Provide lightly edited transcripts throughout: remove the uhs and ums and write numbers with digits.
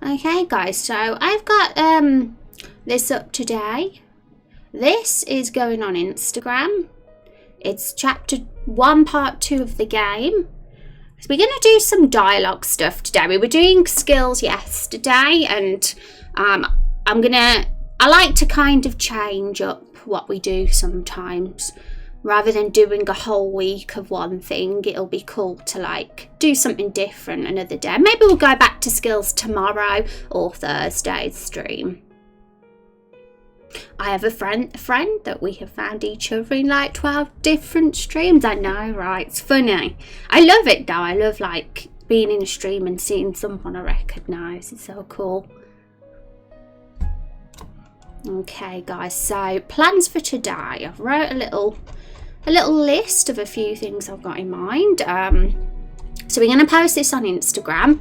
Okay guys, so I've got this up today. This is going on Instagram. It's chapter 1 part 2 of the game. So we're going to do some dialogue stuff today. We were doing skills yesterday, and I like to kind of change up what we do sometimes. Rather than doing a whole week of one thing, it'll be cool to like do something different another day. Maybe we'll go back to skills tomorrow or Thursday's stream. I have a friend that we have found each other in like 12 different streams. I know, right? It's funny. I love it though. I love like being in a stream and seeing someone I recognise. It's so cool. Okay guys, so plans for today. I've wrote a little list of a few things I've got in mind. So we're going to post this on Instagram.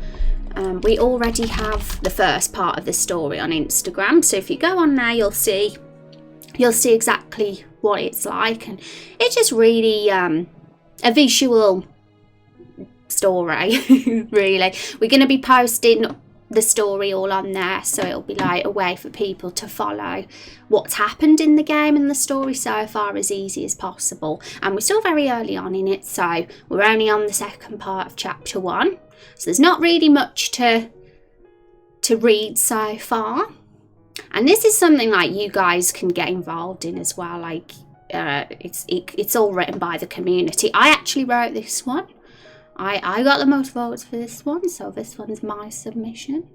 We already have the first part of the story on Instagram, so if you go on there you'll see exactly what it's like, and it's just really a visual story. Really, we're going to be posting the story all on there, so it'll be like a way for people to follow what's happened in the game and the story so far as easy as possible. And we're still very early on in it, so we're only on the second part of chapter 1, so there's not really much to read so far. And this is something like you guys can get involved in as well. Like it's all written by the community. I actually wrote this one. I got the most votes for this one, so this one's my submission.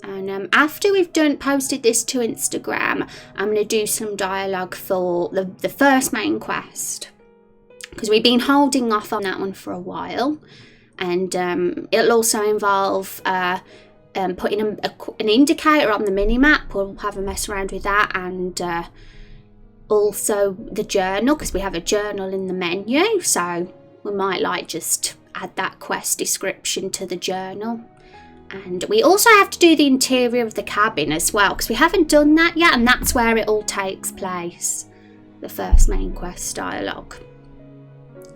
And after we've posted this to Instagram, I'm going to do some dialogue for the first main quest, because we've been holding off on that one for a while. And it'll also involve putting an indicator on the minimap. We'll have a mess around with that, and also the journal, because we have a journal in the menu, so we might like just add that quest description to the journal. And we also have to do the interior of the cabin as well, because we haven't done that yet, and that's where it all takes place, the first main quest dialogue.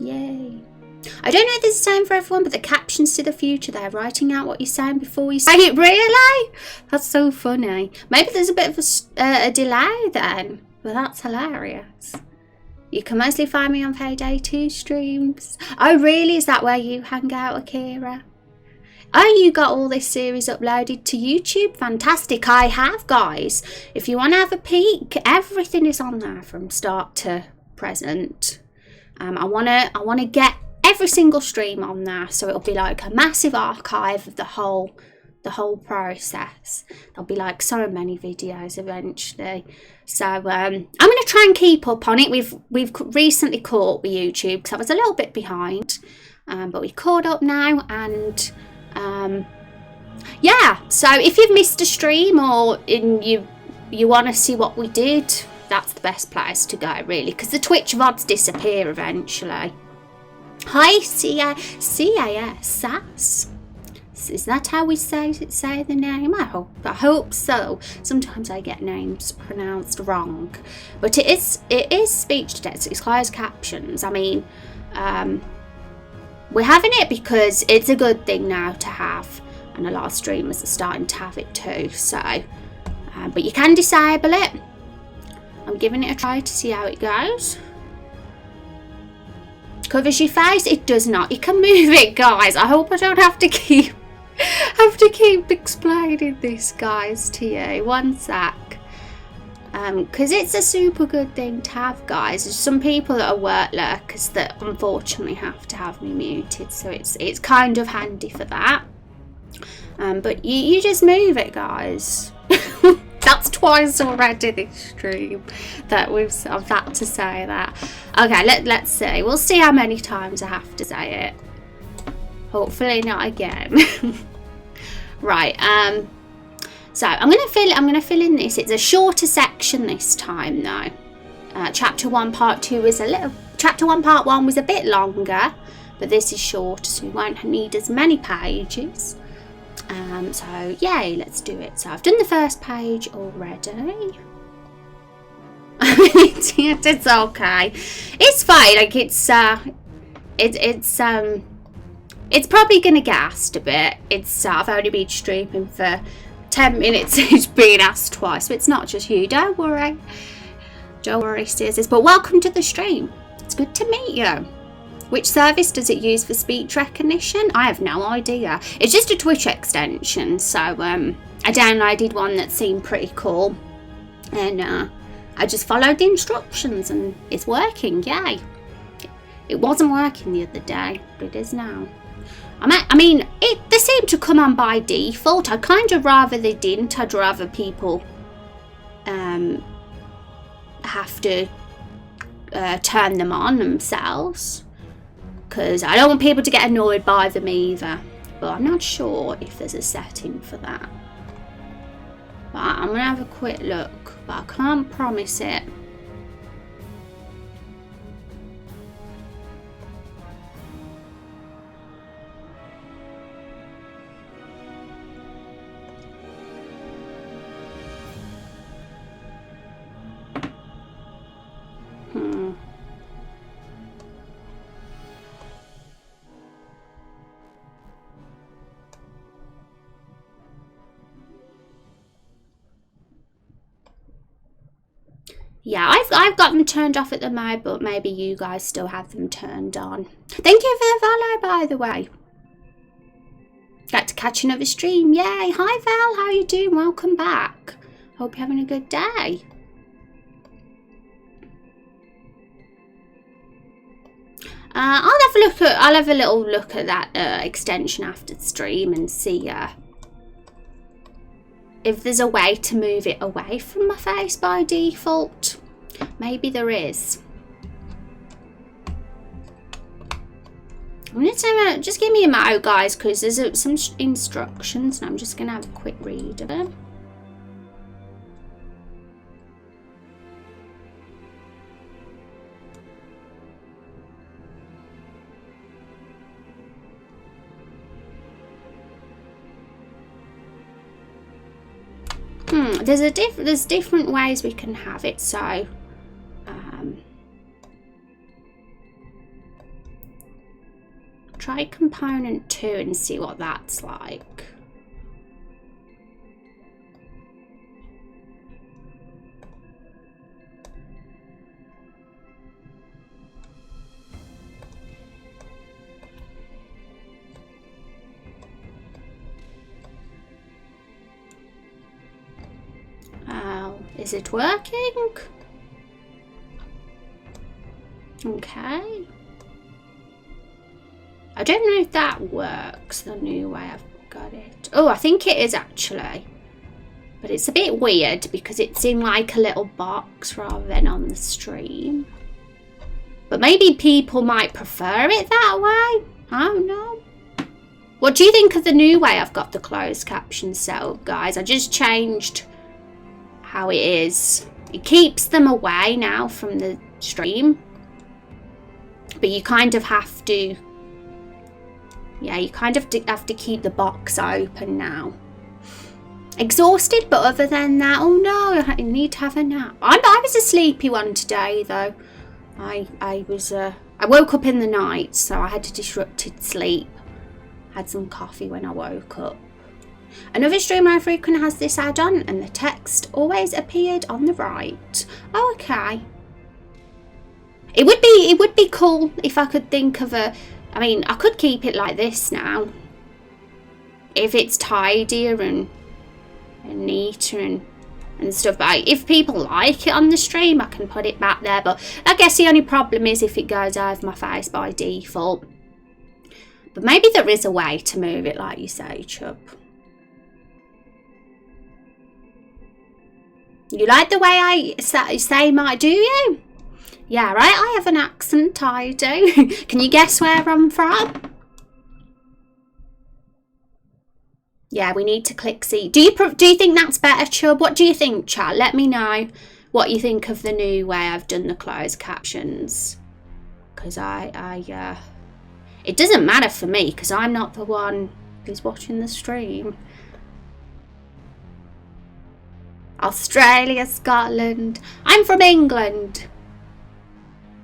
Yay. I don't know if this is the same for everyone, but the captions to the future, they're writing out what you're saying before you say it. Really? That's so funny. Maybe there's a bit of a delay then, but that's hilarious. You can mostly find me on Payday 2 streams. Oh really, is that where you hang out, Akira? Oh, you got all this series uploaded to YouTube? Fantastic. I have, guys. If you want to have a peek, everything is on there from start to present. I wanna get every single stream on there, so it'll be like a massive archive of the whole process. There'll be like so many videos eventually. So I'm going to try and keep up on it. We've recently caught up with YouTube, because I was a little bit behind, but we've caught up now. And yeah, so if you've missed a stream or you want to see what we did, that's the best place to go really, because the Twitch VODs disappear eventually. Hi, C-A-S, Sass. Is that how we say the name? I hope so. Sometimes I get names pronounced wrong, but it is speech to text. It's closed captions. I mean, we're having it because it's a good thing now to have, and a lot of streamers are starting to have it too. So, but you can disable it. I'm giving it a try to see how it goes. Covers your face? It does not. You can move it, guys. I hope I don't have to keep explaining this, guys, to you. One sec. Because it's a super good thing to have, guys. There's some people that are work lurkers that unfortunately have to have me muted, so it's kind of handy for that. But you just move it, guys. That's twice already this stream that I've had to say that. Okay, let's see. We'll see how many times I have to say it. Hopefully not again. Right. So I'm gonna fill in this. It's a shorter section this time though. Chapter 1 part 2 is Chapter 1 part 1 was a bit longer, but this is short, so we won't need as many pages. So yay, let's do it. So I've done the first page already. It's okay. It's fine. Like it's It's probably going to get asked a bit. I've only been streaming for 10 minutes. It's been asked twice, so it's not just you. Don't worry. Don't worry, sis. But welcome to the stream. It's good to meet you. Which service does it use for speech recognition? I have no idea. It's just a Twitch extension, so I downloaded one that seemed pretty cool, and I just followed the instructions, and it's working. Yay! It wasn't working the other day, but it is now. I mean, they seem to come on by default. I'd kind of rather they didn't. I'd rather people have to turn them on themselves, because I don't want people to get annoyed by them either. But I'm not sure if there's a setting for that. But I'm going to have a quick look, but I can't promise it. Yeah, I've got them turned off at the moment, but maybe you guys still have them turned on. Thank you for the follow, by the way. Got to catch another stream. Yay. Hi, Val. How are you doing? Welcome back. Hope you're having a good day. I'll have a little look at that extension after the stream and see if there's a way to move it away from my face by default. Maybe there is. I'm gonna say, just give me a mo, guys, because there's some instructions, and I'm just gonna have a quick read of them. There's different ways we can have it, so try component 2 and see what that's like. Is it working? Okay. I don't know if that works, the new way I've got it. Oh, I think it is actually. But it's a bit weird because it's in like a little box rather than on the stream. But maybe people might prefer it that way. I don't know. What do you think of the new way I've got the closed caption set up, guys? I just changed how it is. It keeps them away now from the stream, but you kind of have to, yeah, you kind of have to keep the box open now. Exhausted, but other than that, oh no, I need to have a nap. I was a sleepy one today though. I woke up in the night, so I had a disrupted sleep. Had some coffee when I woke up. Another streamer I frequent has this add-on, and the text always appeared on the right. Oh, okay. It would be cool if I could think of a. I mean, I could keep it like this now. If it's tidier and neater and stuff. But if people like it on the stream, I can put it back there. But I guess the only problem is if it goes over my face by default. But maybe there is a way to move it, like you say, Chubb. You like the way I say my, do you? Yeah, right, I have an accent, I do. Can you guess where I'm from? Yeah, we need to click C. Do you think that's better, Chubb? What do you think, chat? Let me know what you think of the new way I've done the closed captions. Because it doesn't matter for me, because I'm not the one who's watching the stream. Australia, Scotland. I'm from England.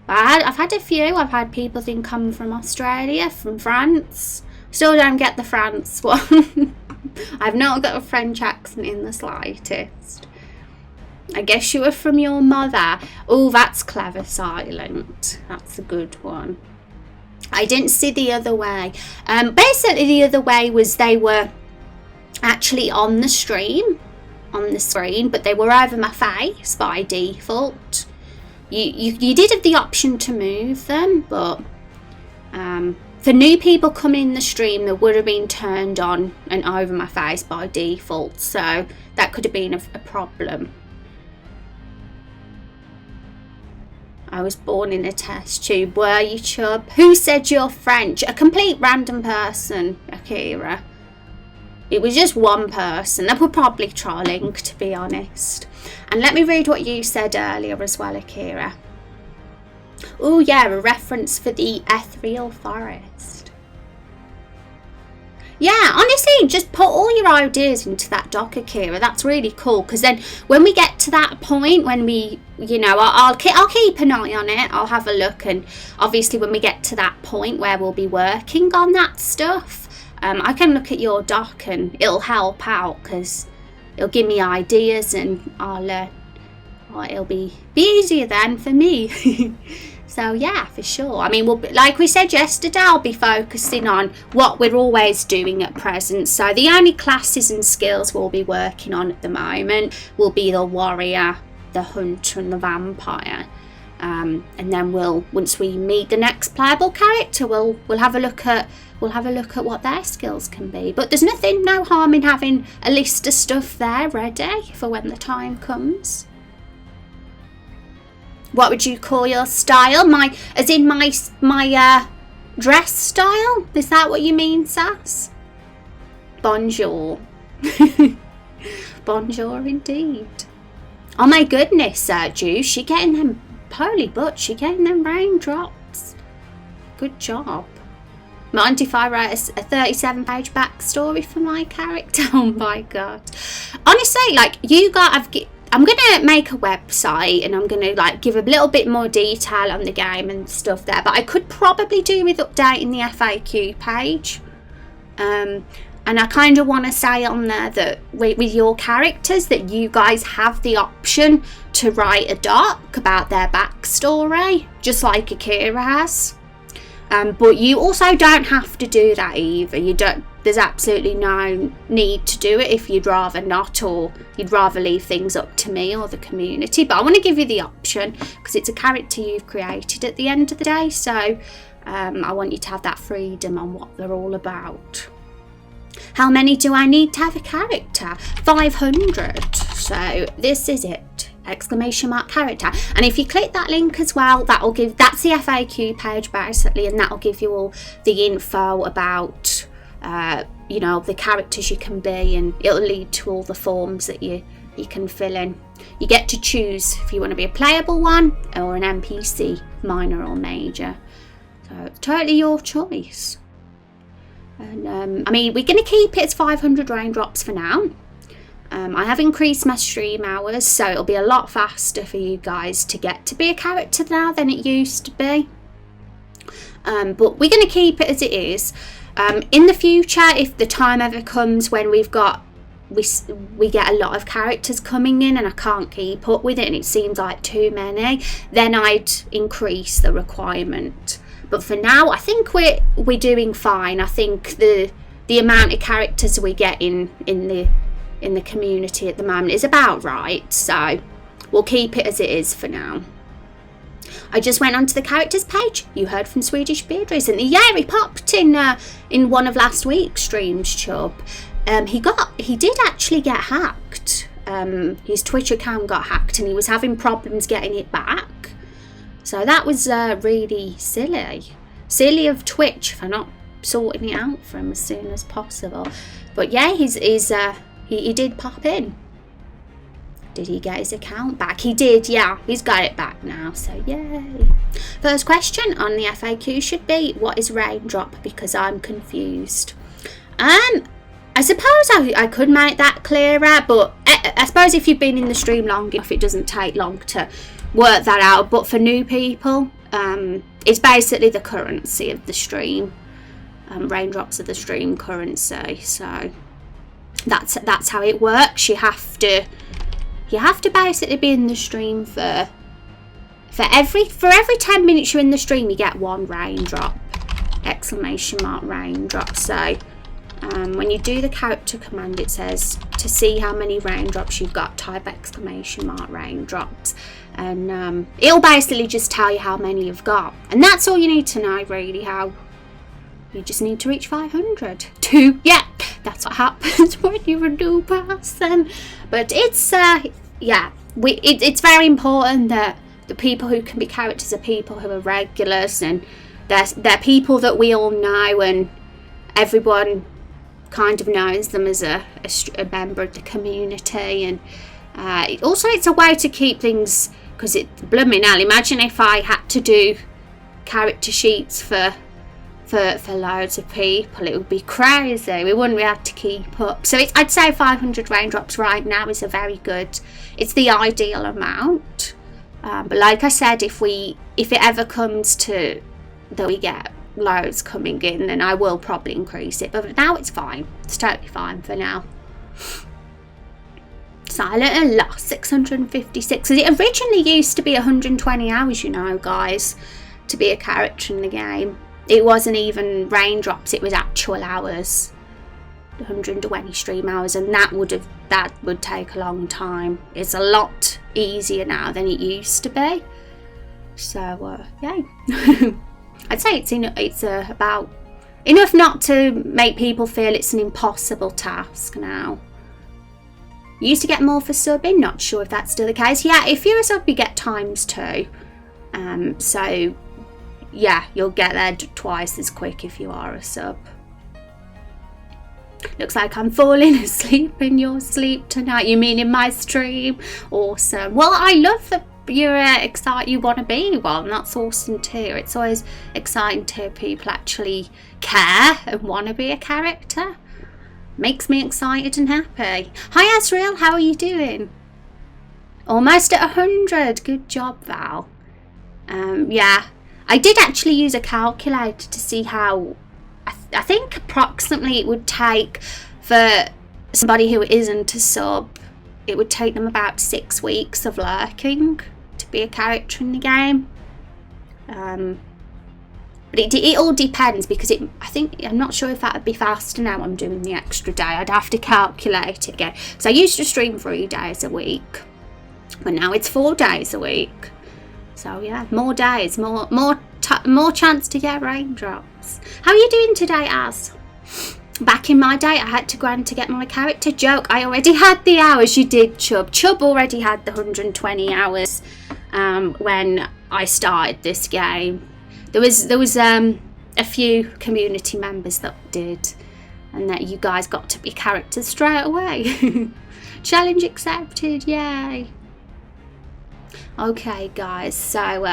But I've had a few. I've had people think I'm from Australia, from France. Still don't get the France one. I've not got a French accent in the slightest. I guess you were from your mother. Oh, that's clever, Silent. That's a good one. I didn't see the other way. Basically, the other way was they were actually on the screen, but they were over my face by default. You did have the option to move them, but for new people coming in the stream, they would have been turned on and over my face by default, so that could have been a problem. I was born in a test tube. Were you, Chub? Who said you're French? A complete random person, Akira. It was just one person. They were probably trolling, to be honest. And let me read what you said earlier as well, Akira. Oh yeah, a reference for the ethereal forest. Yeah, honestly, just put all your ideas into that doc, Akira. That's really cool, because then when we get to that point, when we, you know, I'll keep an eye on it. I'll have a look, and obviously when we get to that point where we'll be working on that stuff, I can look at your doc and it'll help out, because it'll give me ideas, and it'll be easier then for me. So yeah, for sure. I mean, like we said yesterday, I'll be focusing on what we're always doing at present. So the only classes and skills we'll be working on at the moment will be the warrior, the hunter, and the vampire. And then once we meet the next playable character, we'll have a look at what their skills can be. But there's no harm in having a list of stuff there ready for when the time comes. What would you call your style? My dress style? Is that what you mean, Sass? Bonjour. Bonjour indeed. Oh my goodness, Juice, she getting them holy butts, she getting them raindrops. Good job. Mind if I write a 37-page backstory for my character? Oh my god. Honestly, like, I'm going to make a website, and I'm going to like give a little bit more detail on the game and stuff there, but I could probably do with updating the FAQ page. And I kind of want to say on there that with your characters that you guys have the option to write a doc about their backstory, just like Akira has. But you also don't have to do that either. There's absolutely no need to do it if you'd rather not, or you'd rather leave things up to me or the community. But I want to give you the option, because it's a character you've created at the end of the day. So I want you to have that freedom on what they're all about. How many do I need to have a character? 500. So this is it. ! Character. And if you click that link as well, that's the FAQ page basically, and that'll give you all the info about the characters you can be, and it'll lead to all the forms that you can fill in. You get to choose if you want to be a playable one or an NPC, minor or major. So it's totally your choice. And I mean, we're going to keep it as 500 raindrops for now. I have increased my stream hours, so it'll be a lot faster for you guys to get to be a character now than it used to be. But we're going to keep it as it is. In the future, if the time ever comes when we get a lot of characters coming in and I can't keep up with it and it seems like too many, then I'd increase the requirement. But for now, I think we're doing fine. I think the amount of characters we get in the community at the moment is about right, so we'll keep it as it is for now. I just went onto the characters page. You heard from Swedish Beard recently. Yeah, he popped in one of last week's streams, Chub. He did actually get hacked. His Twitch account got hacked and he was having problems getting it back. So that was really silly of Twitch for not sorting it out for him as soon as possible. But yeah, he did pop in. Did he get his account back? He did, yeah. He's got it back now, so yay. First question on the FAQ should be, what is Raindrop? Because I'm confused. I suppose I could make that clearer, but I suppose if you've been in the stream long enough, it doesn't take long to work that out. But for new people, it's basically the currency of the stream. raindrops are the stream currency. So that's how it works. You have to basically be in the stream for every 10 minutes you're in the stream, you get 1 raindrop, ! Raindrop. So when you do the character command, it says to see how many raindrops you've got, type ! Raindrops, and it'll basically just tell you how many you've got, and that's all you need to know really. How you just need to reach 500 to, yeah, that's what happens when you're a new person. But it's it's very important that the people who can be characters are people who are regulars, and they're people that we all know, and everyone kind of knows them as a member of the community. And also it's a way to keep things, because it blooming hell, imagine if I had to do character sheets for loads of people, it would be crazy. We wouldn't be able to keep up. So I'd say 500 raindrops right now is a very good, it's the ideal amount. But like I said, if it ever comes to that we get loads coming in, then I will probably increase it. But now it's fine. It's totally fine for now. Silent Loss 656. It originally used to be 120 hours, you know, guys, to be a character in the game. It wasn't even raindrops, it was actual hours. 120 stream hours, and that would take a long time. It's a lot easier now than it used to be. So yay. I'd say it's about enough not to make people feel it's an impossible task now. You used to get more for subbing, not sure if that's still the case. Yeah, if you're a sub you get ×2. So yeah, you'll get there twice as quick if you are a sub. Looks like I'm falling asleep in your sleep tonight. You mean in my stream? Awesome. Well, I love that you're excited, you want to be one. That's awesome too. It's always exciting to people actually care and want to be a character. Makes me excited and happy. Hi Azrael, how are you doing? Almost at 100. Good job, Val. Yeah, I did actually use a calculator to see how I think approximately it would take for somebody who isn't a sub, it would take them about 6 weeks of lurking to be a character in the game. But it all depends, because I'm not sure if that would be faster now I'm doing the extra day. I'd have to calculate it again. So I used to stream 3 days a week, but now it's 4 days a week. So yeah, more days, more chance to get raindrops. How are you doing today, Az? Back in my day, I had to grind to get my character. Joke, I already had the hours. You did, Chub. Chub already had the 120 hours when I started this game. There was a few community members that did, and that you guys got to be characters straight away. Challenge accepted, yay. Okay, guys, so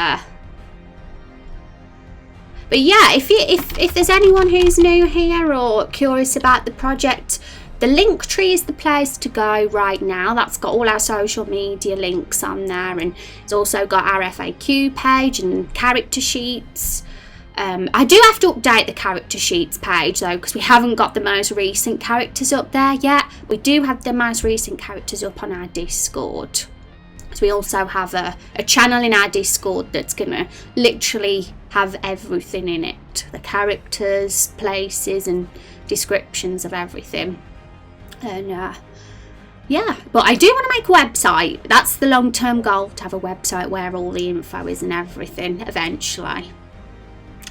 but yeah, if there's anyone who's new here or curious about the project, the link tree is the place to go right now. That's got all our social media links on there, and it's also got our FAQ page and character sheets. I do have to update the character sheets page though, because we haven't got the most recent characters up there yet. We do have the most recent characters up on our Discord. So we also have a channel in our Discord that's going to literally have everything in it. The characters, places and descriptions of everything. And yeah, but I do want to make a website. That's the long-term goal, to have a website where all the info is and everything eventually.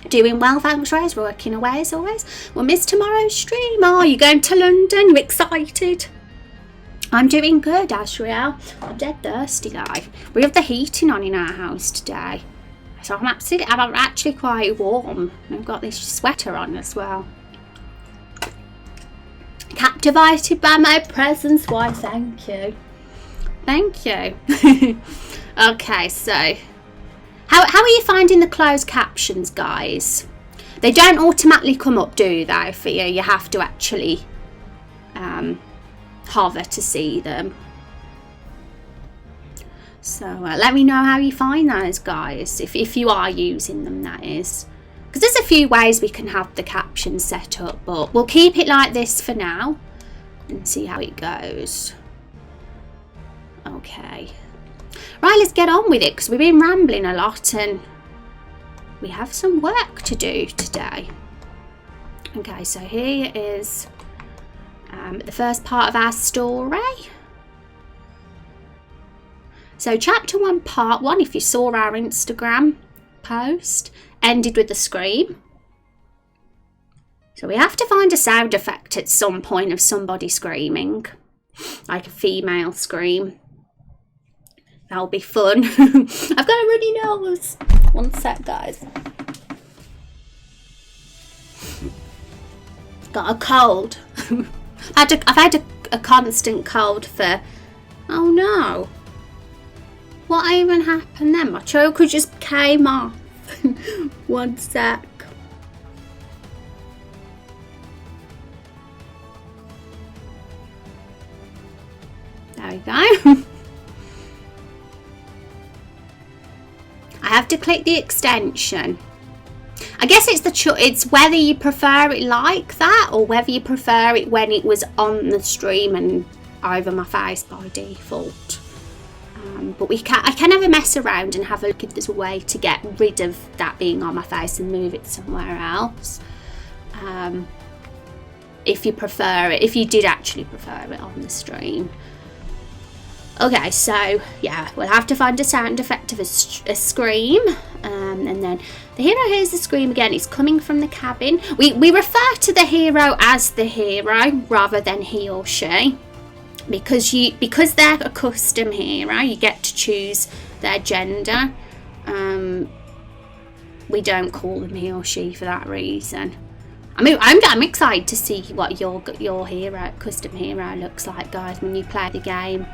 Doing well, thanks Rose, working away as always. We'll miss tomorrow's stream. Oh, you're going to London? You excited? I'm doing good, Asriel. I'm dead thirsty, guys. We have the heating on in our house today, so I'm actually quite warm. I've got this sweater on as well. Captivated by my presence, why thank you. Thank you. Okay, so how are you finding the closed captions, guys? They don't automatically come up, do they, for you? You have to actually hover to see them. So let me know how you find those, guys, if you are using them, that is. because there's a few ways we can have the captions set up, but we'll keep it like this for now and see how it goes. Okay, right, let's get on with it, because we've been rambling a lot and we have some work to do today. Okay, so here is the first part of our story. So chapter 1 part 1, if you saw our Instagram post, ended with a scream. So we have to find a sound effect at some point of somebody screaming, like a female scream. That'll be fun. I've got a runny nose. One sec, guys. Got a cold. I've had a constant cold for... Oh no. What even happened then? My choker just came off. One sec. There we go. I have to click the extension. I guess it's whether you prefer it like that or whether you prefer it when it was on the stream and over my face by default. But I can have a mess around and have a look if there's a way to get rid of that being on my face and move it somewhere else. If you prefer it, if you did actually prefer it on the stream. Okay, so yeah, we'll have to find a sound effect of a scream, and then the hero hears the scream again. It's coming from the cabin. We refer to the hero as the hero rather than he or she, because they're a custom hero. You get to choose their gender. We don't call them he or she for that reason. I mean, I'm excited to see what your hero, custom hero, looks like, guys, when you play the game.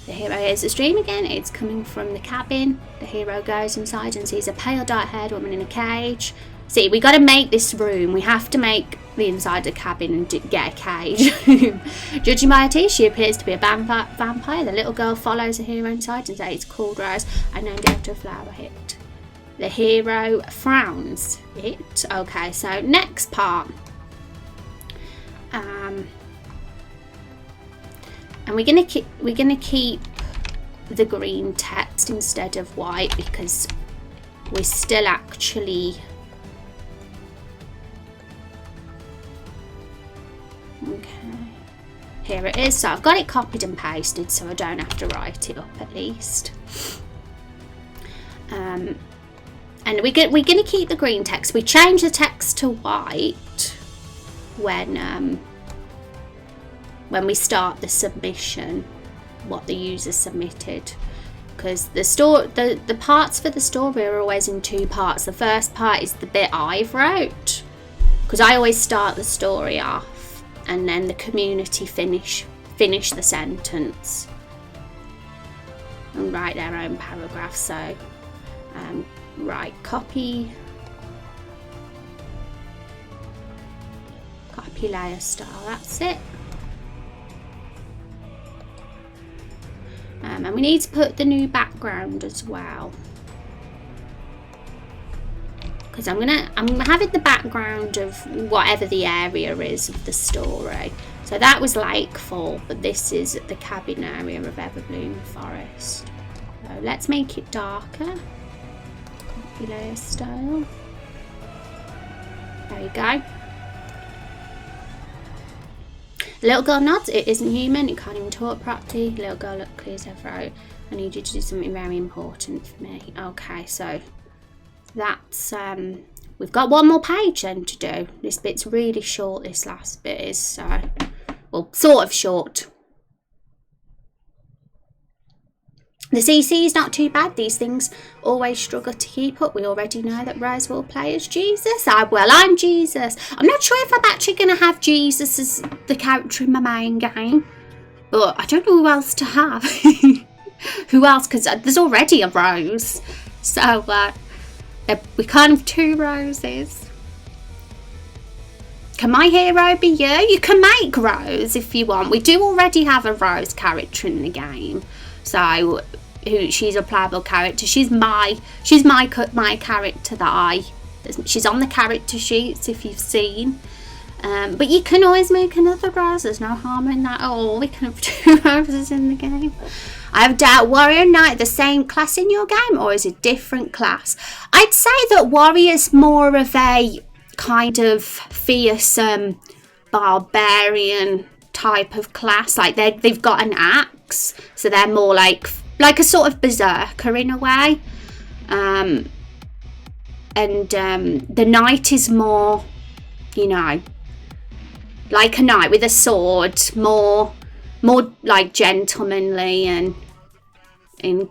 The hero hears the scream again. It's coming from the cabin. The hero goes inside and sees a pale dark-haired woman in a cage. See, we got to make this room. We have to make the inside of the cabin and get a cage. Judging by her teeth, she appears to be a vampire. The little girl follows the hero inside and says, "It's called Rose. I named it after a flower hit." The hero frowns. It. Okay, so next part. And we're gonna keep the green text instead of white, because we're still actually okay. Here it is. So I've got it copied and pasted, so I don't have to write it up at least. And we're gonna keep the green text. We change the text to white when we start the submission, what the user submitted, because the parts for the story are always in two parts. The first part is the bit I've wrote, because I always start the story off and then the community finish the sentence and write their own paragraph. So right, copy layer style, that's it. And we need to put the new background as well, because I'm having the background of whatever the area is of the story. So that was Lakefall, but this is the cabin area of Everbloom Forest. So let's make it darker. Copy layer style. There you go. The little girl nods. It isn't human. It can't even talk properly. The little girl clears her throat. I need you to do something very important for me. Okay, so that's we've got one more page then to do. This bit's really short. This last bit is, so well, sort of short. The CC is not too bad. These things always struggle to keep up. We already know that Rose will play as Jesus. I'm Jesus. I'm not sure if I'm actually going to have Jesus as the character in my main game, but I don't know who else to have. Who else? Because there's already a Rose. So we can't have two Roses. Can my hero be you? You can make Rose if you want. We do already have a Rose character in the game. So who she's a playable character. She's my character that she's on the character sheets if you've seen. But you can always make another Rose. There's no harm in that at all. We can have 2 Roses in the game. I have doubt, Warrior and Knight the same class in your game, or is it a different class? I'd say that Warrior's more of a kind of fearsome barbarian type of class. Like they've got an axe, so they're more like a sort of berserker in a way. And the Knight is more, you know, like a knight with a sword, more like gentlemanly and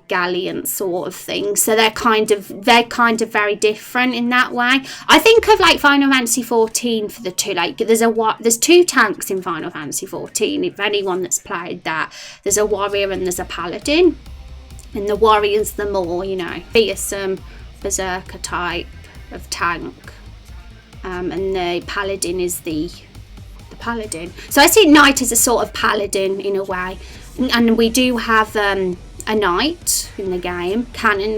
gallant sort of thing. So they're kind of very different in that way. I think of like Final Fantasy 14 for the two. Like there's 2 tanks in Final Fantasy 14. If anyone that's played that, there's a warrior and there's a paladin. And the warrior's the more, you know, fearsome berserker type of tank. And the paladin is the paladin. So I see knight as a sort of paladin in a way. And we do have a knight in the game.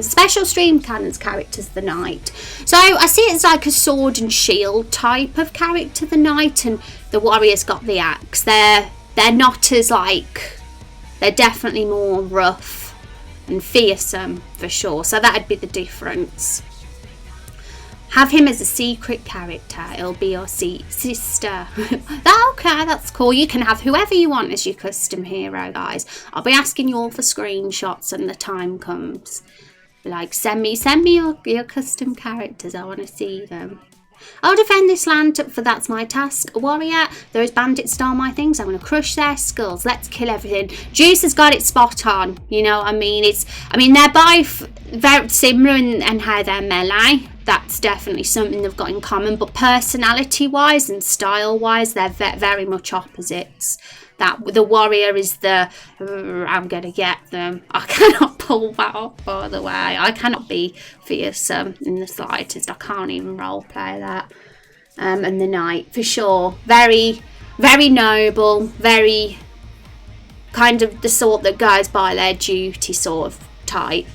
Special stream Canon's character's the knight. So I see it's like a sword and shield type of character, the knight, and the warrior's got the axe. They're not as like, they're definitely more rough and fearsome for sure. So that'd be the difference. Have him as a secret character. It'll be your sister. Okay, that's cool. You can have whoever you want as your custom hero, guys. I'll be asking you all for screenshots when the time comes. Like, send me your custom characters. I want to see them. I'll defend this land, for that's my task. Warrior, those bandits stole my things. I'm going to crush their skulls. Let's kill everything. Juice has got it spot on. You know what I mean? They're both very similar in how they're melee. That's definitely something they've got in common. But personality-wise and style-wise, they're very much opposites. That the warrior is I'm going to get them. I cannot pull that off, by the way. I cannot be fearsome in the slightest. I can't even roleplay that. And the knight, for sure. Very, very noble. Very kind of the sort that goes by their duty sort of type.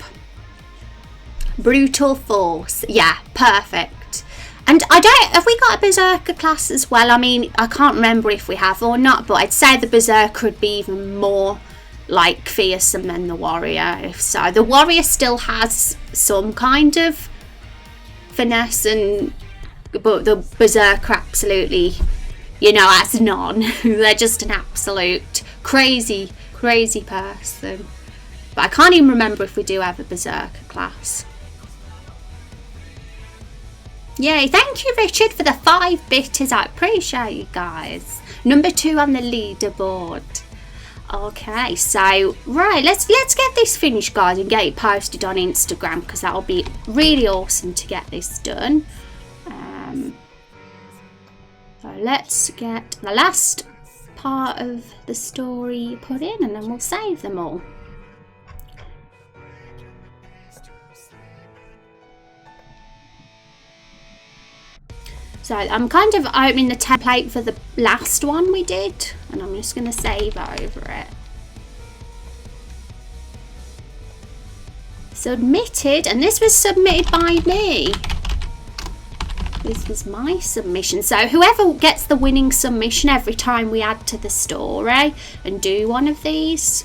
Brutal force. Yeah, perfect. And have we got a berserker class as well? I mean, I can't remember if we have or not, but I'd say the berserker would be even more like fearsome than the warrior, if so. The warrior still has some kind of finesse, but the berserker absolutely, you know, has none. They're just an absolute crazy person. But I can't even remember if we do have a berserker class. Yay, thank you Richard for the 5 bitters. I appreciate you guys. Number 2 on the leaderboard. Okay, so right, let's get this finished, guys, and get it posted on Instagram, because that'll be really awesome to get this done. So let's get the last part of the story put in, and then we'll save them all. So I'm kind of opening the template for the last one we did, and I'm just going to save over it. Submitted, and this was submitted by me. This was my submission. So whoever gets the winning submission every time we add to the story and do one of these,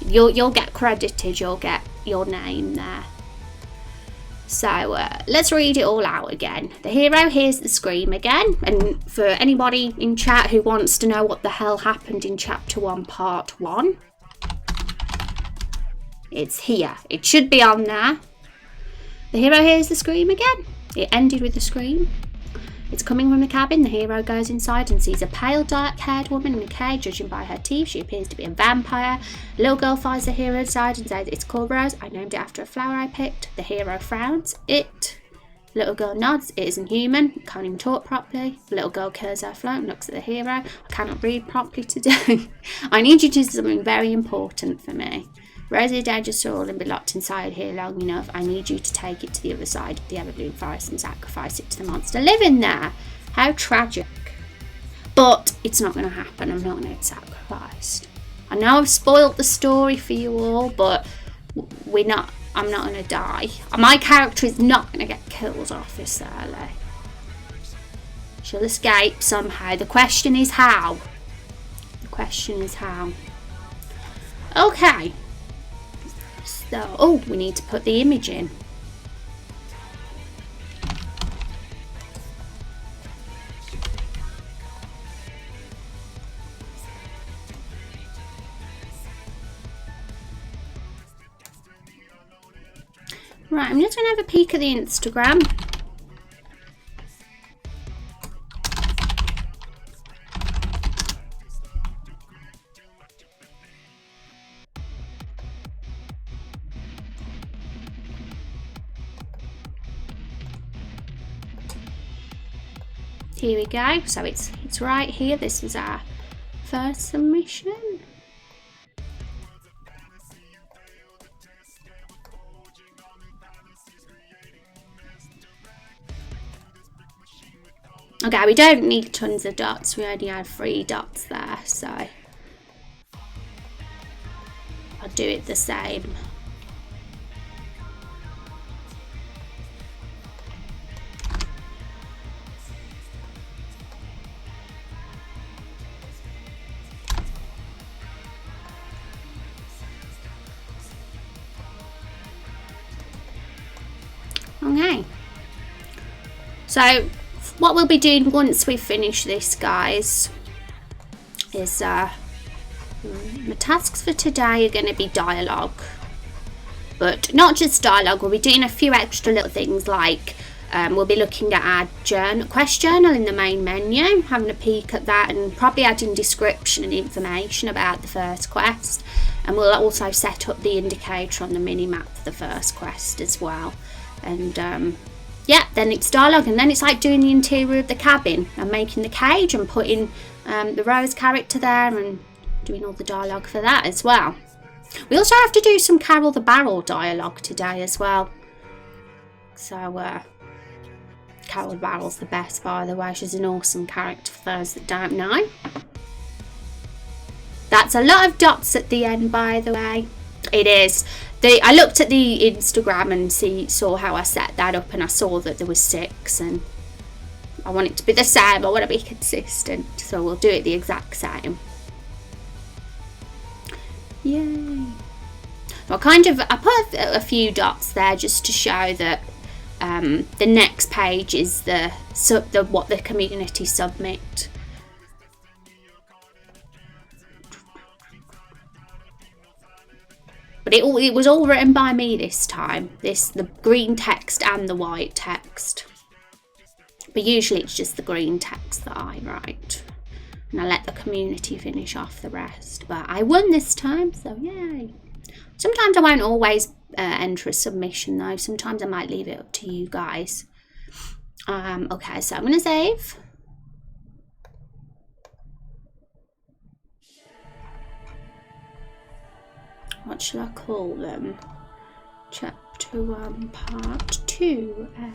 you'll get credited. You'll get your name there. So let's read it all out again. The hero hears the scream again, and for anybody in chat who wants to know what the hell happened in chapter 1 part 1, it's here. It should be on there. The hero hears the scream again. It ended with a scream. It's coming from the cabin. The hero goes inside and sees a pale, dark-haired woman in a cage. Judging by her teeth, she appears to be a vampire. A little girl finds the hero inside and says, "It's called Rose. I named it after a flower I picked." The hero frowns. The little girl nods. It isn't human. Can't even talk properly. The little girl clears her throat and looks at the hero. "I cannot read properly today. I need you to do something very important for me. Rose is a dangerous soul and be locked inside here long enough. I need you to take it to the other side of the Everbloom Forest and sacrifice it to the monster living there." How tragic. But it's not going to happen. I'm not going to get sacrificed. I know I've spoiled the story for you all, but I'm not going to die. My character is not going to get killed off this early. She'll escape somehow. The question is how. The question is how. Okay. So, oh, we need to put the image in. Right, I'm just going to have a peek at the Instagram. Here we go. So it's right here. This is our first submission. Okay, we don't need tons of dots. We only had 3 dots there, so I'll do it the same. Okay. So what we'll be doing once we finish this, guys, is my tasks for today are going to be dialogue. But not just dialogue, we'll be doing a few extra little things like we'll be looking at our quest journal in the main menu, having a peek at that, and probably adding description and information about the first quest. And we'll also set up the indicator on the mini-map for the first quest as well. And yeah, then it's dialogue, and then it's like doing the interior of the cabin and making the cage and putting the Rose character there and doing all the dialogue for that as well. We also have to do some Carol the Barrel dialogue today as well. So Carol the Barrel's the best, by the way. She's an awesome character for those that don't know. That's a lot of dots at the end, by the way. It is. I looked at the Instagram and saw how I set that up, and I saw that there was 6, and I want it to be the same. I want to be consistent, so we'll do it the exact same. Yay! Well, I put a few dots there just to show that the next page is what the community submit. But it was all written by me this time. The green text and the white text. But usually it's just the green text that I write. And I let the community finish off the rest. But I won this time, so yay. Sometimes I won't always enter a submission though. Sometimes I might leave it up to you guys. Okay, so I'm going to save. What should I call them? Chapter 1, Part 2A.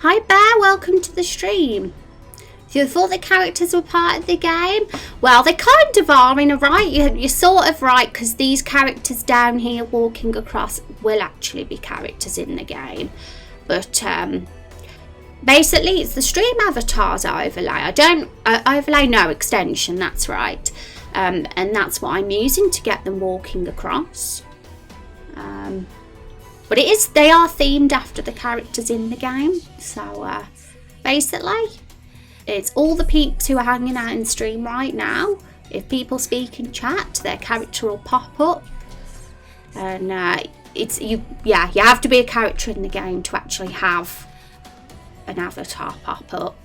Hi Bear, welcome to the stream. So you thought the characters were part of the game? Well, they kind of are in a right. You're sort of right, because these characters down here walking across will actually be characters in the game. But basically, it's the stream avatars I overlay. Overlay no extension, that's right. And that's what I'm using to get them walking across. But they are themed after the characters in the game. So basically, it's all the peeps who are hanging out in stream right now. If people speak in chat, their character will pop up. And you have to be a character in the game to actually have an avatar pop up.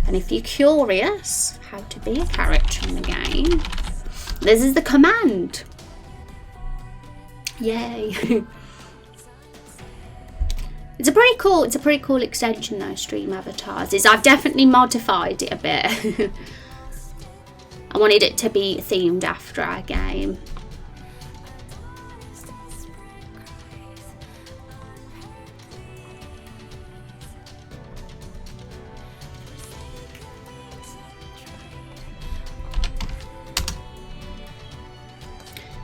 And if you're curious how to be a character in the game, This is the command. Yay. It's a pretty cool extension, those stream avatars. I've definitely modified it a bit. I wanted it to be themed after our game.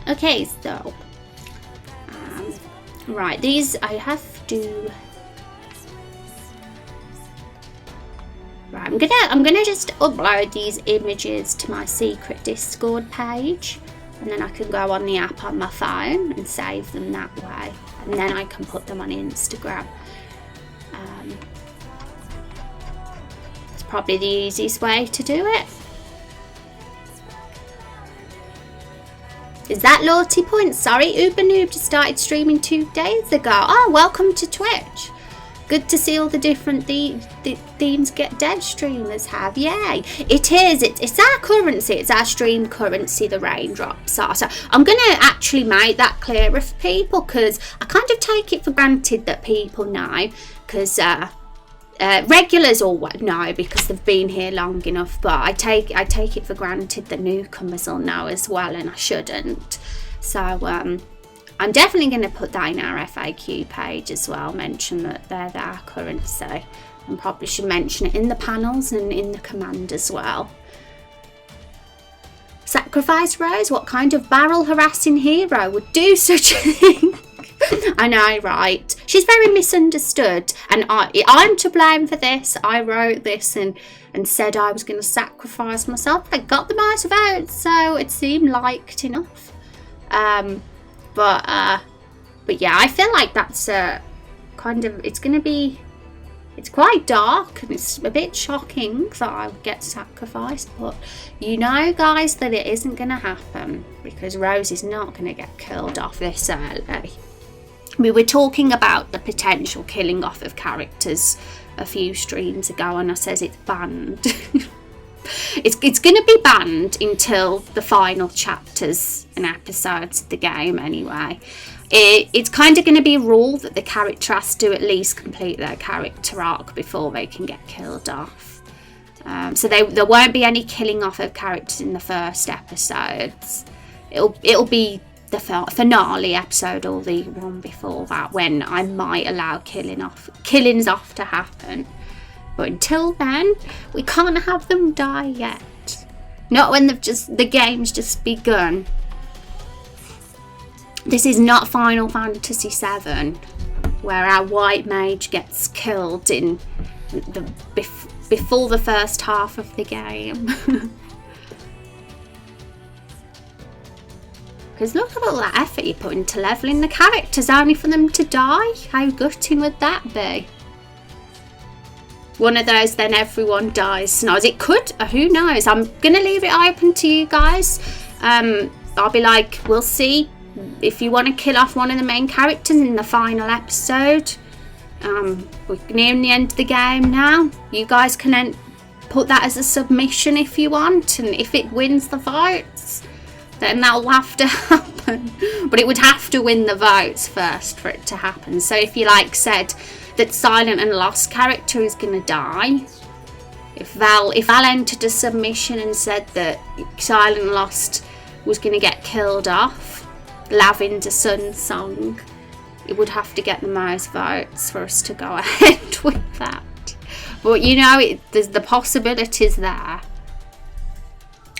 Okay, so right, these I have to. Right, I'm gonna just upload these images to my secret Discord page, and then I can go on the app on my phone and save them that way, and then I can put them on Instagram. It's probably the easiest way to do it. Is that Lorty Point? Sorry, Uber Noob just started streaming 2 days ago. Oh, welcome to Twitch. Good to see all the different themes Get Dead streamers have. Yay. It is. It's our currency. It's our stream currency, the raindrops are. So I'm going to actually make that clearer for people, because I kind of take it for granted that people know, because regulars all know because they've been here long enough, but I take it for granted that newcomers will know as well, and I shouldn't. So I'm definitely going to put that in our FAQ page as well, mention that they're our currency, and probably should mention it in the panels and in the command as well. Sacrifice Rose? What kind of barrel harassing hero would do such a thing? I know, right? She's very misunderstood, and I'm to blame for this. I wrote this and said I was going to sacrifice myself. I got the most votes, so it seemed liked enough. But yeah, I feel like that's kind of, it's quite dark, and it's a bit shocking that I would get sacrificed, but you know, guys, that it isn't going to happen, because Rose is not going to get killed off this early. We were talking about the potential killing off of characters a few streams ago, and I says it's banned. It's going to be banned until the final chapters and episodes of the game anyway. It's kind of going to be a rule that the character has to at least complete their character arc before they can get killed off. So there won't be any killing off of characters in the first episodes. It'll be the finale episode or the one before that when I might allow killings off to happen. But until then, we can't have them die yet. Not when the game's just begun. This is not Final Fantasy VII, where our white mage gets killed before the first half of the game. Because look at all that effort you put into levelling the characters only for them to die. How gutting would that be? One of those, then everyone dies. Snows. It could, who knows? I'm going to leave it open to you guys. I'll be like, we'll see if you want to kill off one of the main characters in the final episode. We're nearing the end of the game now. You guys can put that as a submission if you want, and if it wins the votes, then that'll have to happen. But it would have to win the votes first for it to happen. So if you said that Silent and Lost character is going to die, if Val entered a submission and said that Silent and Lost was going to get killed off, Lavender Sun song, it would have to get the most votes for us to go ahead with that. But you know, there's the possibilities there.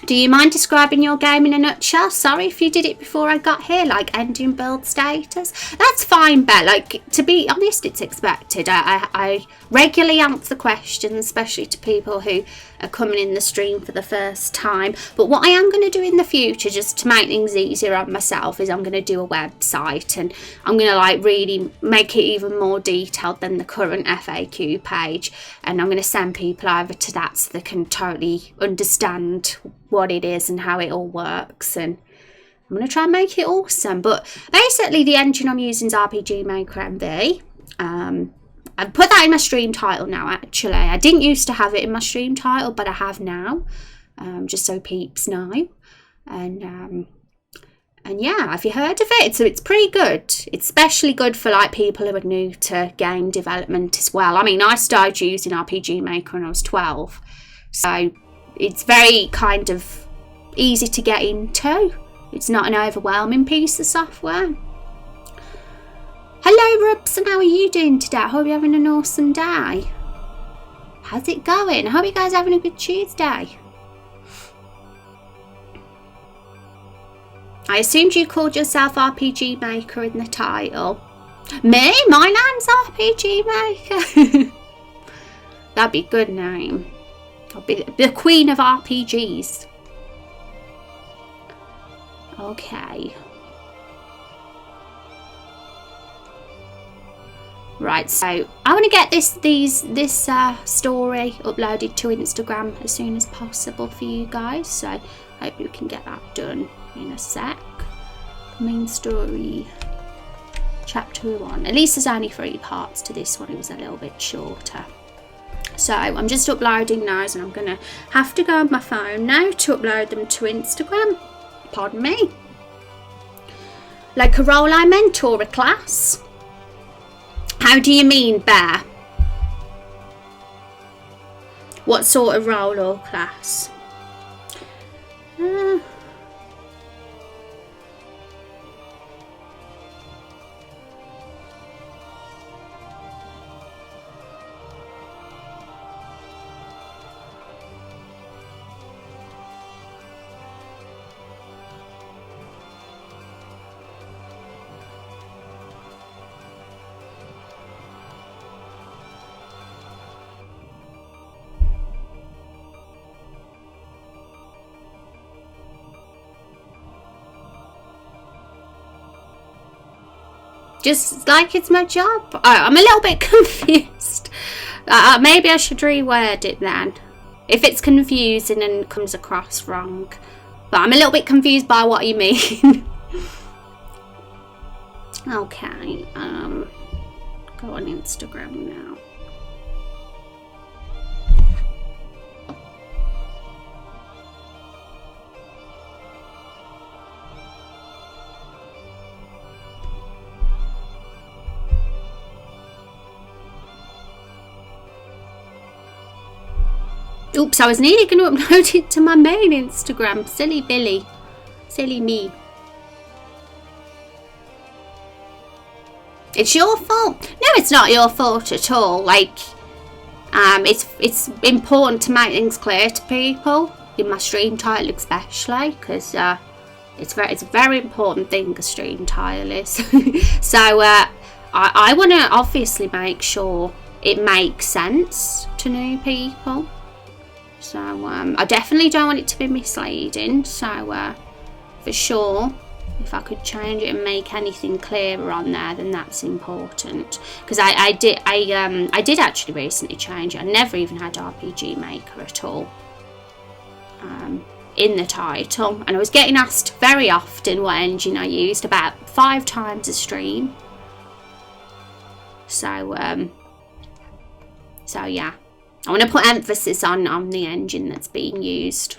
Do you mind describing your game in a nutshell? Sorry if you did it before I got here, like ending build status. That's fine, Belle. To be honest, it's expected. I regularly answer questions, especially to people who are coming in the stream for the first time. But what I am going to do in the future, just to make things easier on myself, is I'm going to do a website, and I'm going to really make it even more detailed than the current FAQ page. And I'm going to send people over to that so they can totally understand what it is and how it all works, and I'm going to try and make it awesome. But basically the engine I'm using is RPG Maker MV. I've put that in my stream title now, actually. I didn't used to have it in my stream title, but I have now, just so peeps know. And yeah, have you heard of it? So it's pretty good. It's especially good for like people who are new to game development as well. I mean, I started using RPG Maker when I was 12, so it's very kind of easy to get into. It's not an overwhelming piece of software. Hello Rubs, and how are you doing today? I hope you're having an awesome day. How's it going? I hope you guys are having a good Tuesday. I assumed you called yourself RPG Maker in the title. Me? My name's RPG Maker. That'd be a good name. I'll be the queen of RPGs. Okay. Right, so I want to get this story uploaded to Instagram as soon as possible for you guys. So I hope you can get that done in a sec. Main story, chapter 1. At least there's only 3 parts to this one. It was a little bit shorter. So I'm just uploading those, and I'm gonna have to go on my phone now to upload them to Instagram. Pardon me. Like a role I mentor a class. How do you mean, Bear? What sort of role or class? Just like it's my job. Oh, I'm a little bit confused. Maybe I should reword it then. If it's confusing and comes across wrong. But I'm a little bit confused by what you mean. Okay. Go on Instagram now. Oops, I was nearly going to upload it to my main Instagram. Silly Billy. Silly me. It's your fault. No, it's not your fault at all. Like, it's important to make things clear to people, in my stream title especially, because it's a very important thing, a stream title is. So I want to obviously make sure it makes sense to new people. So I definitely don't want it to be misleading. So for sure, if I could change it and make anything clearer on there, then that's important. Because I did actually recently change it. I never even had RPG Maker at all in the title, and I was getting asked very often what engine I used, about 5 times a stream. So yeah. I want to put emphasis on the engine that's being used.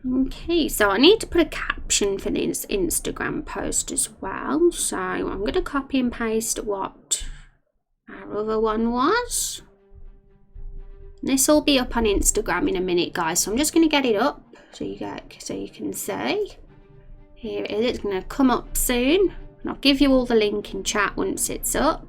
Okay, so I need to put a caption for this Instagram post as well. So I'm going to copy and paste what our other one was. This will be up on Instagram in a minute, guys. So I'm just going to get it up so you can see. Here it is. It's going to come up soon, and I'll give you all the link in chat once it's up.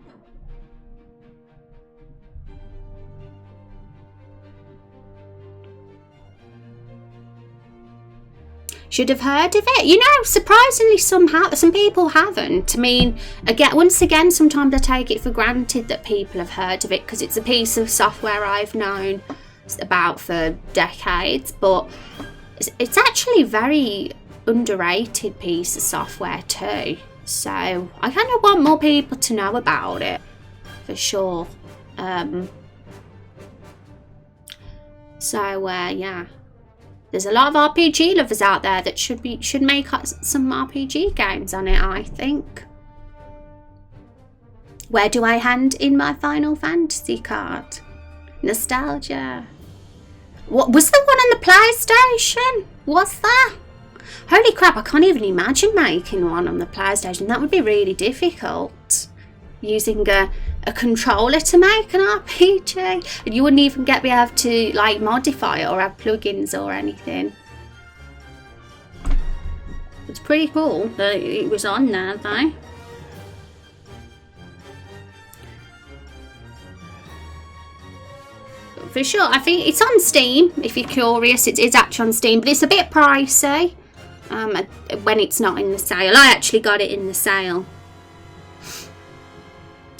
Should have heard of it. You know, surprisingly, some people haven't. I mean, once again, sometimes I take it for granted that people have heard of it because it's a piece of software I've known about for decades. But it's actually very underrated piece of software too, so I kind of want more people to know about it for sure. Yeah, there's a lot of RPG lovers out there that should make some RPG games on it, I think. Where do I hand in my Final Fantasy card? Nostalgia. What was the one on the PlayStation? What's that? Holy crap, I can't even imagine making one on the PlayStation. That would be really difficult. Using a controller to make an RPG. And you wouldn't even be able to like modify it or have plugins or anything. It's pretty cool that it was on there though. For sure, I think it's on Steam. If you're curious, it is actually on Steam, but it's a bit pricey when it's not in the sale. I actually got it in the sale.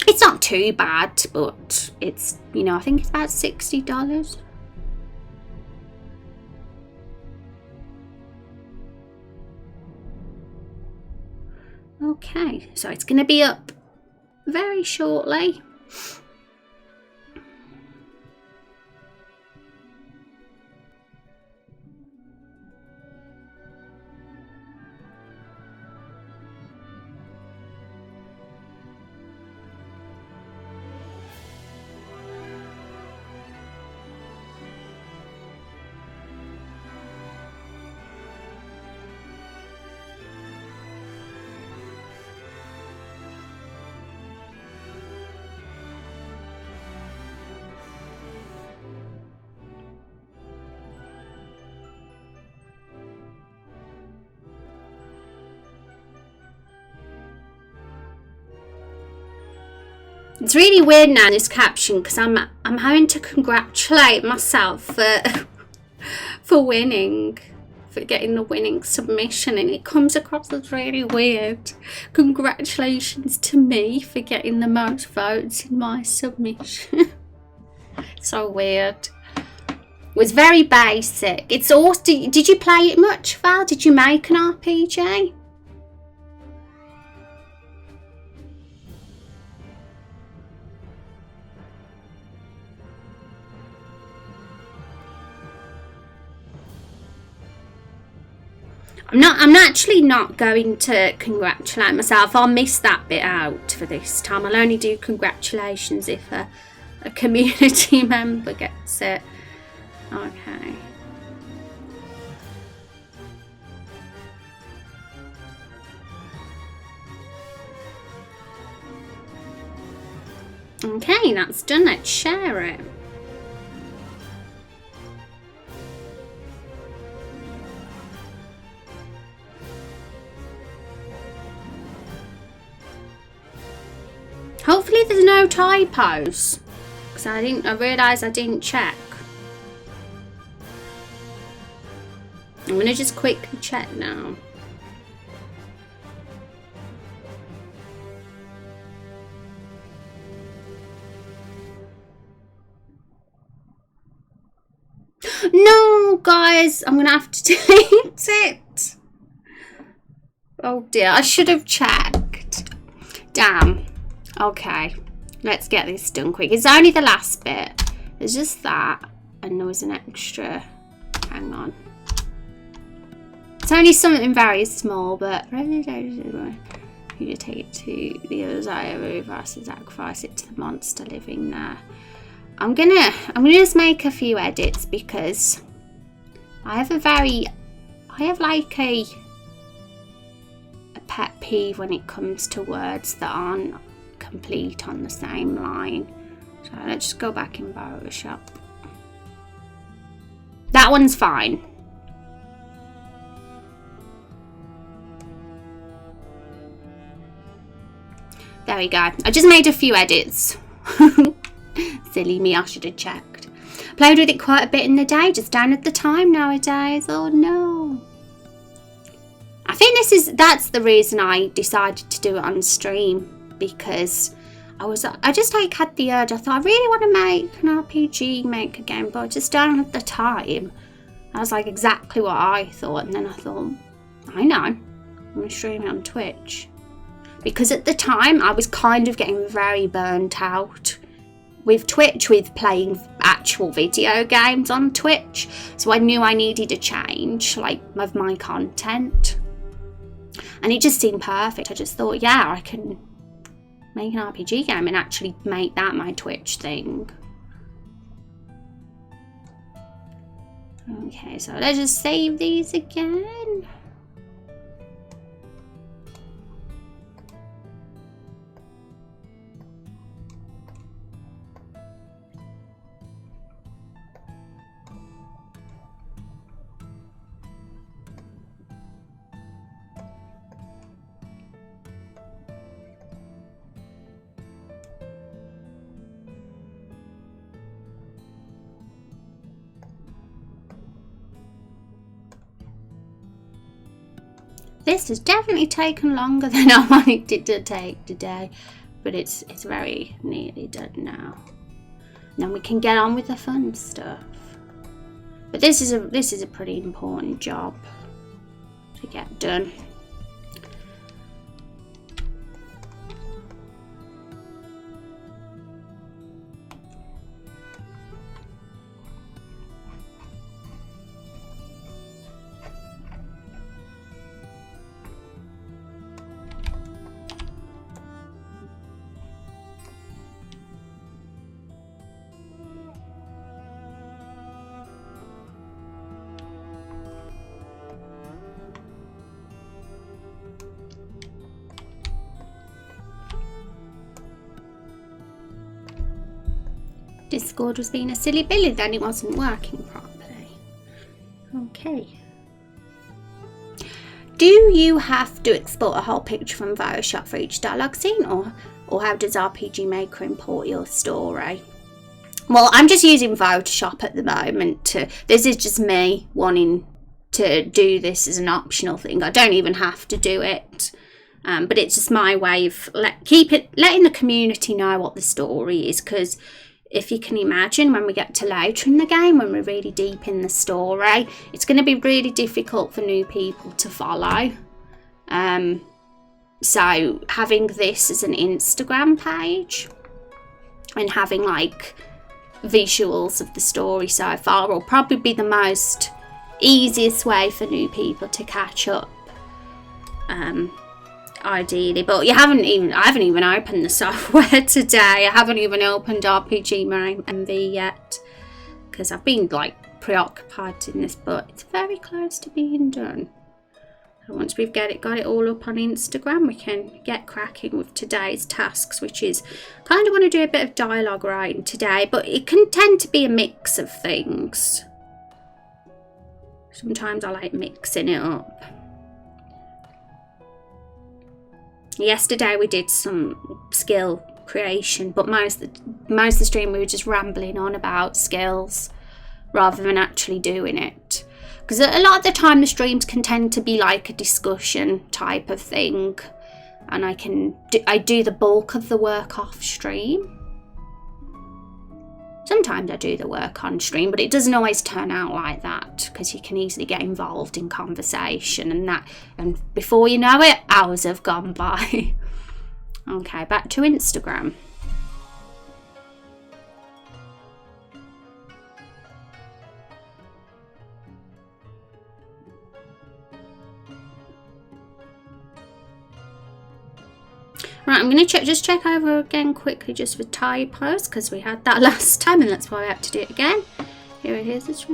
It's not too bad, but it's, you know, I think it's about $60. Okay, so it's going to be up very shortly. It's really weird now in this caption because I'm having to congratulate myself for winning, for getting the winning submission, and it comes across as really weird. Congratulations to me for getting the most votes in my submission. So weird. It was very basic. It's also, did you play it much, Val? Did you make an RPG? I'm actually not going to congratulate myself. I'll miss that bit out for this time. I'll only do congratulations if a community member gets it. Okay. Okay, that's done. Let's share it. Hopefully there's no typos, because I realised I didn't check. I'm going to just quickly check now. No, guys, I'm going to have to delete it. Oh dear, I should have checked. Damn. Okay, let's get this done quick. It's only the last bit. There's just that, and there was an extra. Hang on. It's only something very small, but you take it to the other side of the reverse and sacrifice it to the monster living there. I'm gonna just make a few edits because I have like a pet peeve when it comes to words that aren't complete on the same line. So let's just go back in Photoshop. That one's fine. There we go. I just made a few edits. Silly me, I should have checked. Played with it quite a bit in the day, just down at the time nowadays. Oh no. I think that's the reason I decided to do it on stream. Because I just like had the urge. I thought I really want to make an RPG, make a game, but just down at the time, I was like exactly what I thought. And then I thought, I know, I'm going to stream it on Twitch. Because at the time, I was kind of getting very burnt out with Twitch, with playing actual video games on Twitch. So I knew I needed a change, like, of my content. And it just seemed perfect. I just thought, yeah, I can make an RPG game and actually make that my Twitch thing. Okay, so let's just save these again. This has definitely taken longer than I wanted it to take today, but it's very nearly done now. And then we can get on with the fun stuff. But this is a pretty important job to get done. Discord was being a silly billy, then it wasn't working properly. Okay. Do you have to export a whole picture from Photoshop for each dialogue scene, or how does RPG Maker import your story? Well, I'm just using Photoshop at the moment. This is just me wanting to do this as an optional thing. I don't even have to do it. But it's just my way of letting the community know what the story is, because if you can imagine, when we get to later in the game, when we're really deep in the story, it's going to be really difficult for new people to follow. So having this as an Instagram page and having like visuals of the story so far will probably be the most easiest way for new people to catch up. Ideally, but I haven't even opened the software today. I haven't even opened RPG MV yet because I've been like preoccupied in this, but it's very close to being done. And once we've got it all up on Instagram, we can get cracking with today's tasks, which is kind of want to do a bit of dialogue writing today, but it can tend to be a mix of things. Sometimes I like mixing it up. Yesterday we did some skill creation, but most of the stream we were just rambling on about skills rather than actually doing it. Because a lot of the time the streams can tend to be like a discussion type of thing, and I do the bulk of the work off stream. Sometimes I do the work on stream, but it doesn't always turn out like that because you can easily get involved in conversation and before you know it, hours have gone by. Okay, back to Instagram. Right, I'm going to just check over again quickly just for typos because we had that last time and that's why I have to do it again. Here it is.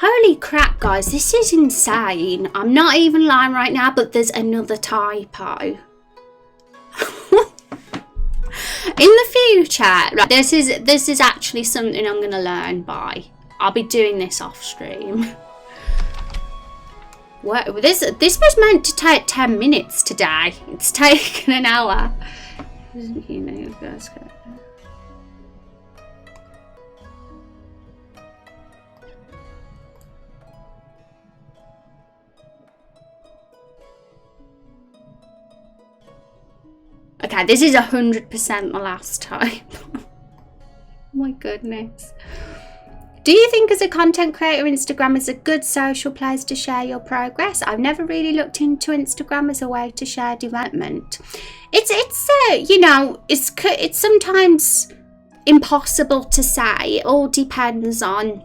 Holy crap, guys, this is insane. I'm not even lying right now, but there's another typo. In the future, right, this is actually something I'm going to learn by. I'll be doing this off stream. What, this was meant to take 10 minutes today. It's taken an hour. Okay, this is 100% the last time. Oh my my goodness. Do you think as a content creator, Instagram is a good social place to share your progress? I've never really looked into Instagram as a way to share development. It's you know, it's sometimes impossible to say. It all depends on.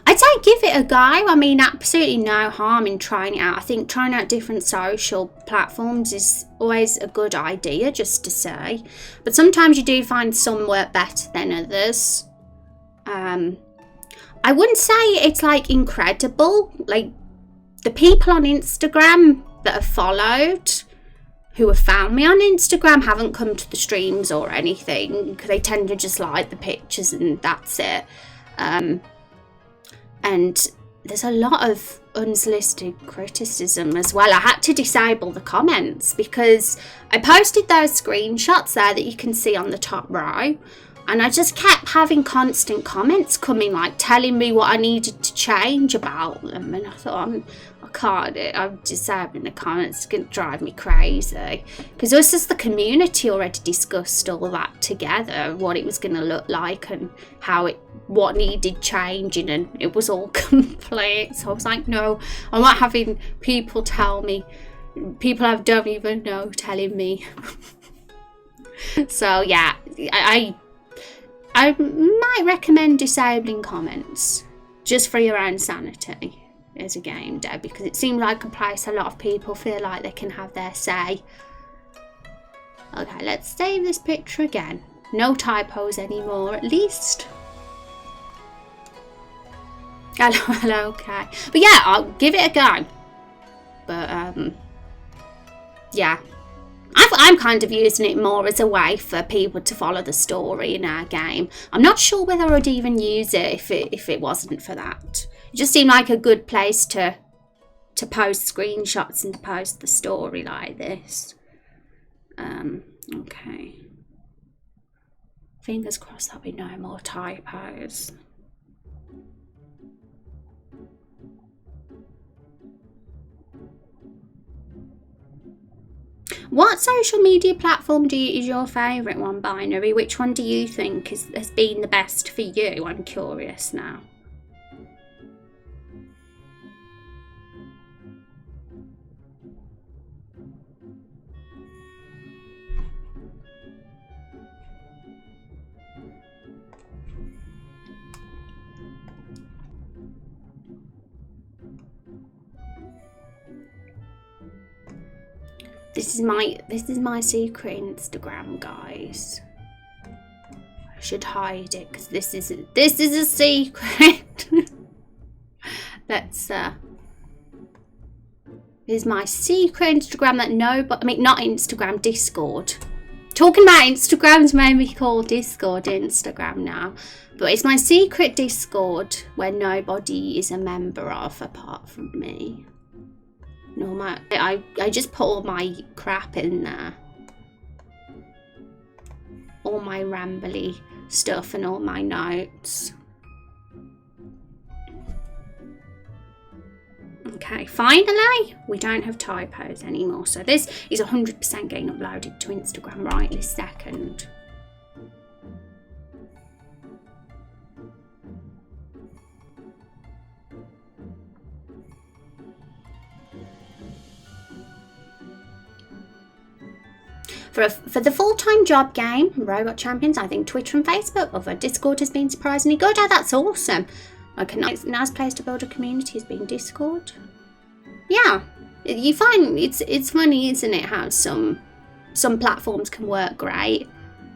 I'd say give it a go. I mean, absolutely no harm in trying it out. I think trying out different social platforms is always a good idea, just to say. But sometimes you do find some work better than others. I wouldn't say it's like incredible. Like the people on Instagram that have followed, who have found me on Instagram, haven't come to the streams or anything, because they tend to just like the pictures and that's it. And there's a lot of unsolicited criticism as well. I had to disable the comments because I posted those screenshots there that you can see on the top row, and I just kept having constant comments coming, like telling me what I needed to change about them. And I thought, I can't. I'm disabling the comments. It's going to drive me crazy. Because us as the community already discussed all that together, what it was going to look like and what needed changing, and it was all complete. So I was like, no, I'm not having people tell me, people I don't even know telling me. So yeah, I might recommend disabling comments just for your own sanity as a game dev, because it seems like a place a lot of people feel like they can have their say. Okay, let's save this picture again. No typos anymore, at least. Hello, okay. But yeah, I'll give it a go. But yeah. I'm kind of using it more as a way for people to follow the story in our game. I'm not sure whether I'd even use it if it wasn't for that. It just seemed like a good place to post screenshots and to post the story like this. Okay. Fingers crossed there'll be no more typos. What social media platform is your favourite one, Binary? Which one do you think has been the best for you? I'm curious now. This is my secret Instagram, guys. I should hide it because this is a secret. This is my secret Instagram that not Instagram, Discord. Talking about Instagram's made me call Discord Instagram now. But it's my secret Discord where nobody is a member of apart from me. No, I just put all my crap in there. All my rambly stuff and all my notes. Okay, finally, we don't have typos anymore. So this is 100% getting uploaded to Instagram right this second. For the full-time job game, Robot Champions, I think Twitter and Facebook, although Discord has been surprisingly good. Oh, that's awesome. Like a nice place to build a community has been Discord. Yeah, you find it's funny, isn't it, how some platforms can work great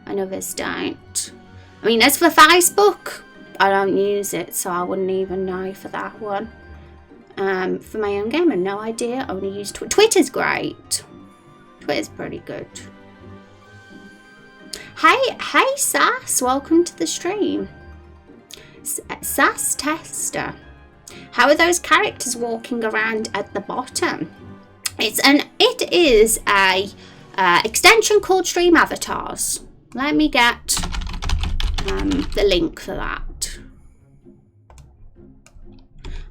and others don't. I mean, as for Facebook, I don't use it, so I wouldn't even know for that one. For my own game, I have no idea. I only use Twitter. Twitter's great. Twitter's pretty good. Hey Sass, welcome to the stream. Sass Tester. How are those characters walking around at the bottom? It is a extension called Stream Avatars. Let me get the link for that.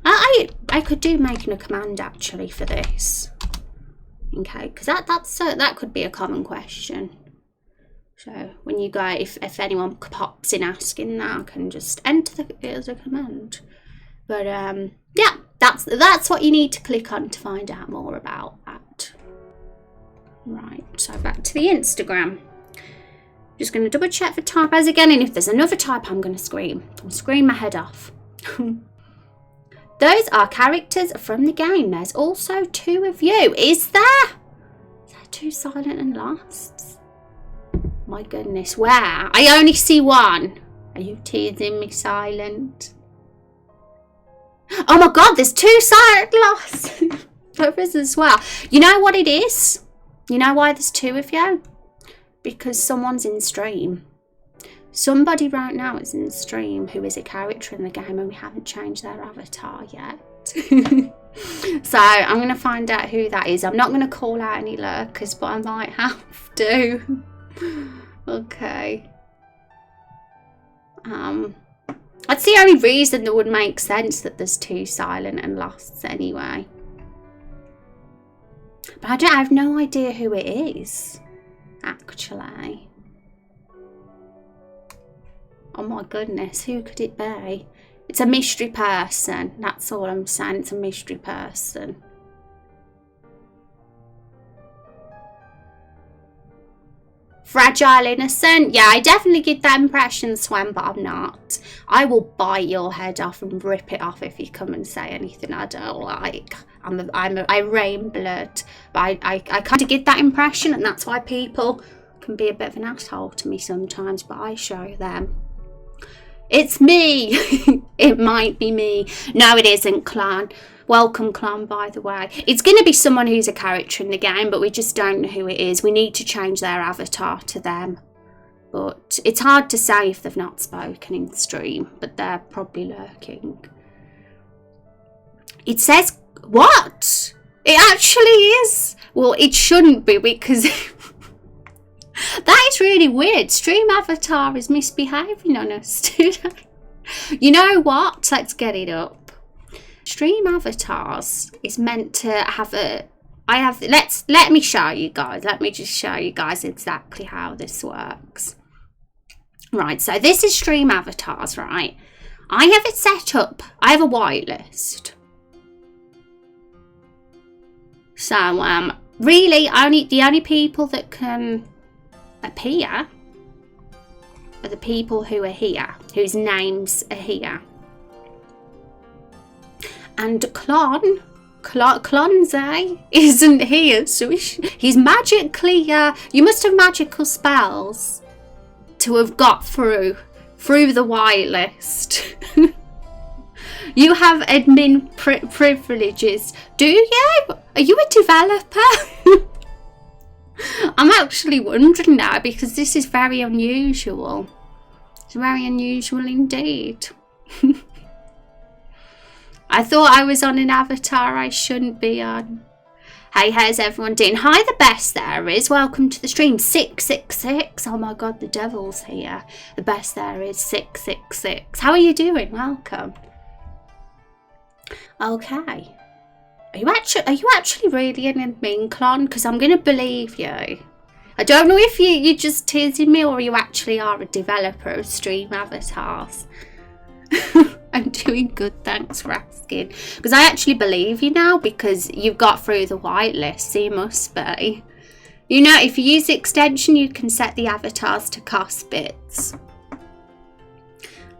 I could do making a command actually for this. Okay, because that could be a common question. So when you go, if anyone pops in asking that, I can just enter it as a command. But yeah, that's what you need to click on to find out more about that. Right, so back to the Instagram. Just going to double check for typos again, and if there's another typo, I'm going to scream. I'll scream my head off. Those are characters from the game. There's also 2 of you. Is there? Is there 2 silent and lost? My goodness, where? I only see 1. Are you teasing me, Silent? Oh my god, there's 2 silent lost. There is as well. You know what it is? You know why there's 2 of you? Because someone's in stream. Somebody right now is in stream who is a character in the game, and we haven't changed their avatar yet. So I'm going to find out who that is. I'm not going to call out any lurkers, but I might have to. Okay. That's the only reason that would make sense, that there's 2 silent and losts anyway. But I have no idea who it is, actually. Oh my goodness, who could it be? It's a mystery person. That's all I'm saying. It's a mystery person. Fragile Innocent. Yeah, I definitely get that impression, Swen, but I'm not. I will bite your head off and rip it off if you come and say anything I don't like. I rain blood. But I kind of get that impression, and that's why people can be a bit of an asshole to me sometimes, but I show them. It's me. It might be me. No, it isn't, Clan. Welcome, Clan, by the way. It's going to be someone who's a character in the game, but we just don't know who it is. We need to change their avatar to them. But it's hard to say if they've not spoken in stream, but they're probably lurking. It says, what? It actually is. Well, it shouldn't be, because that is really weird. Stream avatar is misbehaving on us today. You know what? Let's get it up. Stream avatars is meant to have let me show you guys. Let me just show you guys exactly how this works. Right, so this is stream avatars, right? I have it set up. I have a whitelist. So really the only people that can appear are the people who are here, whose names are here. And Clonze isn't here, so he's magically, you must have magical spells to have got through the whitelist. You have admin privileges, do you? Are you a developer? I'm actually wondering now, because this is very unusual. It's very unusual indeed. I thought I was on an avatar I shouldn't be on. Hey, how's everyone doing? Hi, the best there is. Welcome to the stream. 666. Oh my god, the devil's here. The best there is 666. How are you doing? Welcome. Okay. Are you actually really an admin, Clon? Because I'm going to believe you. I don't know if you're just teasing me, or you actually are a developer of stream avatars. I'm doing good, thanks for asking. Because I actually believe you now, because you've got through the whitelist, so you must be. You know, if you use the extension, you can set the avatars to cost bits.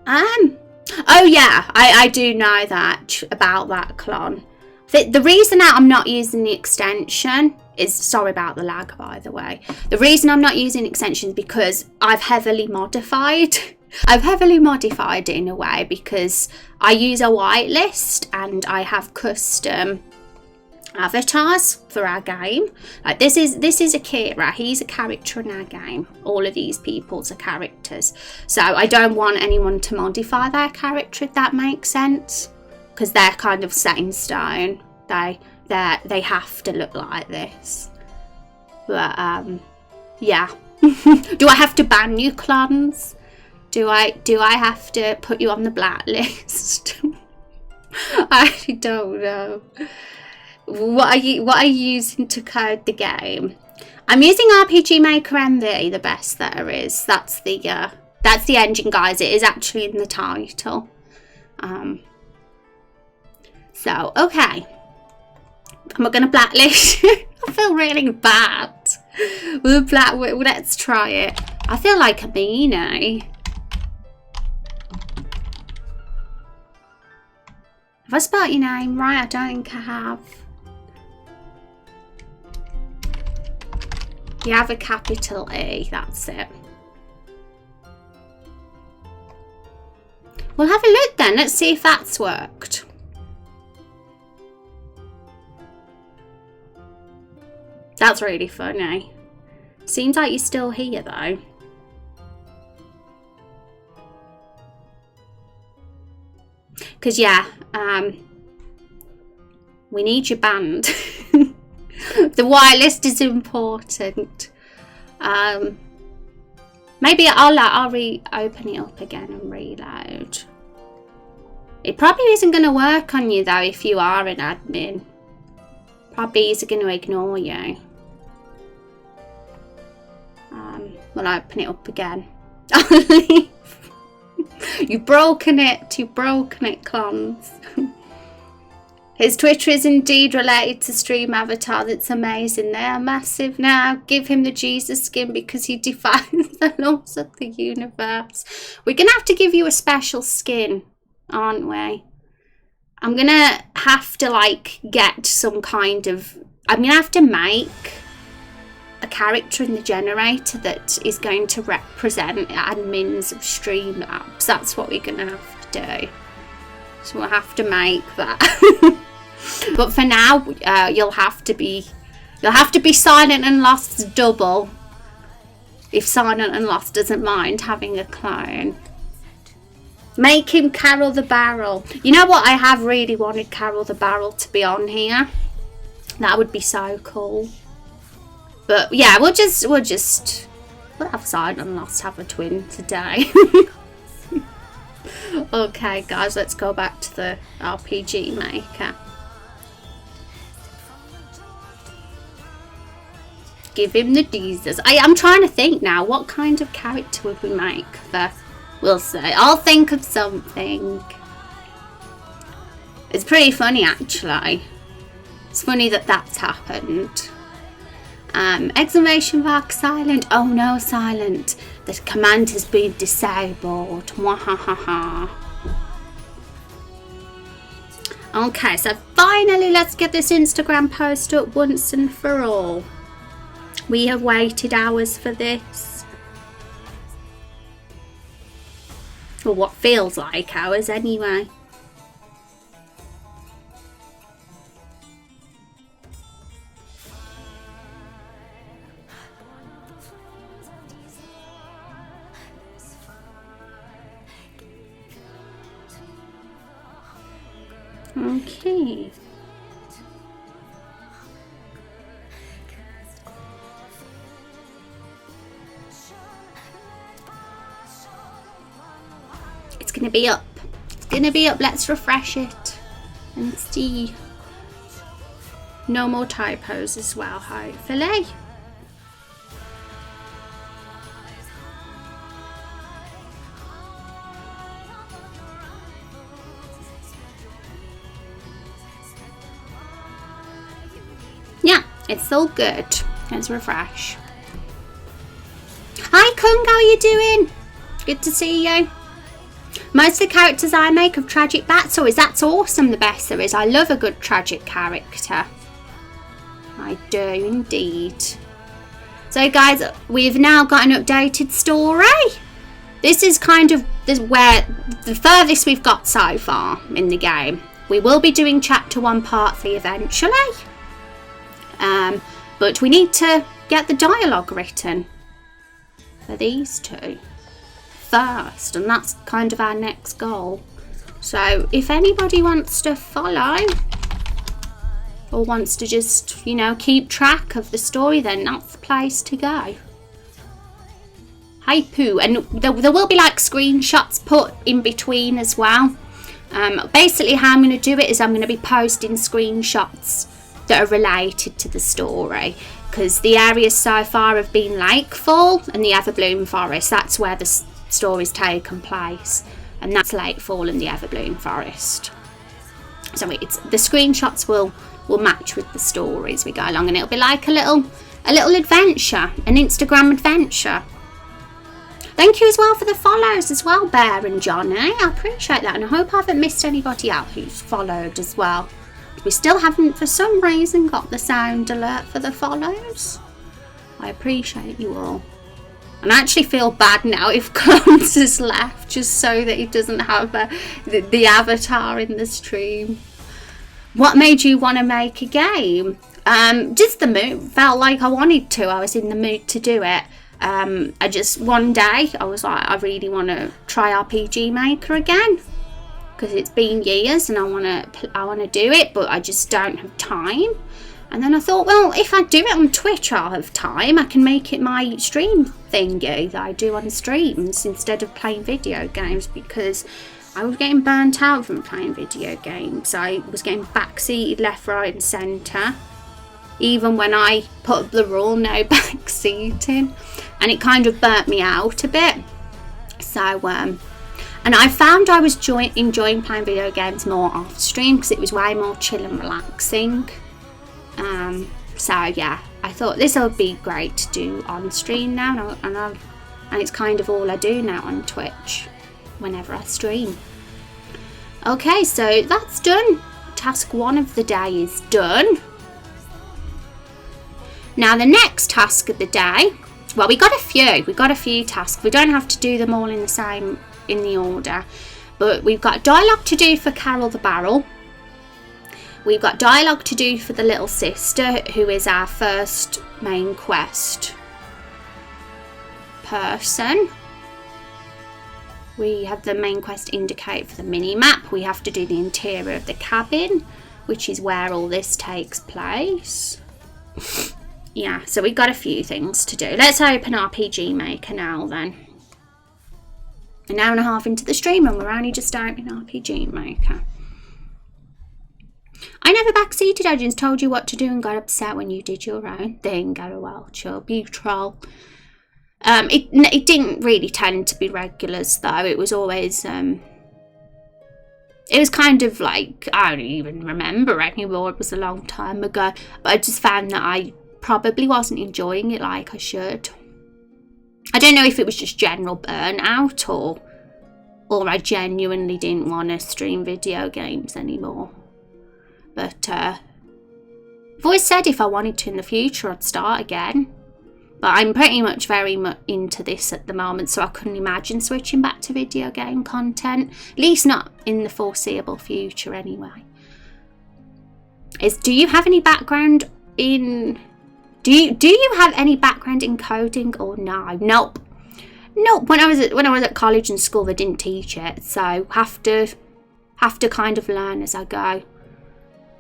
Oh yeah, I do know that about that, Clon. The reason that I'm not using the extension is, sorry about the lag, by the way. The reason I'm not using extensions is because I've heavily modified. I've heavily modified it in a way, because I use a whitelist and I have custom avatars for our game. Like this is Akira. He's a character in our game. All of these people's are characters. So I don't want anyone to modify their character, if that makes sense, because they're kind of set in stone. They have to look like this. But yeah. Do I have to ban you, Clons? Do I have to put you on the blacklist? I actually don't know. What are you using to code the game? I'm using RPG Maker MV, the best there is. That's the engine, guys. It is actually in the title. So, okay. Am I going to blacklist? I feel really bad. Let's try it. I feel like a meanie. Have I spelled your name right? I don't think I have. You have a capital E, that's it. We'll have a look then. Let's see if that's worked. That's really funny. Seems like you're still here though. Because yeah, we need your band. The whitelist is important. Maybe I'll reopen it up again and reload. It probably isn't going to work on you though if you are an admin. Probably is going to ignore you. We'll open it up again. You've broken it, clans. His Twitter is indeed related to Stream Avatar. That's amazing. They are massive now. Give him the Jesus skin because he defies the laws of the universe. We're going to have to give you a special skin, aren't we? I'm going to have to, like, get some kind of... I'm going to have to make a character in the generator that is going to represent admins of Streamlabs. That's what we're going to have to do. So we'll have to make that. But for now, you'll have to be Silent and Lost's double. If Silent and Lost doesn't mind having a clone. Make him Carol the Barrel. You know what? I have really wanted Carol the Barrel to be on here. That would be so cool. But yeah, we'll have Silent and Lost have a twin today. Okay, guys, let's go back to the RPG Maker. Give him the Jesus. I'm trying to think now. What kind of character would we make? We'll see. I'll think of something. It's pretty funny, actually. It's funny that that's happened. Exclamation mark silent. Oh no, silent. The command has been disabled. Wahahaha. Okay, so finally let's get this Instagram post up once and for all. We have waited hours for this. Or what feels like hours anyway. Okay. It's gonna be up. It's gonna be up. Let's refresh it and see. No more typos as well, hopefully. Yeah, it's all good. Let's refresh. Hi Kung, how are you doing? Good to see you. Most of the characters I make have tragic backstories. That's awesome, the best there is. I love a good tragic character. I do indeed. So guys, we've now got an updated story. This is kind of where the furthest we've got so far in the game. We will be doing chapter 1 part 3 eventually. But we need to get the dialogue written for these two first, and that's kind of our next goal. So if anybody wants to follow or wants to just, you know, keep track of the story, then that's the place to go. Hi Pooh. And there will be like screenshots put in between as well. Basically how I'm going to do it is I'm going to be posting screenshots that are related to the story, because the areas so far have been Lakefall and the Everbloom Forest. That's where the story's taken place, and that's Lakefall and the Everbloom Forest. So it's the screenshots will match with the stories we go along, and it'll be like a little adventure, an Instagram adventure. Thank you as well for the follows as well, Bear and Johnny. I appreciate that, and I hope I haven't missed anybody out who's followed as well. We still haven't, for some reason, got the sound alert for the follows. I appreciate you all. And I actually feel bad now if Clones has left, just so that he doesn't have the avatar in the stream. What made you want to make a game? Just the mood. Felt like I wanted to. I was in the mood to do it. I just, one day, I was like, I really want to try RPG Maker again, because it's been years and I want to do it, but I just don't have time. And then I thought, well, if I do it on Twitch, I'll have time. I can make it my stream thingy that I do on streams instead of playing video games, because I was getting burnt out from playing video games. I was getting backseated left, right and centre, even when I put up the rule no backseating, and it kind of burnt me out a bit. So and I found I was enjoying playing video games more off stream, because it was way more chill and relaxing. So yeah, I thought this would be great to do on stream now, and it's kind of all I do now on Twitch whenever I stream. Okay, so that's done. Task 1 of the day is done. Now the next task of the day, well, we got a few tasks. We don't have to do them all in the order, but we've got dialogue to do for Carol the Barrel. We've got dialogue to do for the little sister, who is our first main quest person. We have the main quest indicate for the mini map. We have to do the interior of the cabin, which is where all this takes place. Yeah, so we've got a few things to do. Let's open RPG Maker now then. An hour and a half into the stream and we're only just starting RPG Maker. I never backseated, I just told you what to do and got upset when you did your own thing. Well, chub, you troll. It didn't really tend to be regulars though. It was always it was kind of like, I don't even remember anymore, it was a long time ago, but I just found that I probably wasn't enjoying it like I should. I don't know if it was just general burnout or I genuinely didn't want to stream video games anymore. But I've always said if I wanted to in the future I'd start again. But I'm pretty much very much into this at the moment, so I couldn't imagine switching back to video game content. At least not in the foreseeable future anyway. Do you have any background in... Do you have any background in coding or no? Nope. When I was at college and school they didn't teach it, so have to kind of learn as I go.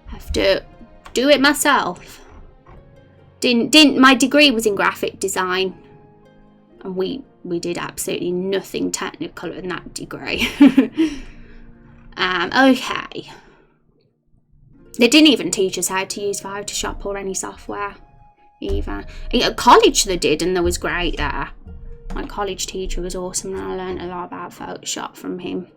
Have to do it myself. My degree was in graphic design, and we did absolutely nothing technical in that degree. Okay. They didn't even teach us how to use Photoshop or any software either. At college they did, and that was great there. My college teacher was awesome and I learned a lot about Photoshop from him.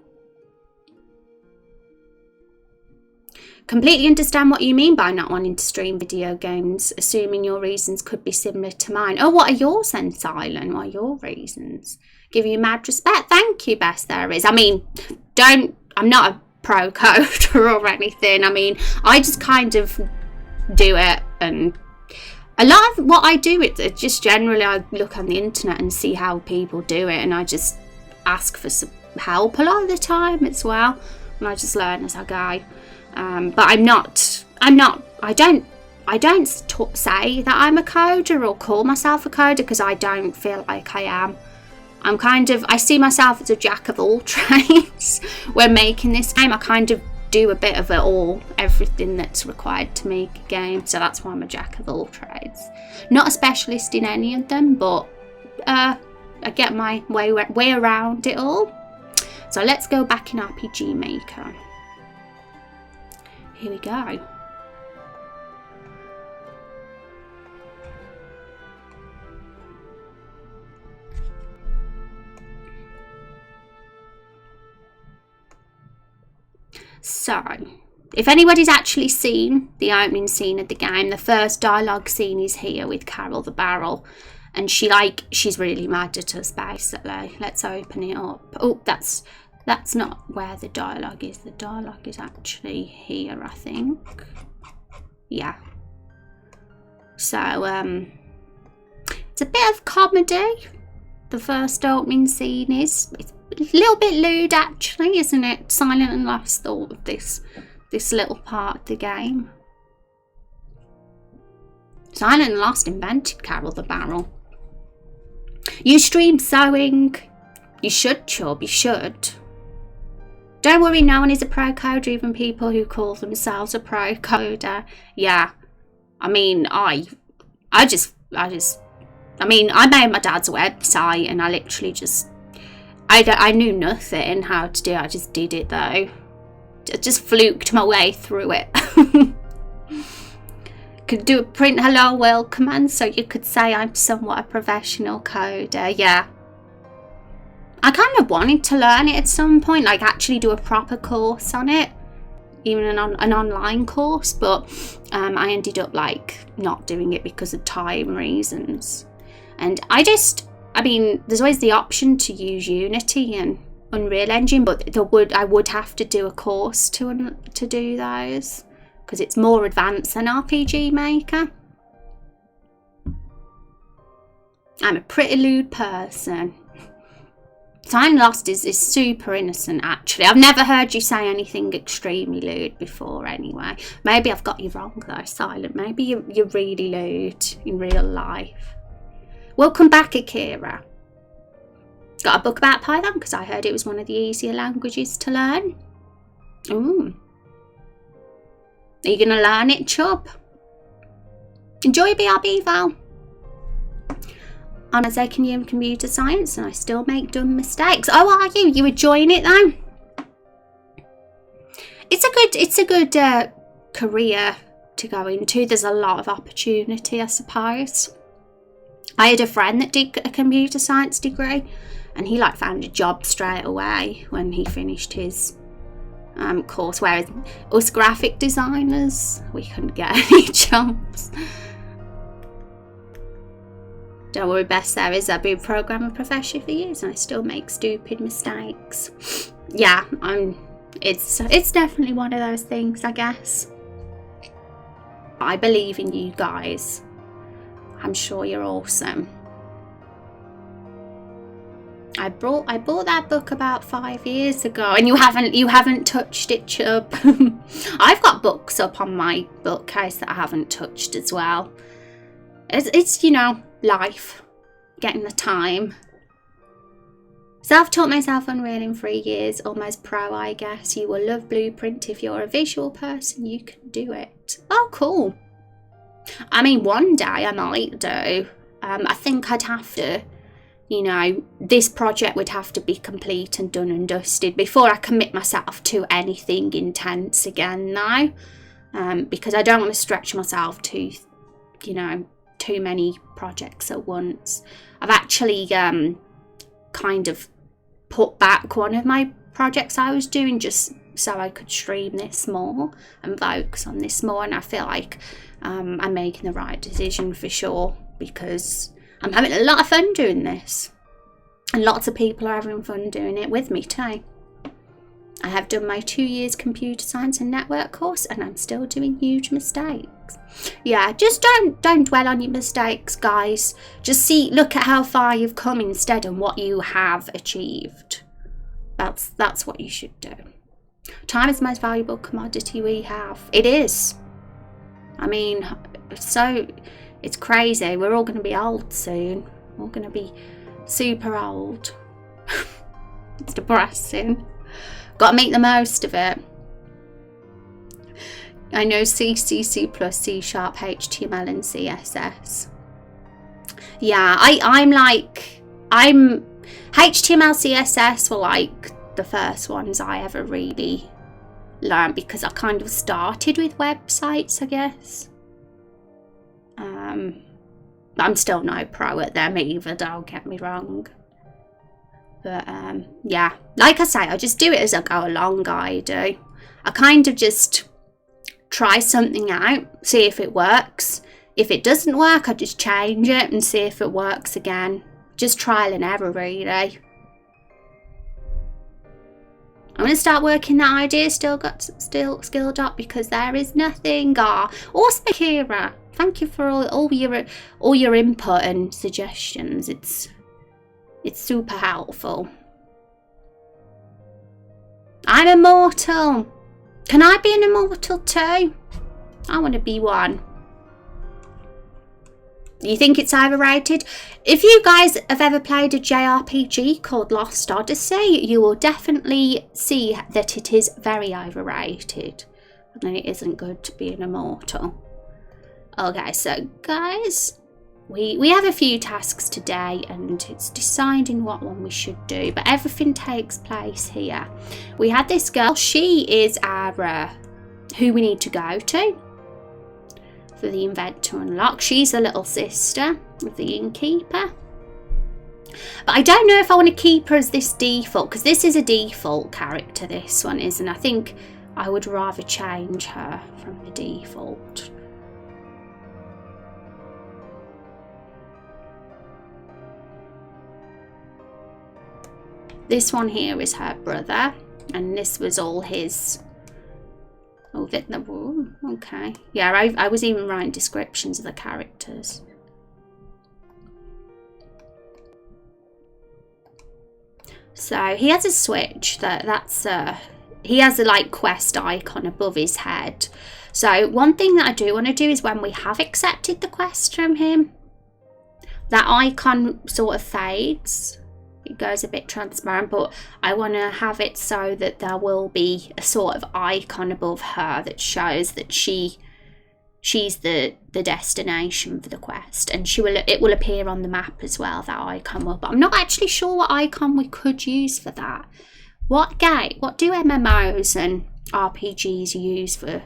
Completely understand what you mean by not wanting to stream video games, assuming your reasons could be similar to mine. Oh, what are yours then, Silent? What are your reasons? Give you mad respect. Thank you, best there is. I mean, I'm not a pro coder or anything. I mean, I just kind of do it, and a lot of what I do, it's just generally I look on the internet and see how people do it, and I just ask for some help a lot of the time as well, and I just learn as I go. But I don't say that I'm a coder or call myself a coder, because I don't feel like I am. I see myself as a jack of all trades. When making this game, I kind of do a bit of it all, everything that's required to make a game. So that's why I'm a jack of all trades. Not a specialist in any of them, but I get my way around it all. So let's go back in RPG Maker. Here we go. So, if anybody's actually seen the opening scene of the game, the first dialogue scene is here with Carol the Barrel. And she's really mad at us, basically. Let's open it up. Oh, that's not where the dialogue is. The dialogue is actually here, I think. Yeah. So, it's a bit of comedy. The first opening scene is. It's a little bit lewd, actually, isn't it? Silent and Lost thought of this little part of the game. Silent and Lost invented Carol the Barrel. You stream sewing. You should, Chub, you should. Don't worry, no one is a pro coder, even people who call themselves a pro coder. Yeah. I mean, I made my dad's website and I literally I knew nothing how to do it. I just did it though. I just fluked my way through it. Could do a print hello world command so you could say I'm somewhat a professional coder. Yeah. I kind of wanted to learn it at some point, like actually do a proper course on it, even an online course, but I ended up like not doing it because of time reasons. And I mean, there's always the option to use Unity and Unreal Engine, but I would have to do a course to do those, because it's more advanced than RPG Maker. I'm a pretty lewd person. Time Lost is super innocent, actually. I've never heard you say anything extremely lewd before anyway. Maybe I've got you wrong though, Silent. Maybe you're really lewd in real life. Welcome back, Akira. Got a book about Python because I heard it was one of the easier languages to learn. Ooh. Are you going to learn it, Chub? Enjoy BRB, Val. I'm a second year in computer science and I still make dumb mistakes. Oh, are you? You enjoying it though? It's a good career to go into. There's a lot of opportunity, I suppose. I had a friend that did a computer science degree and he like found a job straight away when he finished his course, whereas us graphic designers, we couldn't get any jobs. Don't worry, Bess, there is. I've been a programmer profession for years and I still make stupid mistakes. Yeah, it's definitely one of those things, I guess. I believe in you guys. I'm sure you're awesome. I bought that book about 5 years ago and you haven't touched it, Chub. I've got books up on my bookcase that I haven't touched as well. It's you know, life, getting the time. Self-taught myself Unreal in 3 years, almost pro, I guess. You will love Blueprint. If you're a visual person, you can do it. Oh, cool. I mean, one day I might do. I think I'd have to, you know, this project would have to be complete and done and dusted before I commit myself to anything intense again now. Because I don't want to stretch myself to, you know, too many projects at once. I've actually kind of put back one of my projects I was doing just so I could stream this more and focus on this more, and I feel like I'm making the right decision for sure, because I'm having a lot of fun doing this and lots of people are having fun doing it with me too. I have done my 2 years computer science and network course and I'm still doing huge mistakes. Yeah, just don't dwell on your mistakes, guys. Just look at how far you've come instead and what you have achieved. That's what you should do. Time is the most valuable commodity we have. It is. I mean, it's crazy. We're all going to be old soon. We're all going to be super old. It's depressing. Got to make the most of it. I know C, C++, C#, HTML and CSS. Yeah, I'm HTML, CSS were like the first ones I ever really learned because I kind of started with websites, I guess. I'm still no pro at them either, don't get me wrong. But yeah, like I say, I just do it as I go along, I do. I kind of just try something out, see if it works. If it doesn't work, I just change it and see if it works again. Just trial and error, really. I'm going to start working that idea, still skill dot, because there is nothing. Awesome, Kira. Thank you for all your input and suggestions. It's super helpful. I'm immortal. Can I be an immortal too? I want to be one. You think it's overrated? If you guys have ever played a JRPG called Lost Odyssey, you will definitely see that it is very overrated. And then it isn't good to be an immortal. Okay, so guys, we have a few tasks today and it's deciding what one we should do, but everything takes place here. We had this girl, she is our who we need to go to for the event to unlock. She's the little sister of the innkeeper. But I don't know if I want to keep her as this default, because this is a default character, this one is, and I think I would rather change her from the default. This one here is her brother, and this was all his. Oh, okay. Yeah, I was even writing descriptions of the characters. So he has a switch. He has a like quest icon above his head. So one thing that I do want to do is when we have accepted the quest from him, that icon sort of fades. It goes a bit transparent, but I want to have it so that there will be a sort of icon above her that shows that she's the destination for the quest, and it will appear on the map as well, that icon will. But I'm not actually sure what icon we could use for that. What do MMOs and RPGs use for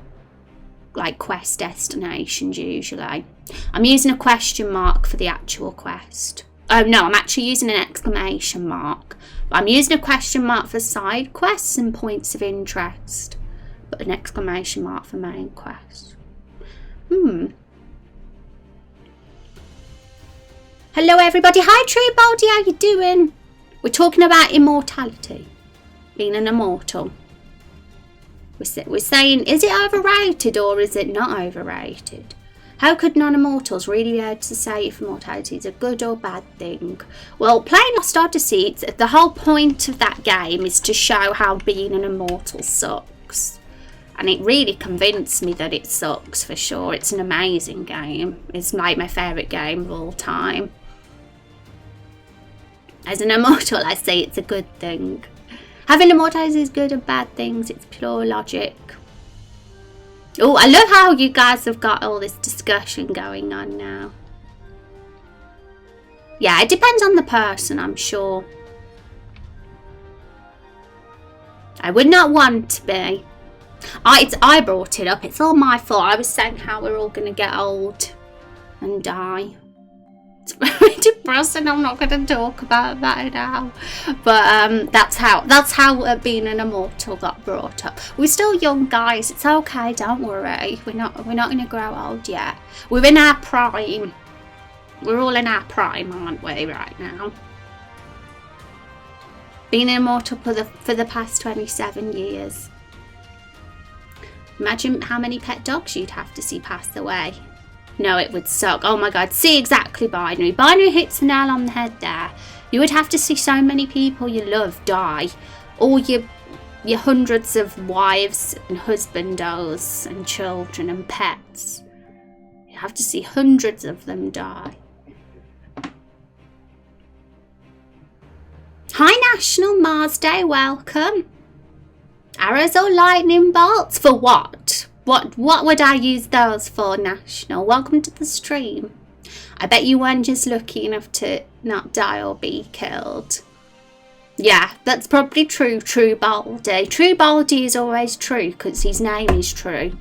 like quest destinations usually? I'm using a question mark for the actual quest. Oh no, I'm actually using an exclamation mark. But I'm using a question mark for side quests and points of interest, but an exclamation mark for main quests. Hello everybody. Hi True Baldy, how you doing? We're talking about immortality, being an immortal. We're saying, is it overrated or is it not overrated? How could non-immortals really be able to say if immortality is a good or bad thing? Well, playing Lost Odyssey, the whole point of that game is to show how being an immortal sucks. And it really convinced me that it sucks for sure. It's an amazing game. It's like my favourite game of all time. As an immortal, I say it's a good thing. Having immortality is good and bad things. It's pure logic. Oh, I love how you guys have got all this discussion going on now. Yeah, it depends on the person, I'm sure. I would not want to be. I brought it up. It's all my fault. I was saying how we're all going to get old and die. It's very depressing. I'm not going to talk about that now. But that's how being an immortal got brought up. We're still young, guys. It's okay. Don't worry. We're not going to grow old yet. We're in our prime. We're all in our prime, aren't we, right now? Being immortal for the past 27 years. Imagine how many pet dogs you'd have to see pass away. No, it would suck. Oh my god, see exactly Binary. Binary hits the nail on the head there. You would have to see so many people you love die. All your hundreds of wives and husbandos and children and pets. You have to see hundreds of them die. Hi National Mars Day, welcome. Arrows or lightning bolts? For what? What would I use those for, National? Welcome to the stream. I bet you weren't just lucky enough to not die or be killed. Yeah, that's probably true, True Baldy. True Baldy is always true because his name is True.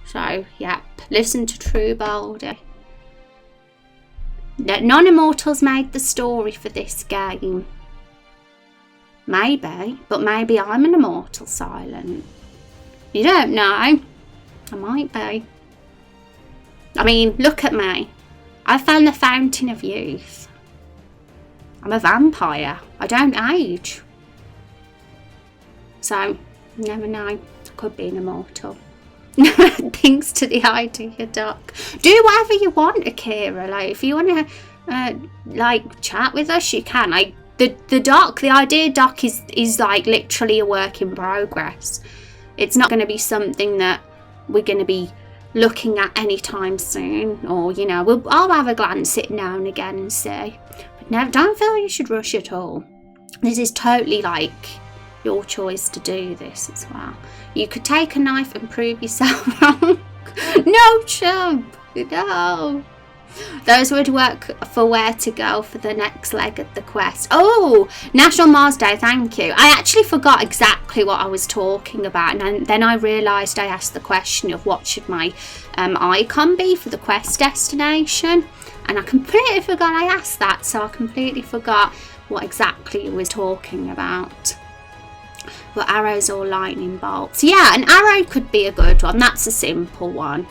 So, yep, listen to True Baldy. Non-immortals made the story for this game. Maybe, but maybe I'm an immortal silent. You don't know. I might be. I mean, look at me. I found the fountain of youth. I'm a vampire. I don't age. So, you never know. I could be an immortal. Thanks to the idea, Doc. Do whatever you want, Akira. Like, if you want to, like, chat with us, you can. Like, the idea doc is like literally a work in progress. It's not going to be something that we're going to be looking at anytime soon, or you know, I'll have a glance at it now and again and see. But no, don't feel you should rush at all. This is totally like your choice to do this as well. You could take a knife and prove yourself wrong. No, chump, no. Those would work for where to go for the next leg of the quest. Oh, National Mars Day, thank you. I actually forgot exactly what I was talking about, and then I realised I asked the question of what should my icon be for the quest destination, and I completely forgot I asked that, so I completely forgot what exactly I was talking about. But arrows or lightning bolts. Yeah, an arrow could be a good one. That's a simple one.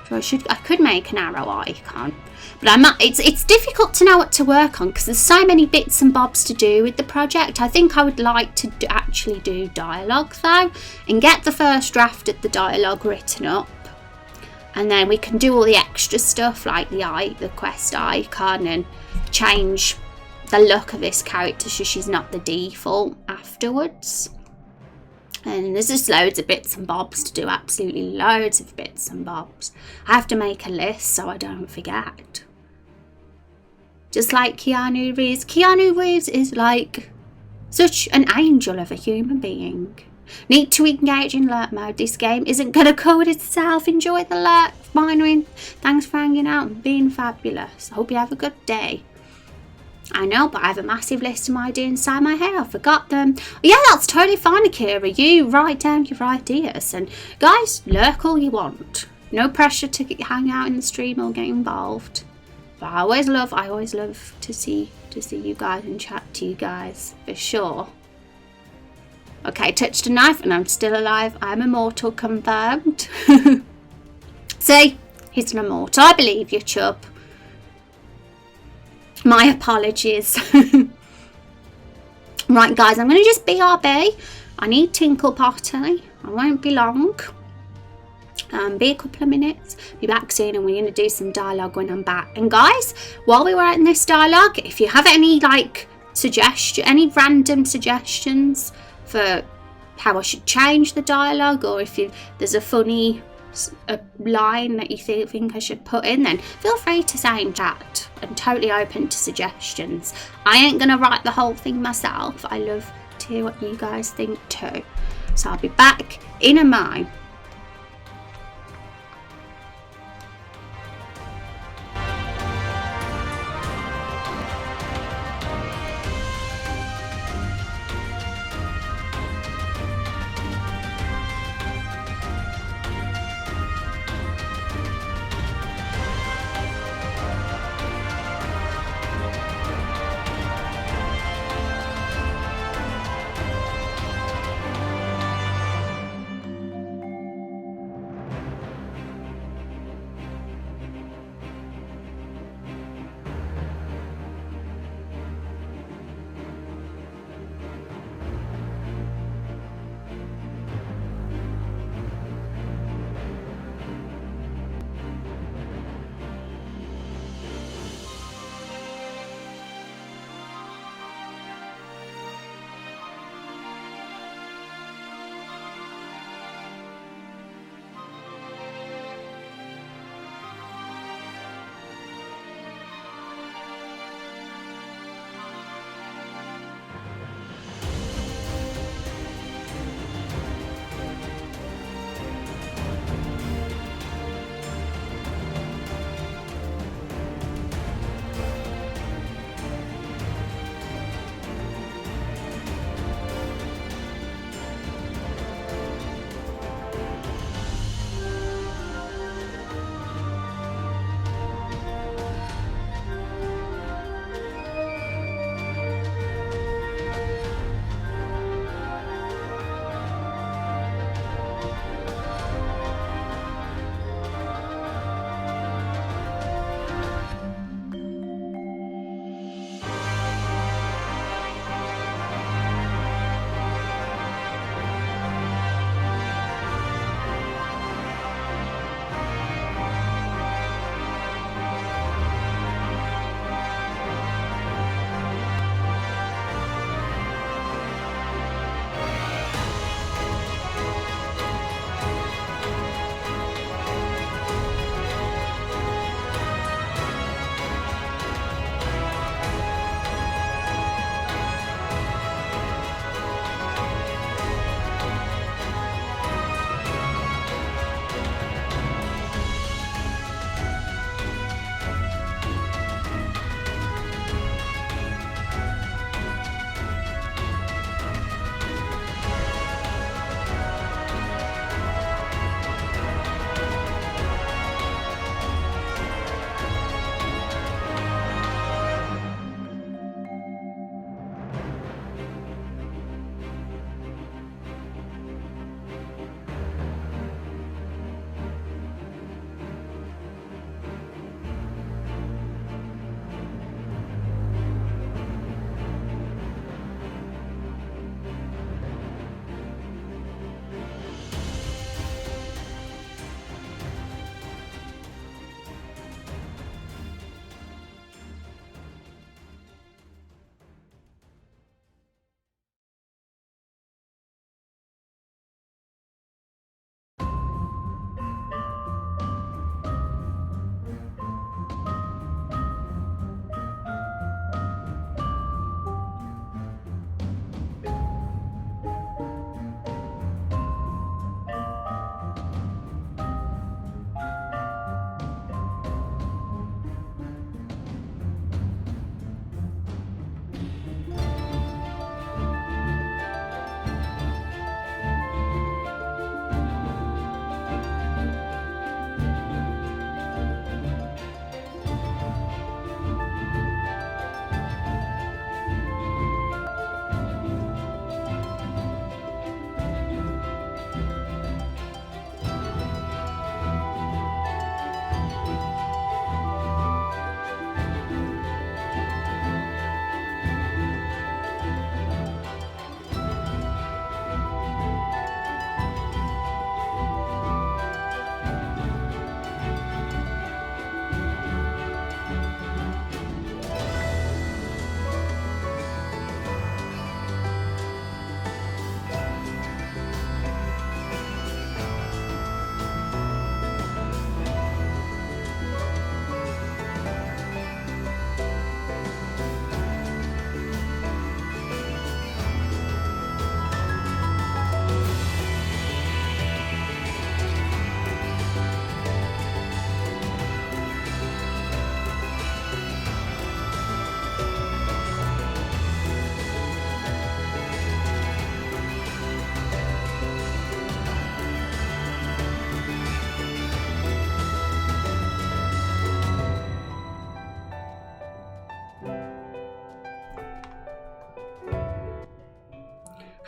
So I could make an arrow icon. But it's difficult to know what to work on because there's so many bits and bobs to do with the project. I think I would like to actually do dialogue though, and get the first draft of the dialogue written up, and then we can do all the extra stuff like the quest icon and change the look of this character so she's not the default afterwards. And there's just loads of bits and bobs to do, absolutely loads of bits and bobs. I have to make a list so I don't forget. Just like Keanu Reeves. Keanu Reeves is like such an angel of a human being. Need to engage in lurk mode. This game isn't going to code itself. Enjoy the lurk. Fine. Thanks for hanging out and being fabulous. I hope you have a good day. I know, but I have a massive list of my ideas inside my head. I forgot them. Yeah, that's totally fine, Akira. You write down your ideas. And guys, lurk all you want. No pressure to hang out in the stream or get involved. But I always love to see you guys and chat to you guys, for sure. Okay, touched a knife and I'm still alive. I'm immortal, confirmed. See, he's an immortal. I believe you, Chub. My apologies. Right, guys, I'm going to just BRB. I need Tinkle Potty. I won't be long. Be a couple of minutes. Be back soon, and we're going to do some dialogue when I'm back. And guys, while we were writing this dialogue, if you have any any random suggestions for how I should change the dialogue, or if there's a funny line that you think I should put in, then feel free to say in chat. I'm totally open to suggestions. I ain't gonna write the whole thing myself. I love to hear what you guys think too. So I'll be back in a moment.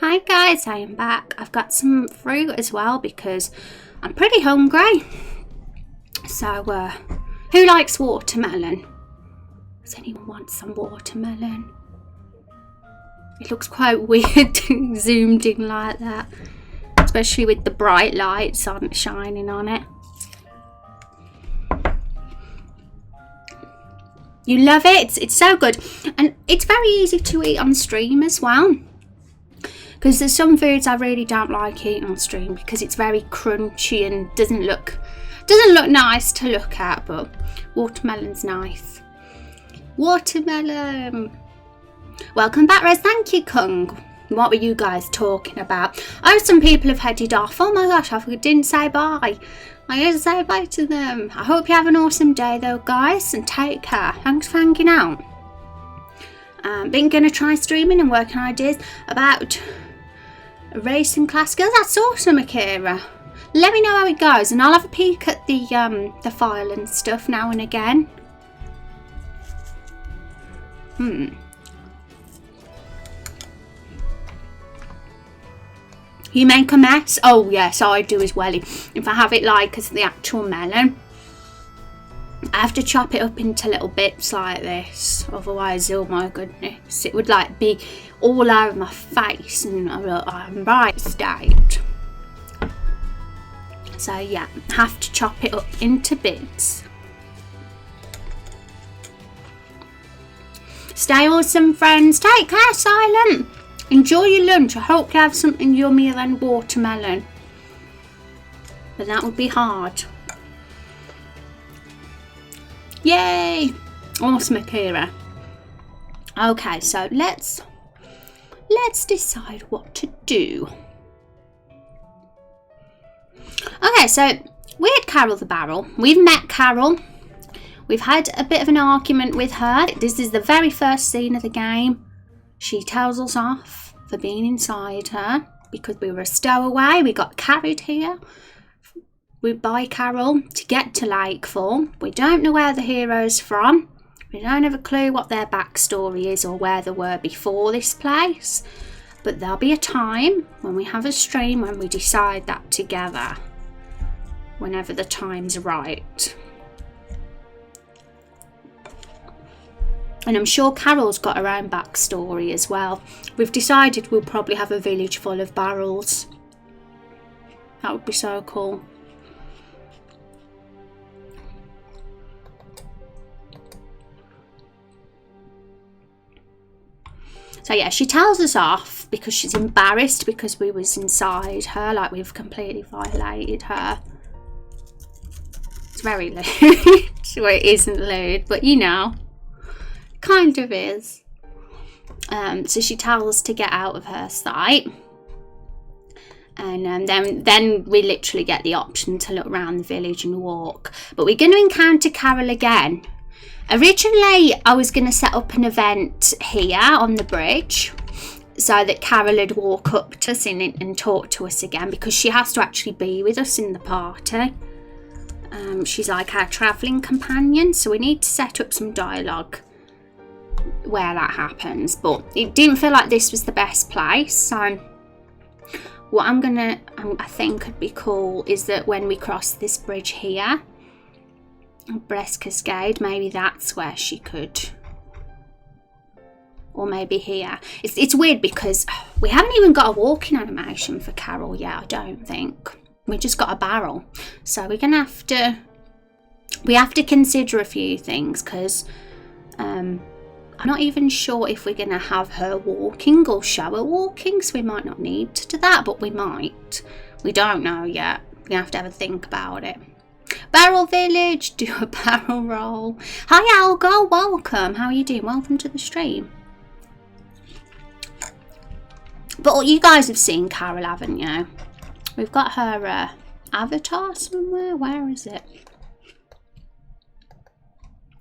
Hi guys, I am back. I've got some fruit as well because I'm pretty hungry. So, who likes watermelon? Does anyone want some watermelon? It looks quite weird zoomed in like that, especially with the bright lights shining on it. You love it? It's so good, and it's very easy to eat on stream as well. Because there's some foods I really don't like eating on stream because it's very crunchy and doesn't look nice to look at. But watermelon's nice. Watermelon. Welcome back, Rez. Thank you, Kung. What were you guys talking about? Oh, some people have headed off. Oh my gosh, I didn't say bye. I gotta say bye to them. I hope you have an awesome day though, guys, and take care. Thanks for hanging out. Been gonna try streaming and working on ideas about a racing class. Girls, that's awesome, Akira. Let me know how it goes, and I'll have a peek at the file and stuff now and again. You make a mess? Oh yes, I do as well. If I have it like as the actual melon, I have to chop it up into little bits like this. Otherwise, oh my goodness, it would like be all over my face and I'm right state. So yeah, I have to chop it up into bits. Stay awesome, friends. Take care, Silent. Enjoy your lunch. I hope you have something yummier than watermelon. But that would be hard. Yay! Awesome, Akira. Okay, so let's decide what to do. Okay, so we're at Carol the Barrel. We've met Carol. We've had a bit of an argument with her. This is the very first scene of the game. She tells us off for being inside her because we were a stowaway. We got carried here by Carol to get to Lakefall. We don't know where the hero's from. We don't have a clue what their backstory is or where they were before this place. But there'll be a time when we have a stream when we decide that together. Whenever the time's right. And I'm sure Carol's got her own backstory as well. We've decided we'll probably have a village full of barrels. That would be so cool. So yeah, she tells us off because she's embarrassed because we was inside her, like we've completely violated her. It's very lewd. Well, it isn't lewd, but you know. Kind of is. So she tells us to get out of her sight, and then we literally get the option to look around the village and walk. But we're going to encounter Carol again. Originally, I was going to set up an event here on the bridge so that Carol would walk up to us and talk to us again, because she has to actually be with us in the party. She's like our travelling companion, so we need to set up some dialogue where that happens, but it didn't feel like this was the best place. So what I think could be cool is that when we cross this bridge here, Breast Cascade, maybe that's where she could, or maybe here. It's weird because we haven't even got a walking animation for Carol yet. I don't think we just got a barrel, so we're gonna have to consider a few things, because I'm not even sure if we're going to have her walking or show her walking, so we might not need to do that, but we might. We don't know yet. We have to have a think about it. Barrel Village, do a barrel roll. Hi Algo, welcome. How are you doing? Welcome to the stream. But you guys have seen Carol, haven't you? We've got her avatar somewhere. Where is it?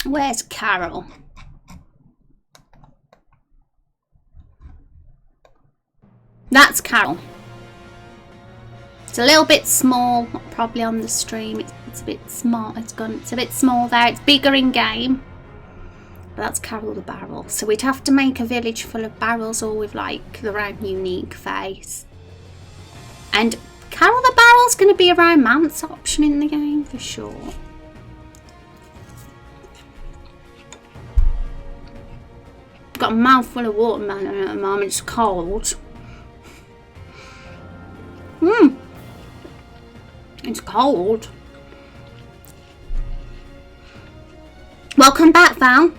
Where's Carol? That's Carol. It's a little bit small, probably on the stream. It's a bit small. It's a bit small there. It's bigger in game. That's Carol the Barrel. So we'd have to make a village full of barrels, all with like their own unique face. And Carol the Barrel's going to be a romance option in the game for sure. Got a mouthful of watermelon at the moment. It's cold. It's cold. Welcome back, Val.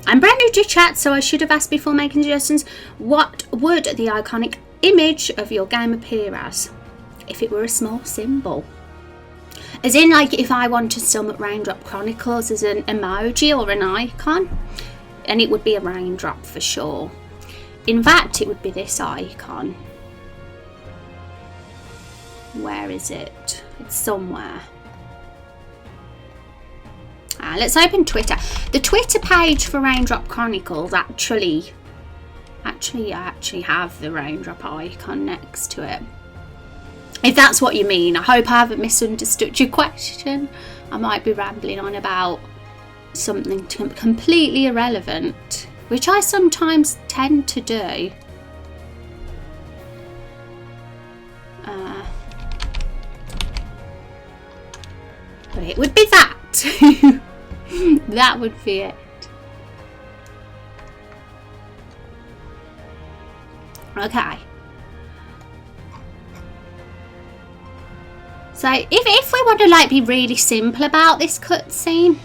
I'm brand new to chat, so I should have asked before making suggestions. What would the iconic image of your game appear as if it were a small symbol? As in, like, if I wanted some Raindrop Chronicles as an emoji or an icon, and it would be a raindrop for sure. In fact, it would be this icon. Where is it? It's somewhere. Let's open Twitter. The Twitter page for Raindrop Chronicles actually have the raindrop icon next to it. If that's what you mean. I hope I haven't misunderstood your question. I might be rambling on about something completely irrelevant, which I sometimes tend to do. But it would be that. That would be it. Okay. So if we want to like be really simple about this cutscene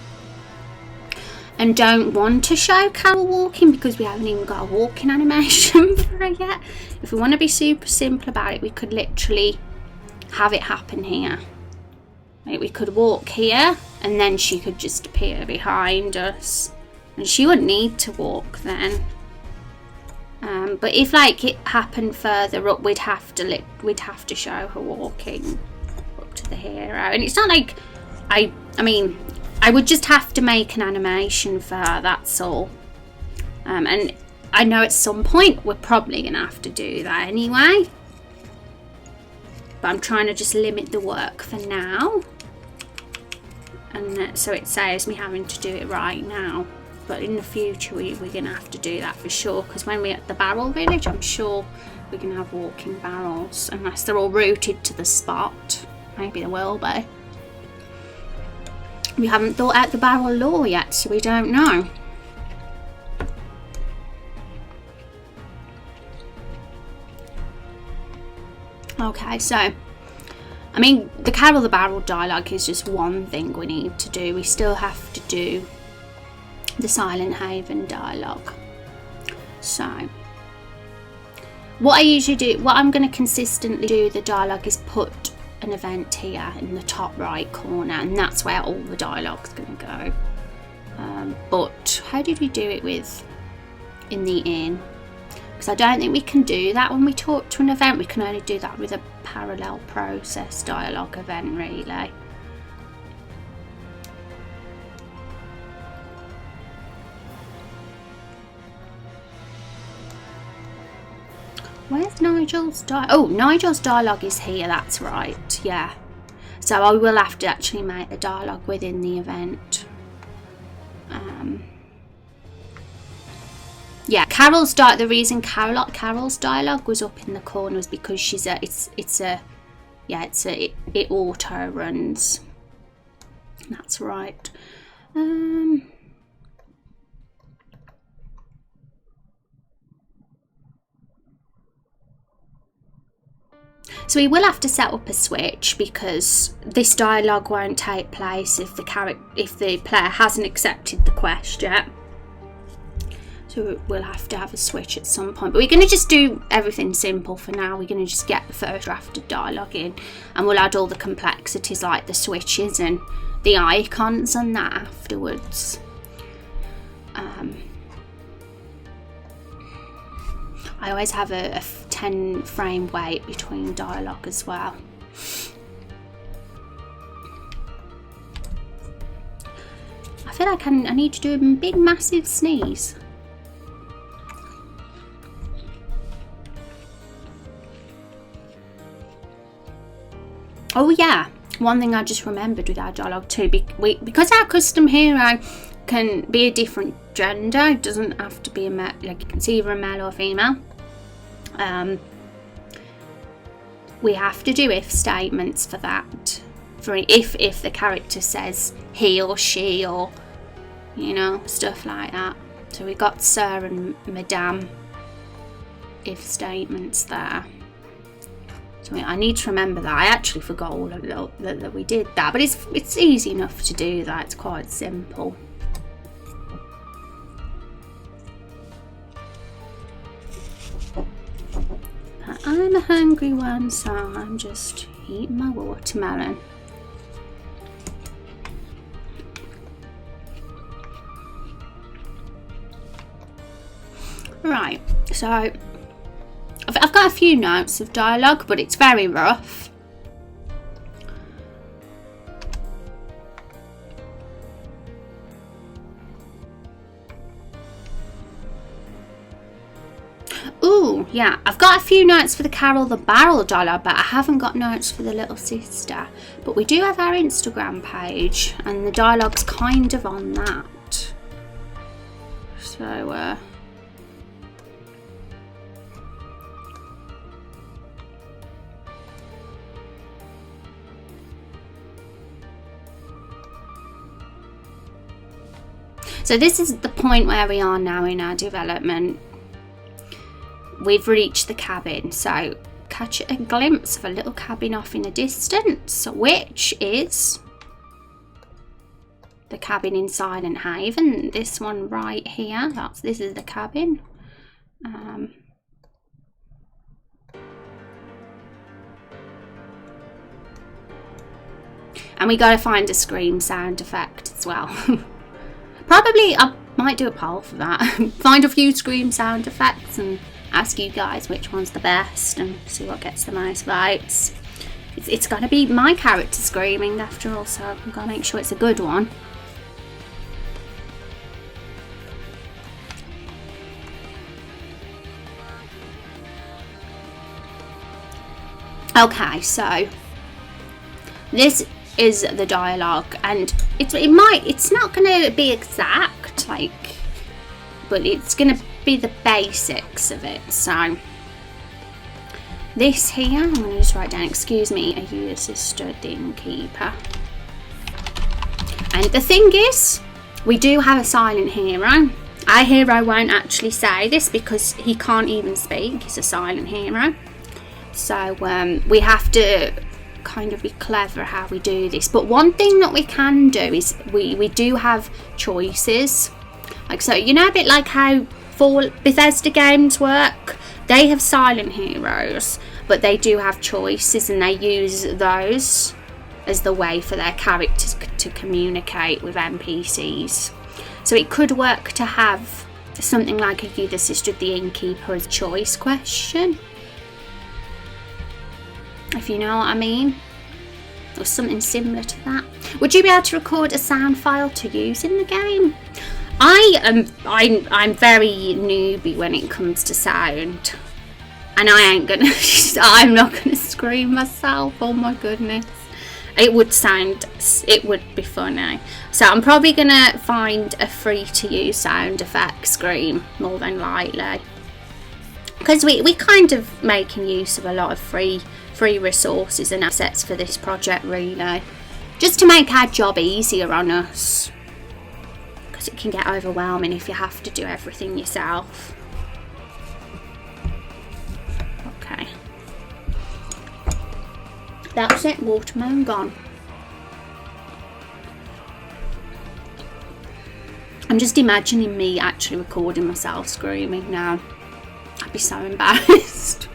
and don't want to show Carol walking because we haven't even got a walking animation for her yet, if we want to be super simple about it, we could literally have it happen here. Like, we could walk here and then she could just appear behind us and she wouldn't need to walk then. But if like it happened further up, we'd have to show her walking up to the hero. And it's not like I mean I would just have to make an animation for her, that's all. And I know at some point we're probably gonna have to do that anyway. But I'm trying to just limit the work for now. And so it saves me having to do it right now. But in the future we're going to have to do that for sure. Because when we're at the barrel village, I'm sure we're going to have walking barrels. Unless they're all rooted to the spot. Maybe they will be. We haven't thought out the barrel lore yet, so we don't know. Okay, so I mean, the Carol the Barrel dialogue is just one thing we need to do. We still have to do the Silent Haven dialogue. So what I usually do, what I'm going to consistently do the dialogue is put an event here in the top right corner, and that's where all the dialogue's going to go. But how did we do it with in the inn? Because I don't think we can do that when we talk to an event. We can only do that with a parallel process dialogue event, really. Where's Nigel's dialogue? Oh, Nigel's dialogue is here, that's right, yeah. So I will have to actually make the dialogue within the event. Yeah, Carol's the reason Carol's dialogue was up in the corner was because she's it auto runs. That's right. So we will have to set up a switch because this dialogue won't take place if the player hasn't accepted the quest yet. So we'll have to have a switch at some point. But we're going to just do everything simple for now. We're going to just get the first draft of dialogue in. And we'll add all the complexities like the switches and the icons and that afterwards. I always have a 10 frame wait between dialogue as well. I feel like I need to do a big massive sneeze. Oh yeah, one thing I just remembered with our dialogue too, because our custom hero can be a different gender. It doesn't have to be like you can see either a male or female. We have to do if statements for that. For if the character says he or she or, you know, stuff like that. So we got sir and madame if statements there. So I need to remember that. I actually forgot all of that we did that, but it's easy enough to do that. It's quite simple. But I'm a hungry one, so I'm just eating my watermelon. Right, so I've got a few notes of dialogue, but it's very rough. Ooh, yeah, I've got a few notes for the Carol the Barrel dialogue, but I haven't got notes for the little sister. But we do have our Instagram page, and the dialogue's kind of on that. So, So this is the point where we are now in our development. We've reached the cabin, so catch a glimpse of a little cabin off in the distance, which is the cabin in Silent Haven. This one right here, this is the cabin. And we got to find a scream sound effect as well. Probably I might do a poll for that. Find a few scream sound effects and ask you guys which one's the best and see what gets the most votes. It's got to be my character screaming after all, so I've got to make sure it's a good one. Okay, so this is the dialogue, and it's not going to be exact, like, but it's going to be the basics of it. So this here, I'm going to just write down, excuse me, are you assisted innkeeper? And the thing is, we do have a silent hero. Our hero won't actually say this because he can't even speak. He's a silent hero. So we have to kind of be clever how we do this. But one thing that we can do is we do have choices. Like, so, you know, a bit like how Bethesda games work. They have silent heroes, but they do have choices, and they use those as the way for their characters to communicate with NPCs. So it could work to have something like a you've assisted the innkeeper as choice question, if you know what I mean, or something similar to that. Would you be able to record a sound file to use in the game? I'm very newbie when it comes to sound, and I'm not gonna scream myself. Oh my goodness, it would be funny. So I'm probably gonna find a free to use sound effect scream more than likely, because we kind of making use of a lot of free resources and assets for this project, really, just to make our job easier on us, because it can get overwhelming if you have to do everything yourself. Okay, that's it, watermelon gone. I'm just imagining me actually recording myself screaming now. I'd be so embarrassed.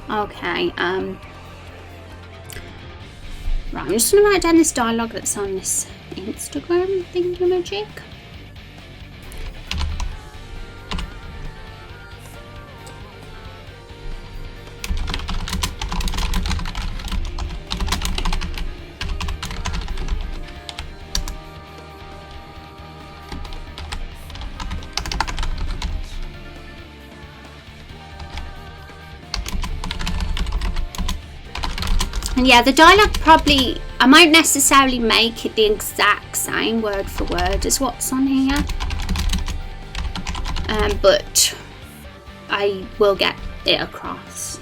Okay, right, I'm just going to write down this dialogue that's on this Instagram thingamajig. And yeah, the dialogue probably I might necessarily make it the exact same word for word as what's on here, but I will get it across.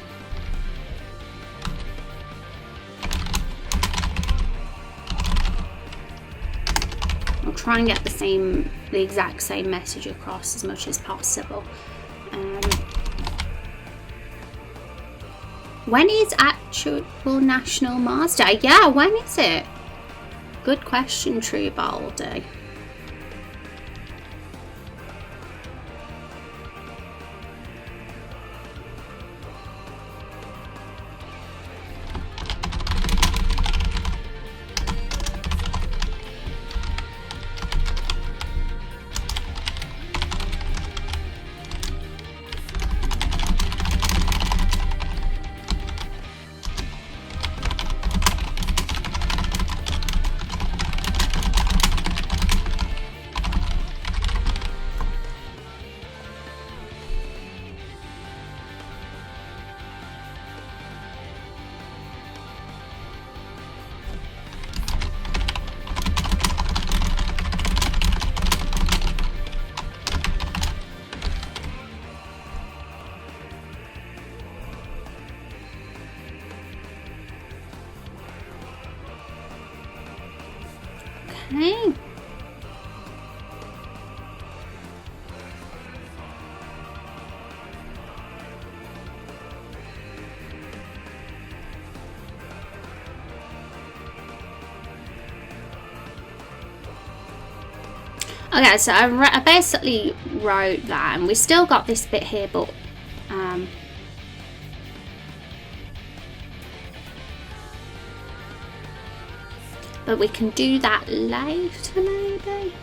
I'll try and get the exact same message across as much as possible. When is actual National Mars Day? Yeah, when is it? Good question, True Baldy. Okay. Okay, so I basically wrote that, and we still got this bit here, but we can do that later, maybe.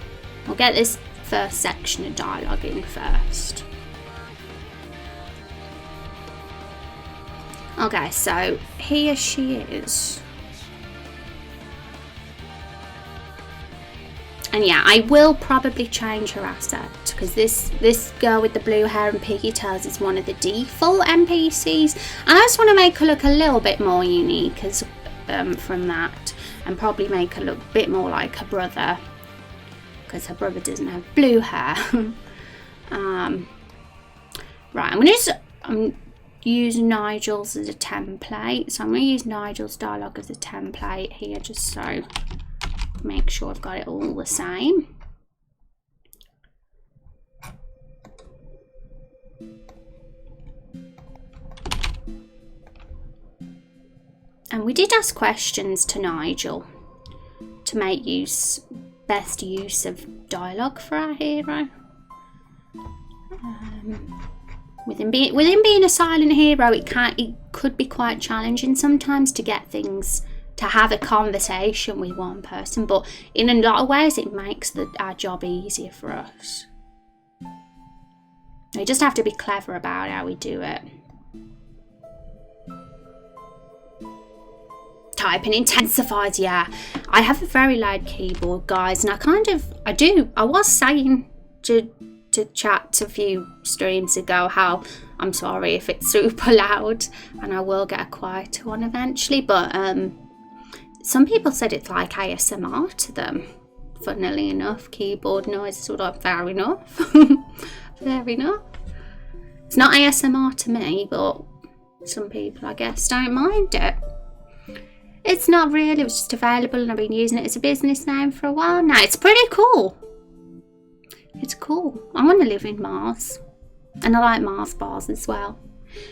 We'll get this first section of dialogue in first. Okay, so here she is. And yeah, I will probably change her asset, because this girl with the blue hair and pigtails is one of the default NPCs, and I just want to make her look a little bit more unique as from that, and probably make her look a bit more like her brother, because her brother doesn't have blue hair. Right, I'm going to use Nigel's as a template, so I'm going to use Nigel's dialogue as a template here, just so make sure I've got it all the same. And we did ask questions to Nigel to make best use of dialogue for our hero. With him being a silent hero, it could be quite challenging sometimes to get things, to have a conversation with one person, but in a lot of ways it makes our job easier for us. We just have to be clever about how we do it. Typing intensifies, yeah. I have a very loud keyboard, guys, and I was saying to chat a few streams ago how I'm sorry if it's super loud, and I will get a quieter one eventually, but some people said it's like ASMR to them, funnily enough, keyboard noise. So like, fair enough. Fair enough. It's not ASMR to me, but some people, I guess, don't mind it. It's not really, it was just available and I've been using it as a business name for a while now. It's pretty cool. It's cool. I want to live in Mars. And I like Mars bars as well.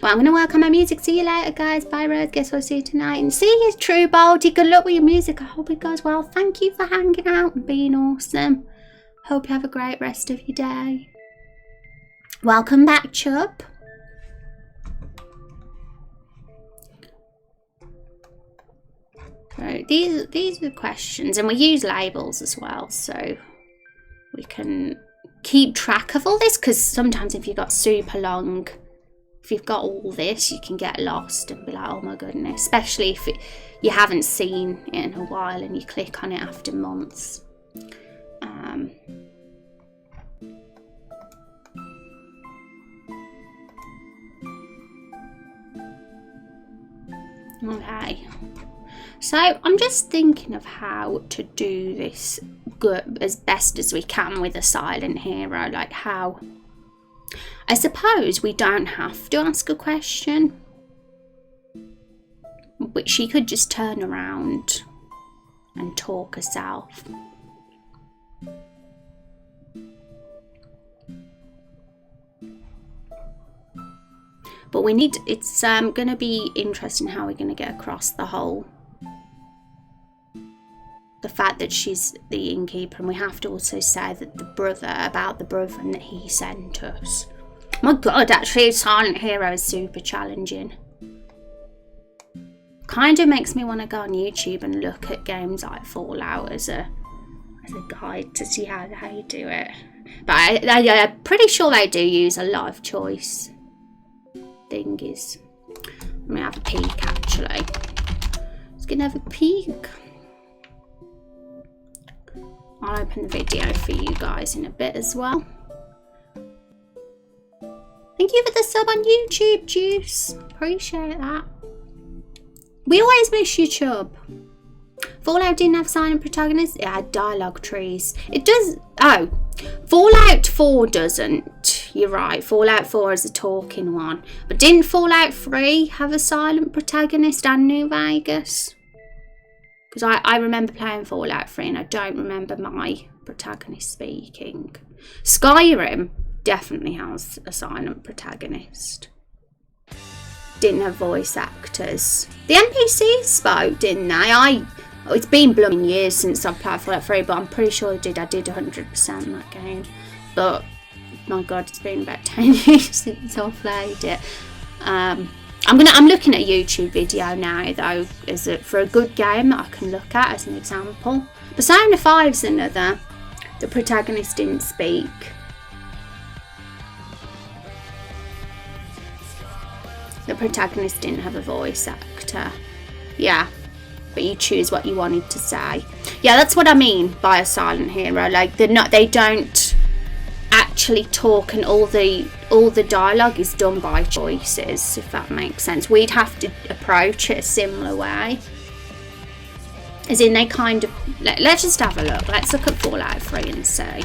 Well, I'm going to work on my music. See you later, guys. Bye, Rose. Guess what I'll see you tonight. And see you, True Baldy. Good luck with your music. I hope it goes well. Thank you for hanging out and being awesome. Hope you have a great rest of your day. Welcome back, Chub. So these are the questions, and we use labels as well, so we can keep track of all this, because sometimes if you've got super long, if you've got all this, you can get lost and be like, oh my goodness, especially if you haven't seen it in a while and you click on it after months. Okay. So I'm just thinking of how to do this good as best as we can with a silent hero. Like how, I suppose we don't have to ask a question, but she could just turn around and talk herself. But we need, it's going to be interesting how we're going to get across the fact that she's the innkeeper, and we have to also say that about the brother and that he sent us. My god, actually Silent Hero is super challenging. Kind of makes me want to go on YouTube and look at games like Fallout as a guide to see how they do it. But I'm pretty sure they do use a life choice thingies. Let me have a peek actually. Let's gonna have a peek. I'll open the video for you guys in a bit as well. Thank you for the sub on YouTube, Juice. Appreciate that. We always miss you, Chub. Fallout didn't have silent protagonists. It had dialogue trees. It does. Oh, Fallout 4 doesn't. You're right. Fallout 4 is a talking one. But didn't Fallout 3 have a silent protagonist and New Vegas? Because I remember playing Fallout 3 and I don't remember my protagonist speaking. Skyrim definitely has a silent protagonist. Didn't have voice actors. The NPCs spoke, didn't they? It's been blooming years since I've played Fallout 3, but I'm pretty sure I did 100% that game. But my god, it's been about 10 years since I've played it. I'm looking at a YouTube video now though, for a good game that I can look at as an example. Persona 5's another. The protagonist didn't speak. The protagonist didn't have a voice actor. Yeah, but you choose what you wanted to say. Yeah, that's what I mean by a silent hero. Like they don't actually talk, and all the dialogue is done by choices, if that makes sense. We'd have to approach it a similar way. As in they kind of, let's just have a look. Let's look at Fallout 3 and see.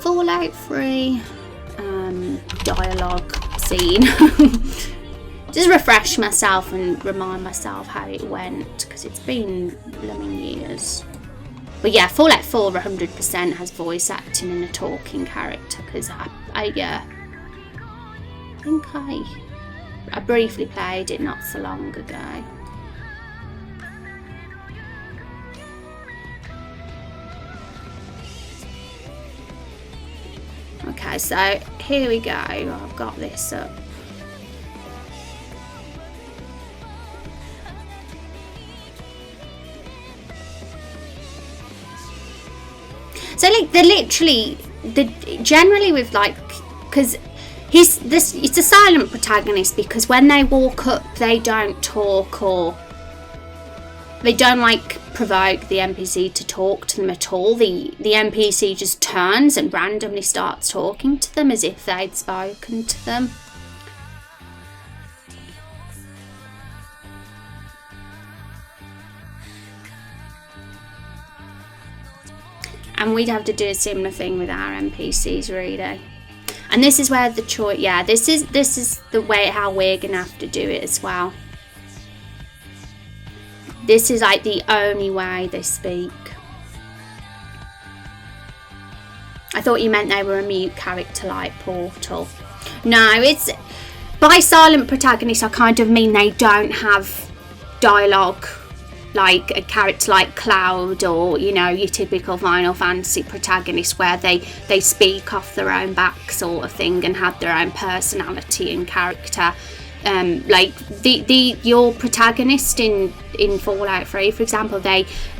Fallout 3 dialogue scene. Just refresh myself and remind myself how it went, because it's been blooming years. But yeah, Fallout 4 100% has voice acting and a talking character, because I think I briefly played it not so long ago. Okay, so here we go. I've got this up. So like generally with like, because it's a silent protagonist, because when they walk up they don't talk, or they don't like provoke the NPC to talk to them at all. The NPC just turns and randomly starts talking to them as if they'd spoken to them. And we'd have to do a similar thing with our NPCs, really. And this is where the choice, yeah, this is the way how we're gonna have to do it as well. This is like the only way they speak. I thought you meant they were a mute character like Portal. No, it's by silent protagonist I kind of mean they don't have dialogue like a character like Cloud, or you know, your typical Final Fantasy protagonist where they speak off their own back sort of thing and have their own personality and character. Like your protagonist in Fallout 3, for example,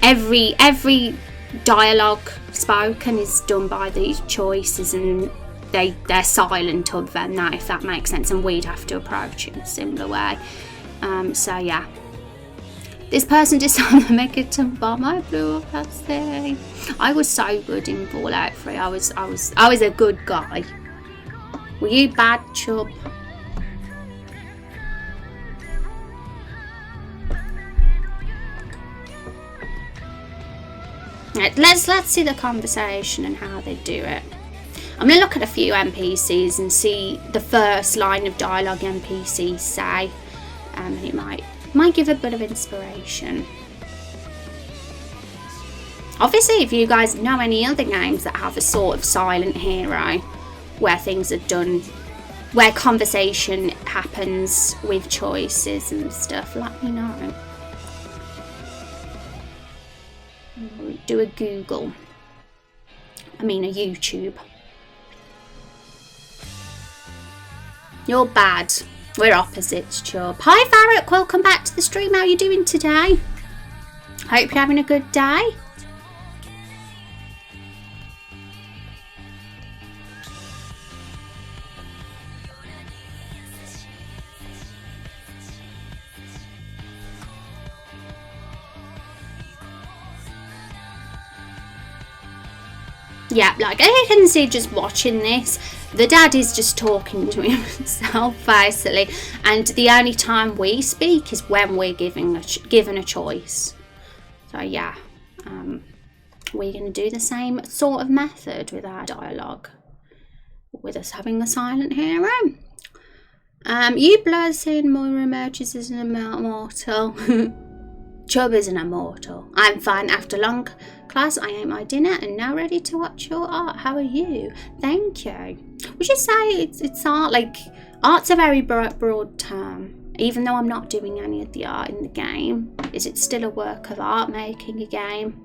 every dialogue spoken is done by these choices, and they're silent other than that, if that makes sense, and we'd have to approach it in a similar way. So yeah, this person disarmed the megaton bomb. I blew up that thing. I was so good in Fallout 3. I was a good guy. Were you bad, Chub? Right, let's see the conversation and how they do it. I'm going to look at a few NPCs and see the first line of dialogue NPCs say, and it might give a bit of inspiration. Obviously, if you guys know any other games that have a sort of silent hero where things are done, where conversation happens with choices and stuff, let me know. We'll do a Google. I mean a YouTube. You're bad. We're opposites, Chubb. Hi Farrett, welcome back to the stream. How are you doing today? Hope you're having a good day. Yeah, like I can see just watching this, the dad is just talking to himself basically, and the only time we speak is when we're given a choice. So yeah, we're going to do the same sort of method with our dialogue, with us having a silent hero. You blur saying Moira emerges as an immortal. Chubb is an immortal. I'm fine after long class. I ate my dinner and now ready to watch your art. How are you? Thank you. Would you say it's art? Like, art's a very broad term. Even though I'm not doing any of the art in the game, is it still a work of art making a game?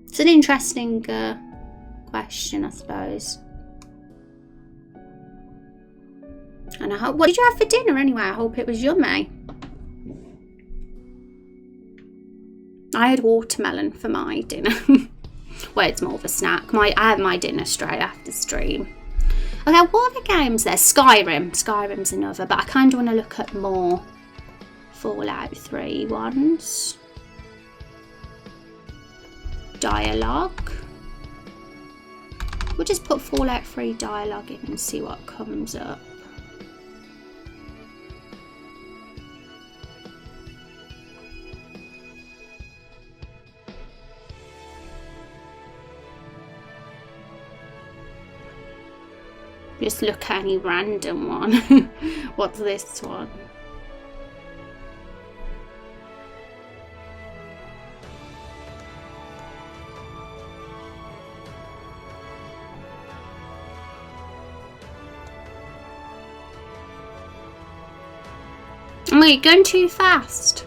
It's an interesting question, I suppose. And I hope. What did you have for dinner anyway? I hope it was yummy. I had watermelon for my dinner. Well, it's more of a snack. I had my dinner straight after stream. Okay, what other games there? Skyrim. Skyrim's another, but I kind of want to look at more Fallout 3 ones. Dialogue. We'll just put Fallout 3 dialogue in and see what comes up. Just look at any random one. What's this one? Am I going too fast?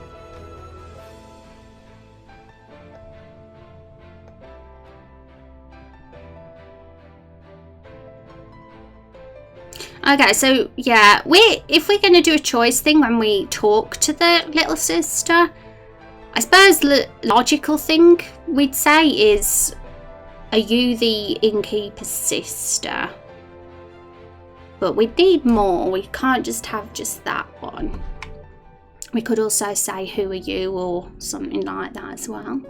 Okay, so yeah, if we're going to do a choice thing when we talk to the little sister, I suppose the logical thing we'd say is, are you the innkeeper's sister? But we need more. We can't just have just that one. We could also say, who are you, or something like that as well.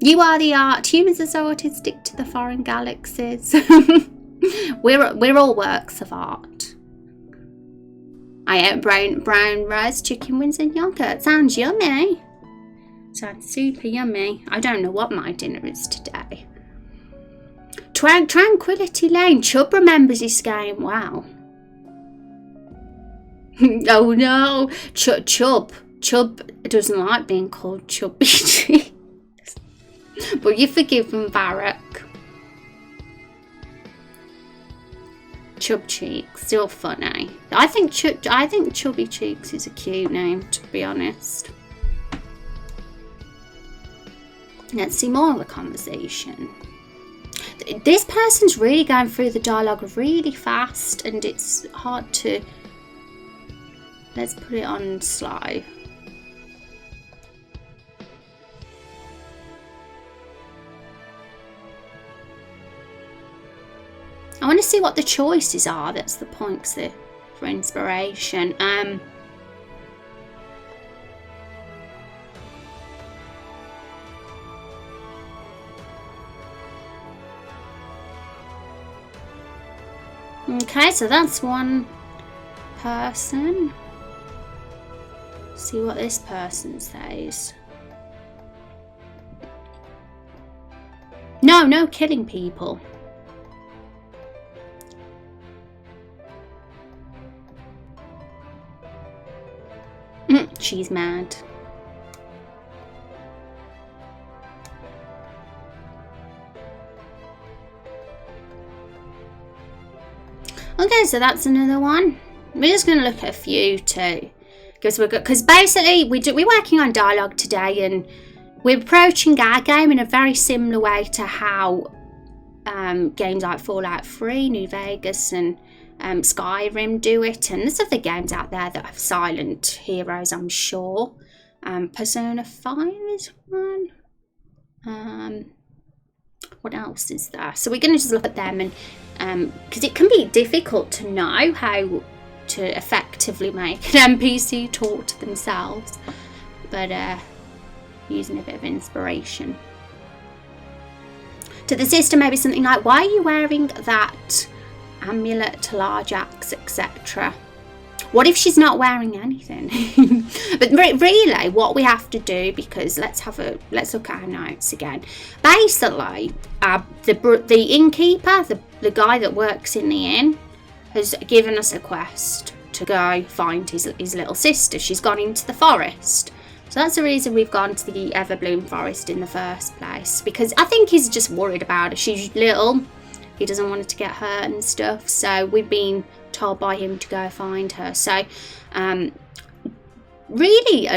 You are the art. Humans are so autistic to the foreign galaxies. We're all works of art. I ate brown rice, chicken wings and yogurt. Sounds yummy. Sounds super yummy. I don't know what my dinner is today. Tranquility Lane. Chubb remembers this game. Wow. Oh no. Chubb doesn't like being called Chubby Cheeks. But you forgive him, Barak. Chub Cheeks, still funny. I think Chubby Cheeks is a cute name, to be honest. Let's see more of the conversation. This person's really going through the dialogue really fast, and it's hard to. Let's put it on slow. I want to see what the choices are. That's the point for inspiration. Okay, so that's one person. See what this person says. No killing people. She's mad. Okay, so that's another one. We're just going to look at a few too, because basically we're working on dialogue today, and we're approaching our game in a very similar way to how games like Fallout 3, New Vegas, and Skyrim do it, and there's other games out there that have silent heroes, I'm sure. Persona 5 is one. What else is there? So we're going to just look at them, and because it can be difficult to know how to effectively make an NPC talk to themselves, but using a bit of inspiration. To the sister, maybe something like, why are you wearing that amulet, large axe, etc.? What if she's not wearing anything? But really, what we have to do, because let's look at our notes again. Basically, the innkeeper, the guy that works in the inn, has given us a quest to go find his little sister. She's gone into the forest. So that's the reason we've gone to the Everbloom Forest in the first place, because I think he's just worried about her. She's little. He doesn't want her to get hurt and stuff. So we've been told by him to go find her. So really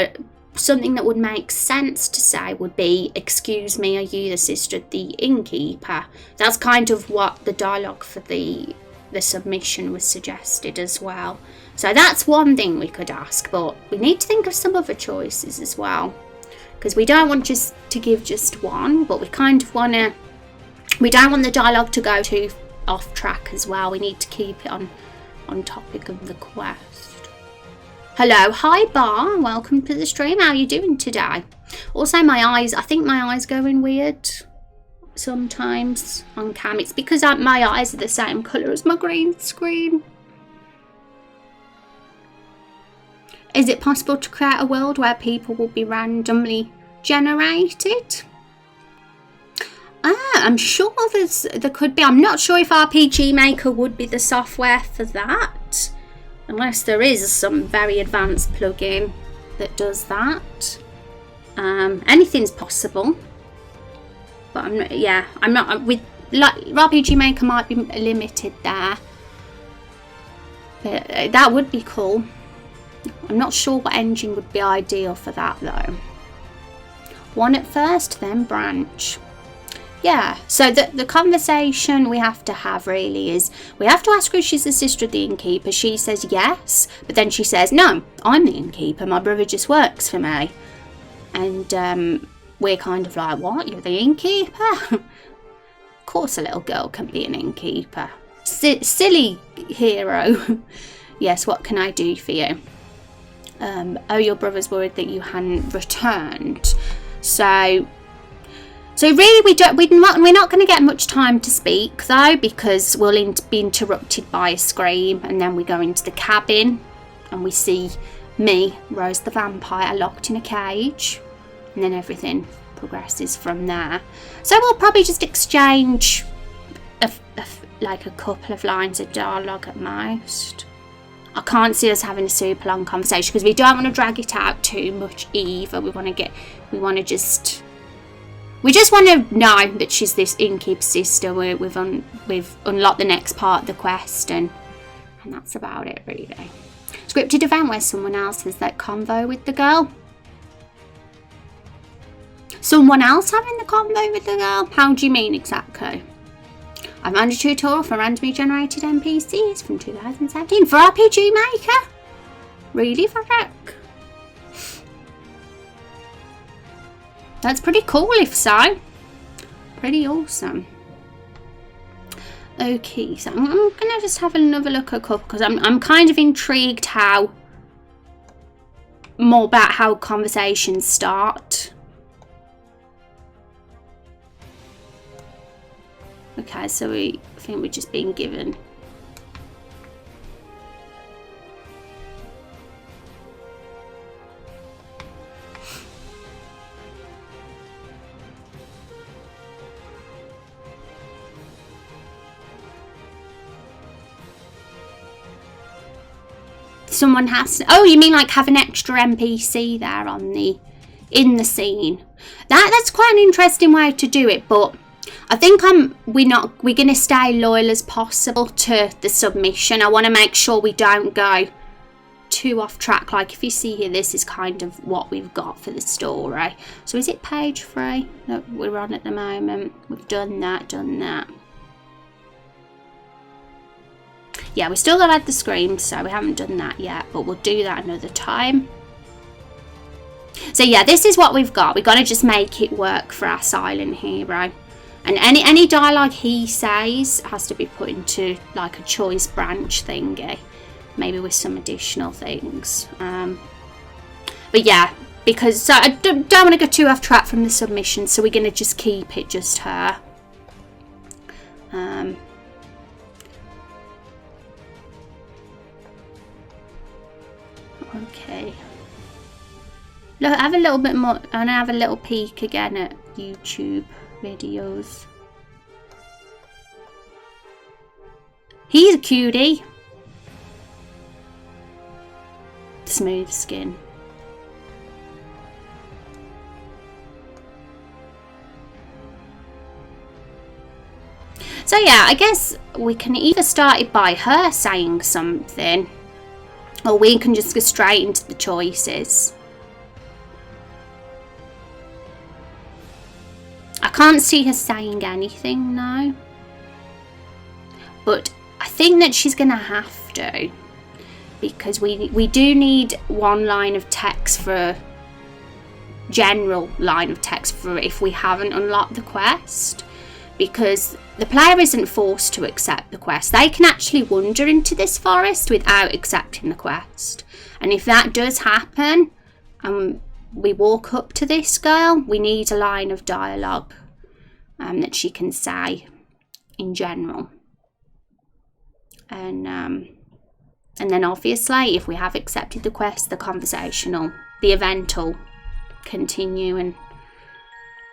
something that would make sense to say would be, excuse me, are you the sister of the innkeeper? That's kind of what the dialogue for the submission was suggested as well. So that's one thing we could ask, but we need to think of some other choices as well, because we don't want just to give just one, but we kind of want to, we don't want the dialogue to go too off track as well. We need to keep it on topic of the quest. Hello, hi Bar, welcome to the stream. How are you doing today? Also, my eyes, I think my eyes going weird sometimes on cam. It's because my eyes are the same colour as my green screen. Is it possible to create a world where people will be randomly generated? I'm sure there could be. I'm not sure if RPG Maker would be the software for that, unless there is some very advanced plugin that does that. Anything's possible, but I'm not with, like, RPG Maker might be limited there, but that would be cool. I'm not sure what engine would be ideal for that though. One at first, then branch. Yeah, so the conversation we have to have really is, we have to ask her if she's the sister of the innkeeper. She says yes, but then she says, no, I'm the innkeeper, my brother just works for me. And we're kind of like, what, you're the innkeeper? Of course a little girl can be an innkeeper. Silly hero. Yes, what can I do for you? Oh, your brother's worried that you hadn't returned. So really, we're not going to get much time to speak though, because we'll be interrupted by a scream, and then we go into the cabin and we see me, Rose the vampire, locked in a cage, and then everything progresses from there. So we'll probably just exchange like a couple of lines of dialogue at most. I can't see us having a super long conversation because we don't want to drag it out too much either. We just want to know that she's this innkeeper's sister. We've unlocked the next part of the quest, and that's about it really. Scripted event where someone else has that convo with the girl. Someone else having the convo with the girl? How do you mean exactly? I've found a tutorial for randomly generated NPCs from 2017 for RPG Maker. Really, Varek? That's pretty cool if so. Pretty awesome. Okay, so I'm gonna just have another look at a couple, because I'm kind of intrigued more about how conversations start. Okay, so I think we're just being given. someone has to, oh, you mean like have an extra NPC there on the, in the scene. That's quite an interesting way to do it, but I think we're going to stay loyal as possible to the submission. I want to make sure we don't go too off track. Like if you see here, this is kind of what we've got for the story. So is it page 3 that we're on at the moment? We've done that. Yeah, we still got to add the screams, so we haven't done that yet, but we'll do that another time. So yeah, this is what we've got. We've got to just make it work for our silent hero. And any dialogue he says has to be put into like a choice branch thingy. Maybe with some additional things. But yeah, because so I don't want to go too off track from the submission, so we're going to just keep it just her. Okay. Look, have a little bit more, and have a little peek again at YouTube videos. He's a cutie. Smooth skin. So yeah, I guess we can either start it by her saying something, or we can just go straight into the choices. I can't see her saying anything now, but I think that she's gonna have to, because we do need one line of text for general line of text for if we haven't unlocked the quest, because the player isn't forced to accept the quest. They can actually wander into this forest without accepting the quest, and if that does happen and we walk up to this girl, we need a line of dialogue that she can say in general, and then obviously if we have accepted the quest, the event will continue and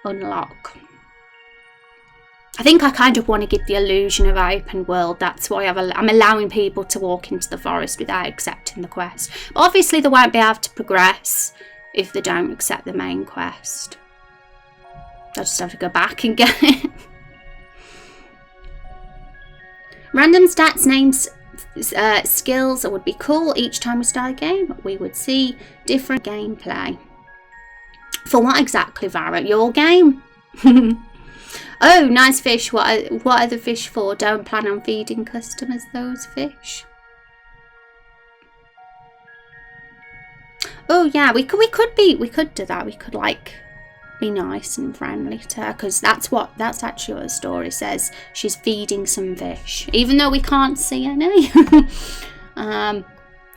unlock. I think I kind of want to give the illusion of open world. That's why I'm allowing people to walk into the forest without accepting the quest. But obviously they won't be able to progress if they don't accept the main quest. I just have to go back and get it. Random stats, names, skills would be cool. Each time we start a game, we would see different gameplay. For what exactly, Vara? Your game? Oh, nice fish. What are the fish for? Don't plan on feeding customers those fish. Oh yeah, we could do that. We could like be nice and friendly to her, because that's actually what the story says. She's feeding some fish, even though we can't see any.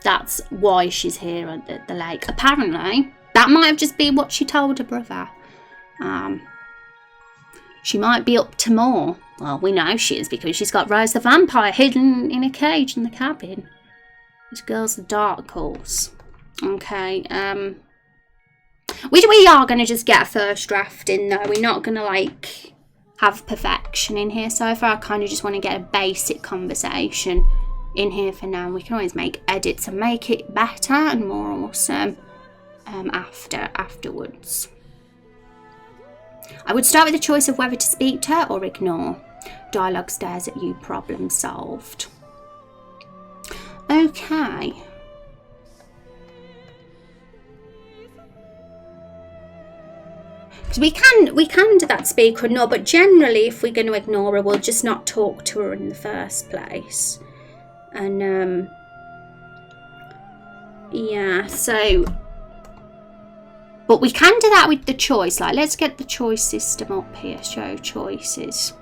That's why she's here at the lake. Apparently, that might have just been what she told her brother. She might be up to more. Well, we know she is, because she's got Rose the Vampire hidden in a cage in the cabin. This girl's the dark horse. Okay, we are going to just get a first draft in though. We're not going to like have perfection in here so far. I kind of just want to get a basic conversation in here for now. We can always make edits and make it better and more awesome afterwards. I would start with the choice of whether to speak to her or ignore. Dialogue stares at you, problem solved. Okay. We can do that, speak or ignore, but generally if we're going to ignore her, we'll just not talk to her in the first place. And yeah, so, but we can do that with the choice. Like, let's get the choice system up here, show choices.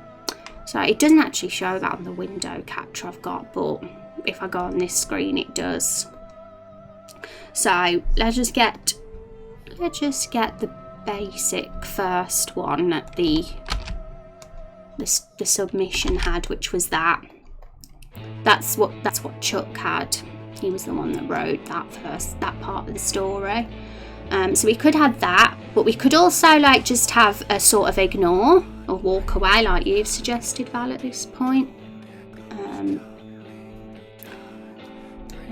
So it doesn't actually show that on the window capture I've got, but if I go on this screen it does. So let's just get the basic first one that the submission had, which was that. That's what Chuck had. He was the one that wrote that part of the story. So we could have that, but we could also like just have a sort of ignore or walk away like you've suggested, Val, at this point.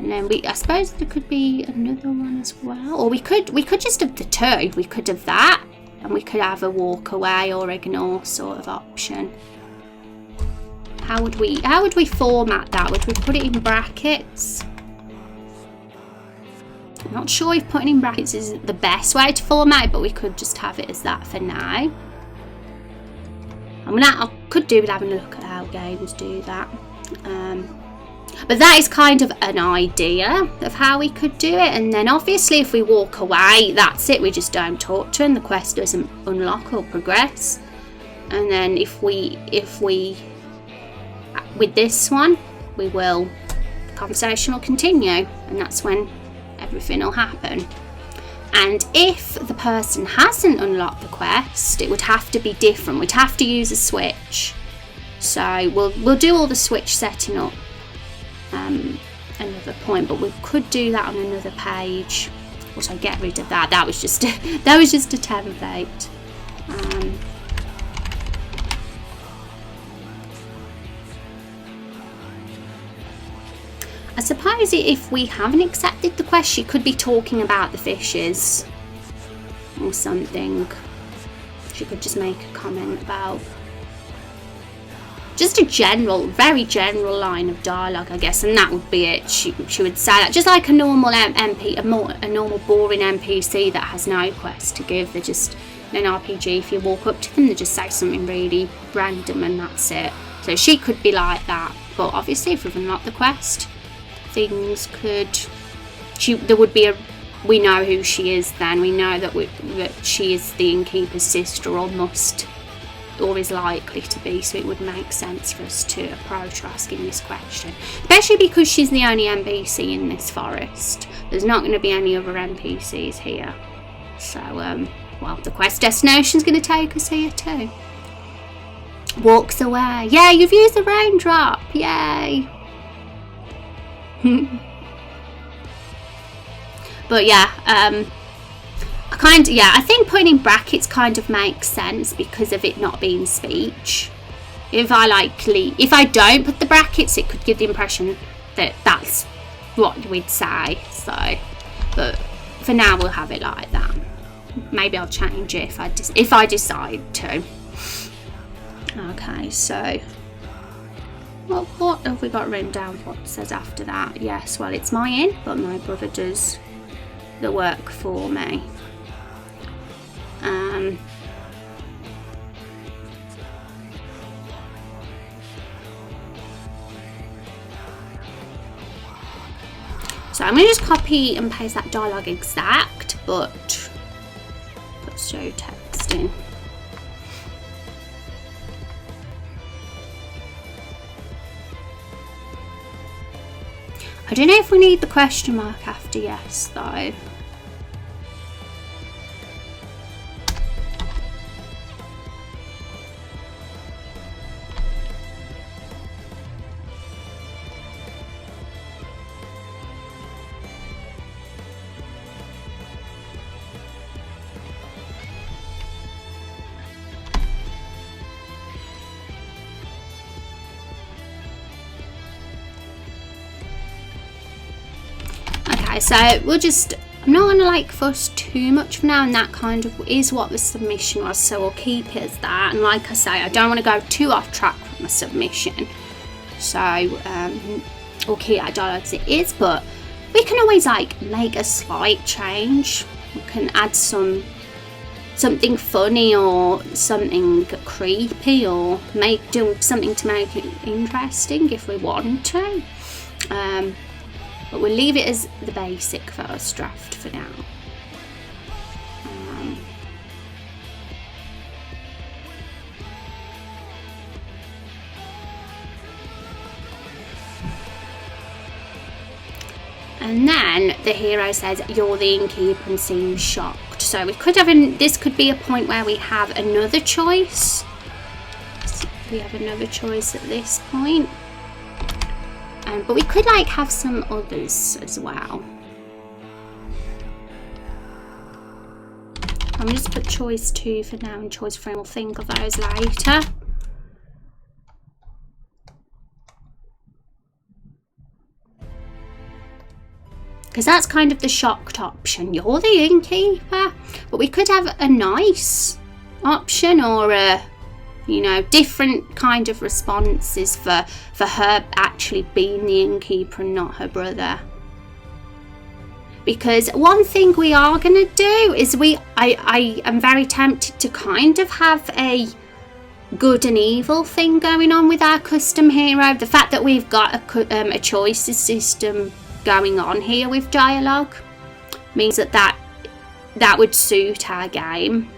And then I suppose there could be another one as well. Or we could just have the two. We could have that, and we could have a walk away or ignore sort of option. How would we format that? Would we put it in brackets? I'm not sure if putting in brackets is the best way to format it, but we could just have it as that for now. I could do with having a look at how games do that. But that is kind of an idea of how we could do it. And then obviously if we walk away, that's it. We just don't talk to her and the quest doesn't unlock or progress. And then if we with this one, the conversation will continue, and that's when everything will happen. And if the person hasn't unlocked the quest, it would have to be different. We'd have to use a switch. So we'll do all the switch setting up another point, but we could do that on another page. Also, get rid of that. That was just a template. I suppose if we haven't accepted the quest, she could be talking about the fishes or something. She could just make a comment about just a very general line of dialogue, I guess, and that would be it. She would say that, just like a normal a normal boring NPC that has no quest to give. They're just in an RPG. If you walk up to them, they just say something really random, and that's it. So she could be like that. But obviously, if we've unlocked the quest, things could. There would be we know who she is. Then we know that she is the innkeeper's sister, or is likely to be, so it would make sense for us to approach her asking this question, especially because she's the only NPC in this forest. There's not going to be any other NPCs here, so well, the quest destination's going to take us here too. Walks away. Yeah, you've used the raindrop. Yay. But yeah, I think putting in brackets kind of makes sense because of it not being speech. If I don't put the brackets, it could give the impression that that's what we'd say. So, but for now we'll have it like that. Maybe I'll change it if I decide to. Okay, so what have we got written down? What says after that? Yes, well, it's my inn, but my brother does the work for me. So I'm going to just copy and paste that dialogue exact, but put show text in. I don't know if we need the question mark after yes, though. So we'll just, I'm not going to fuss too much for now, and that kind of is what the submission was, so we'll keep it as that. And like I say, I don't want to go too off track from my submission, so we'll keep that dialogue as it is, but we can always make a slight change. We can add something funny or something creepy, or do something to make it interesting if we want to. But we'll leave it as the basic first draft for now. And then the hero says, "You're the innkeeper," and seems shocked. So we could have this could be a point where we have another choice. So we have another choice at this point. But we could have some others as well. I'm going to just put choice 2 for now and choice 3, and we'll think of those later. because that's kind of the shocked option. You're the innkeeper, but we could have a nice option, or a, you know, different kind of responses for her actually being the innkeeper and not her brother. Because one thing we are going to do is I am very tempted to kind of have a good and evil thing going on with our custom hero. The fact that we've got a choices system going on here with dialogue means that would suit our game,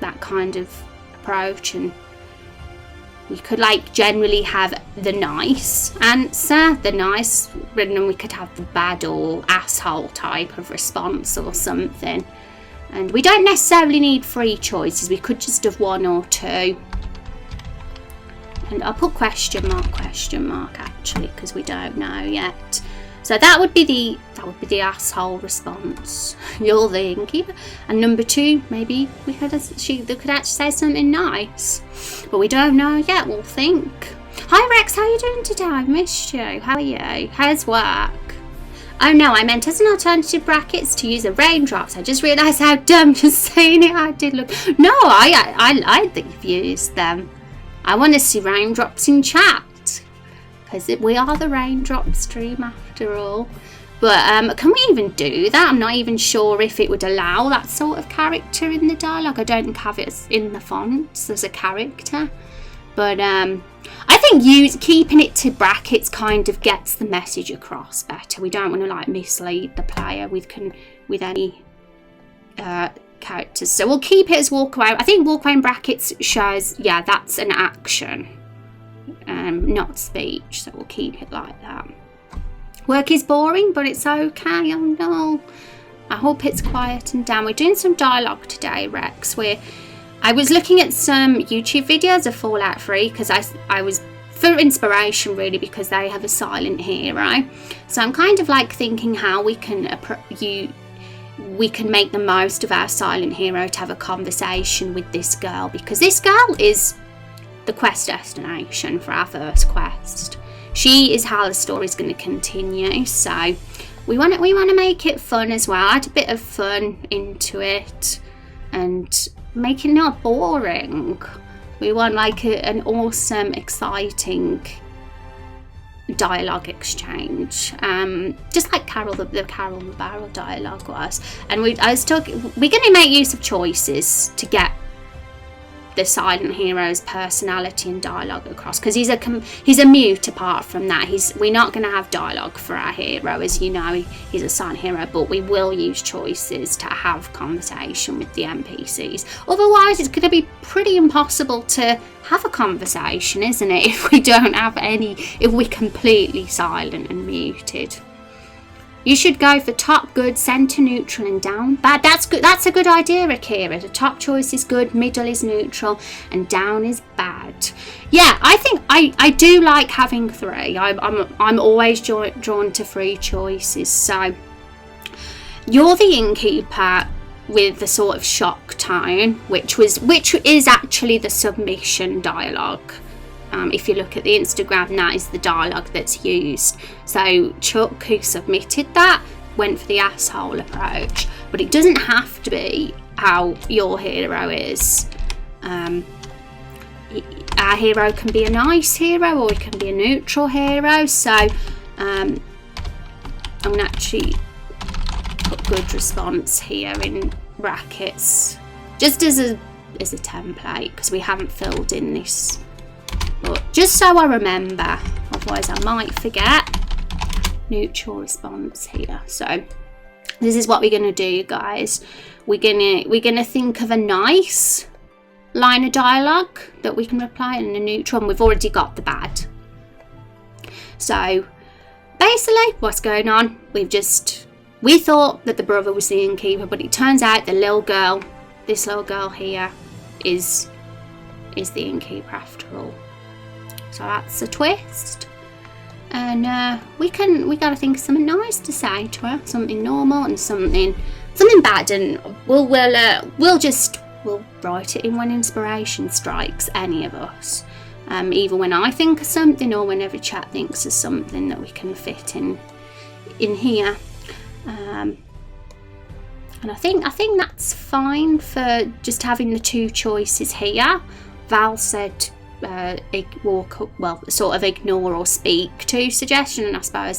that kind of approach. And we could like generally have the nice answer, the nice, and then we could have the bad or asshole type of response or something. And we don't necessarily need 3 choices, we could just have 1 or 2. And I'll put question mark actually, because we don't know yet. So that would be the asshole response. You're the innkeeper. And number 2, maybe they could actually say something nice, but we don't know yet. We'll think. Hi Rex, how are you doing today? I've missed you. How are you? How's work? Oh no, I meant as an alternative brackets to use the raindrops. I just realised how dumb just saying it I did look. No, I like that you've used them. I want to see raindrops in chat, because we are the raindrop stream after all. But can we even do that? I'm not even sure if it would allow that sort of character in the dialogue. I don't have it in the fonts as a character. But I think keeping it to brackets kind of gets the message across better. We don't want to like mislead the player with any characters. So we'll keep it as walkaway. I think walkaway in brackets shows, yeah, that's an action. Not speech, so we'll keep it like that. Work is boring, but it's okay. Oh no, I hope it's quieting down. We're doing some dialogue today, Rex. I was looking at some YouTube videos of Fallout 3 because I was for inspiration really, because they have a silent hero. So I'm kind of like thinking how we can make the most of our silent hero to have a conversation with this girl, because this girl is the quest destination for our first quest. She is how the story's going to continue, so we want to make it fun as well. Add a bit of fun into it and make it not boring. We want like an awesome, exciting dialogue exchange, just like the Carol the Barrel dialogue was. And we're going to make use of choices to get the silent hero's personality and dialogue across, because he's a mute. Apart from that, we're not going to have dialogue for our hero, as you know. He's a silent hero, but we will use choices to have conversation with the NPCs. Otherwise it's going to be pretty impossible to have a conversation, isn't it, if we're completely silent and muted. You should go for top, good, centre, neutral and down. Bad. That's good. That's a good idea, Akira. The top choice is good, middle is neutral and down is bad. Yeah, I think I do like having 3. I'm always drawn to 3 choices. So you're the innkeeper with the sort of shock tone, which is actually the submission dialogue. If you look at the Instagram, that is the dialogue that's used. So Chuck, who submitted that, went for the asshole approach, but it doesn't have to be how your hero is. Our hero can be a nice hero, or it can be a neutral hero. So I'm going to actually put good response here in brackets, just as a template, because we haven't filled in this. But just so I remember, otherwise I might forget. Neutral response here. So this is what we're gonna do, guys. We're gonna think of a nice line of dialogue that we can reply, and a neutral, and we've already got the bad. So basically what's going on, we thought that the brother was the innkeeper, but it turns out this little girl here is the innkeeper after all. So that's a twist, and we gotta think of something nice to say to her, something normal and something bad, and we'll write it in when inspiration strikes any of us, either when I think of something or whenever chat thinks of something that we can fit in here. And I think that's fine for just having the two choices here. Val said sort of ignore or speak to suggestion, and I suppose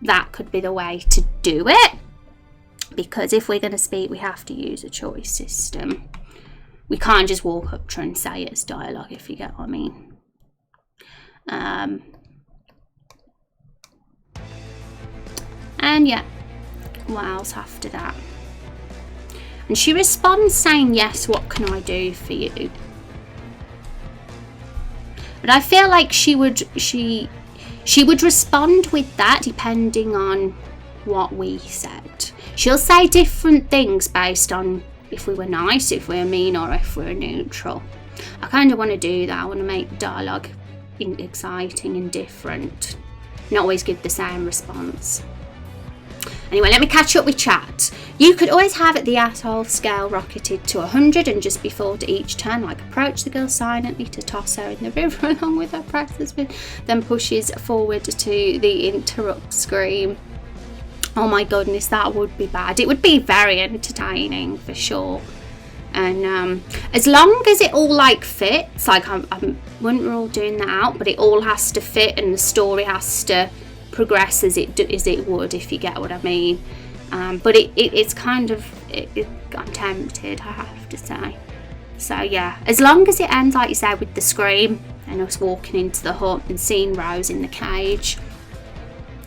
that could be the way to do it, because if we're going to speak we have to use a choice system. We can't just walk up to her and say it as dialogue, if you get what I mean. And yeah, what else after that? And she responds saying, yes, what can I do for you? But I feel like she would respond with that depending on what we said. She'll say different things based on if we were nice, if we were mean, or if we were neutral. I kind of want to do that. I want to make the dialogue exciting and different, not always give the same response. Anyway, let me catch up with chat. You could always have the asshole scale rocketed to 100 and just before to each turn, like approach the girl silently to toss her in the river along with her practice, then pushes forward to the interrupt scream. Oh my goodness, that would be bad. It would be very entertaining for sure. And as long as it all like fits, like I wouldn't rule doing that out, but it all has to fit and the story has to progress as it would, if you get what I mean. But it's kind of I'm tempted, I have to say. So yeah, as long as it ends like you say with the scream and us walking into the hut and seeing Rose in the cage,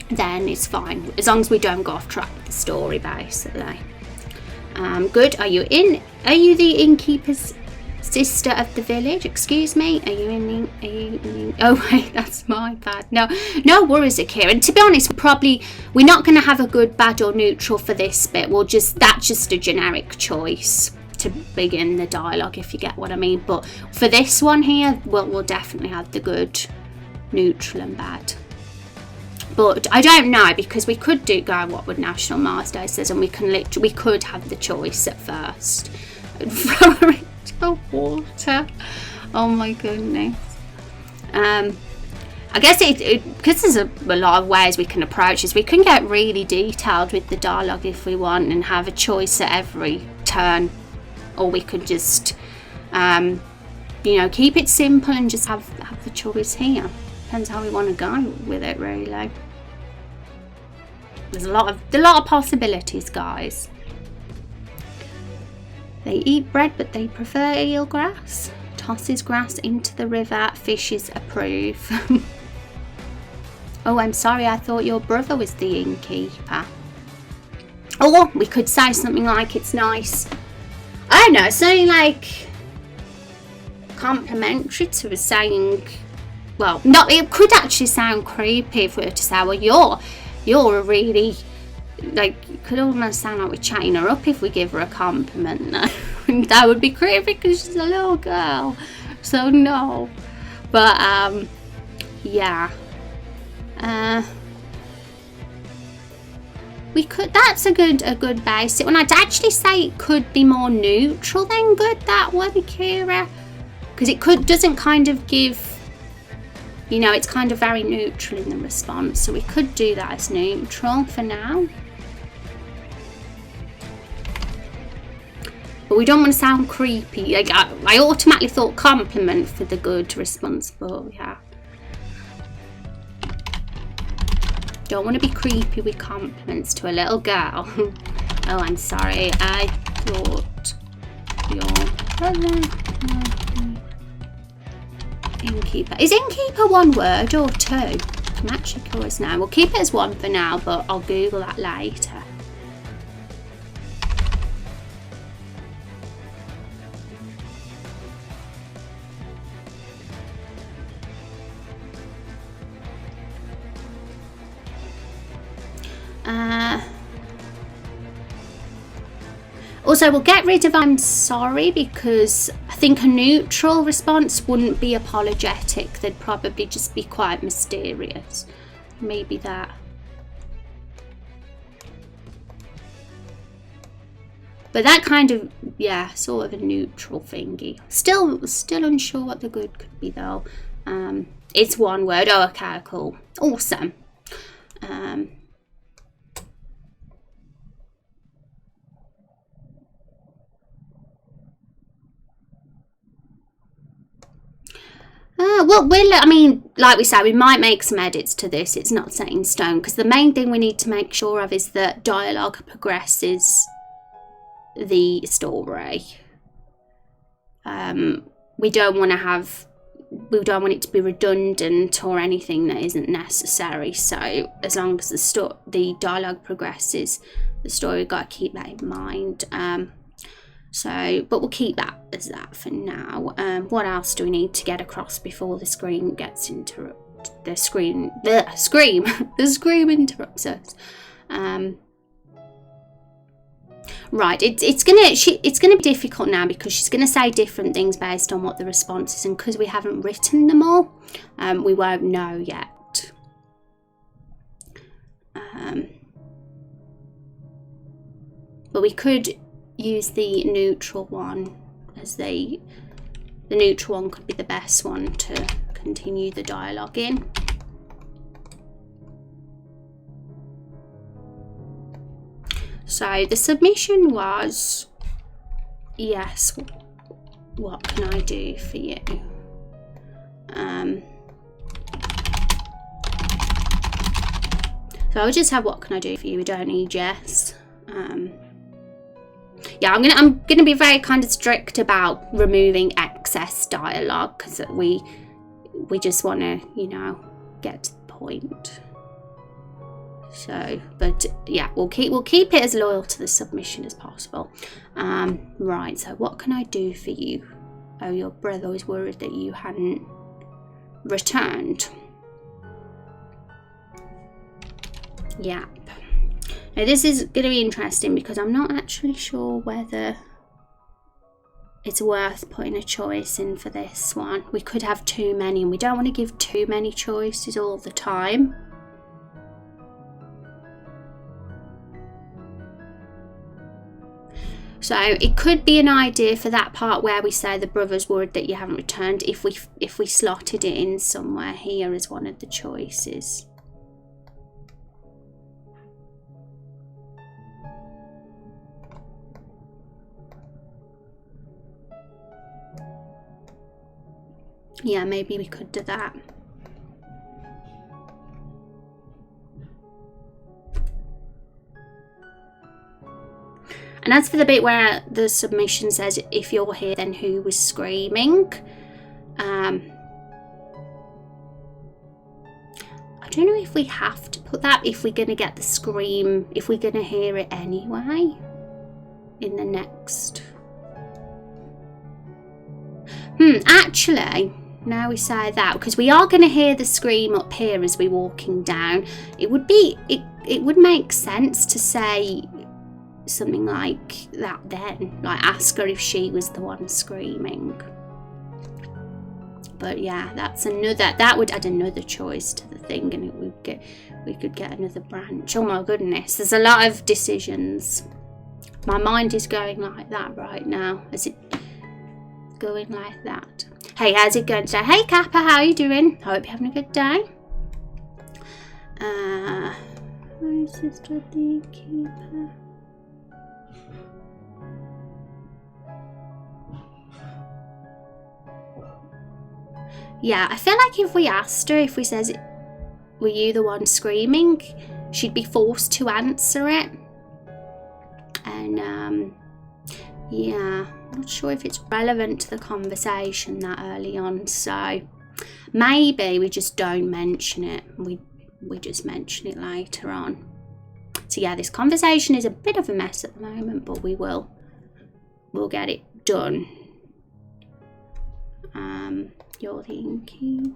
then it's fine, as long as we don't go off track with the story basically. Good. Are you the innkeeper's sister of the village? Excuse me, are you in oh wait, that's my bad. No worries, Akira. And to be honest, we're not going to have a good, bad or neutral for this bit. That's just a generic choice to begin the dialogue, if you get what I mean. But for this one here, we'll definitely have the good, neutral and bad. But I don't know, because we could go what would National Mars Day says, and we could have the choice at first. Oh, water. Oh my goodness. I guess because there's a lot of ways we can approach this. We can get really detailed with the dialogue if we want and have a choice at every turn, or we could just keep it simple and just have the choice here. Depends how we want to go with it, really. There's a lot of possibilities, guys. They eat bread, but they prefer eelgrass. Tosses grass into the river. Fishes approve. Oh, I'm sorry. I thought your brother was the innkeeper. Or we could say something like, it's nice. I don't know, something like complimentary to saying. Well, no, it could actually sound creepy if we were to say, well, you're a really, like, it could almost sound like we're chatting her up if we give her a compliment. That would be creepy because she's a little girl. So no. But yeah. We could. That's a good basic one. I'd actually say it could be more neutral than good, that one, Kira, because it doesn't kind of give. It's kind of very neutral in the response, so we could do that as neutral for now. But we don't want to sound creepy. Like I automatically thought compliment for the good response, but yeah. Don't want to be creepy with compliments to a little girl. Oh, I'm sorry. I thought your brother... Innkeeper. Is innkeeper one word or two? I'm actually curious now. We'll keep it as one for now, but I'll Google that later. Also, we'll get rid of I'm sorry, because I think a neutral response wouldn't be apologetic. They'd probably just be quite mysterious. Maybe that. But that kind of, yeah, sort of a neutral thingy. Still unsure what the good could be though. It's one word. Oh, okay, cool. Awesome. I mean, like we say, we might make some edits to this. It's not set in stone, because the main thing we need to make sure of is that dialogue progresses the story. We don't want it to be redundant or anything that isn't necessary. So as long as the dialogue progresses the story, we've got to keep that in mind. But we'll keep that as that for now. What else do we need to get across before the screen gets interrupted? The scream interrupts us. Right, it's gonna be difficult now, because she's gonna say different things based on what the response is, and because we haven't written them all, we won't know yet. But we could use the neutral one, as the neutral one could be the best one to continue the dialogue in. So the submission was, yes, what can I do for you? So I'll just have what can I do for you. We don't need yes. Yeah, I'm gonna be very kind of strict about removing excess dialogue, because we just want to, you know, get to the point. So, but yeah, we'll keep it as loyal to the submission as possible. Right, so what can I do for you? Oh, your brother was worried that you hadn't returned. Yep. Now this is going to be interesting, because I'm not actually sure whether it's worth putting a choice in for this one. We could have too many, and we don't want to give too many choices all the time. So it could be an idea for that part where we say the brother's worried that you haven't returned, if we slotted it in somewhere here as one of the choices. Yeah, maybe we could do that. And as for the bit where the submission says, if you're here, then who was screaming? I don't know if we have to put that, if we're going to get the scream, if we're going to hear it anyway in the next. Actually, now we say that, because we are going to hear the scream up here as we're walking down, it would make sense to say something like that then, like ask her if she was the one screaming. But yeah, that would add another choice to the thing, and we could get another branch. Oh my goodness, there's a lot of decisions. My mind is going like that right now. Is it going like that? Hey, how's it going today? Hey Kappa, how are you doing? Hope you're having a good day. My sister the keeper. Yeah, I feel like if we asked her, if we says, were you the one screaming, she'd be forced to answer it. And yeah, I'm not sure if it's relevant to the conversation that early on, so maybe we just don't mention it. We just mention it later on. So yeah, this conversation is a bit of a mess at the moment, but we'll get it done. You're the innkeeper.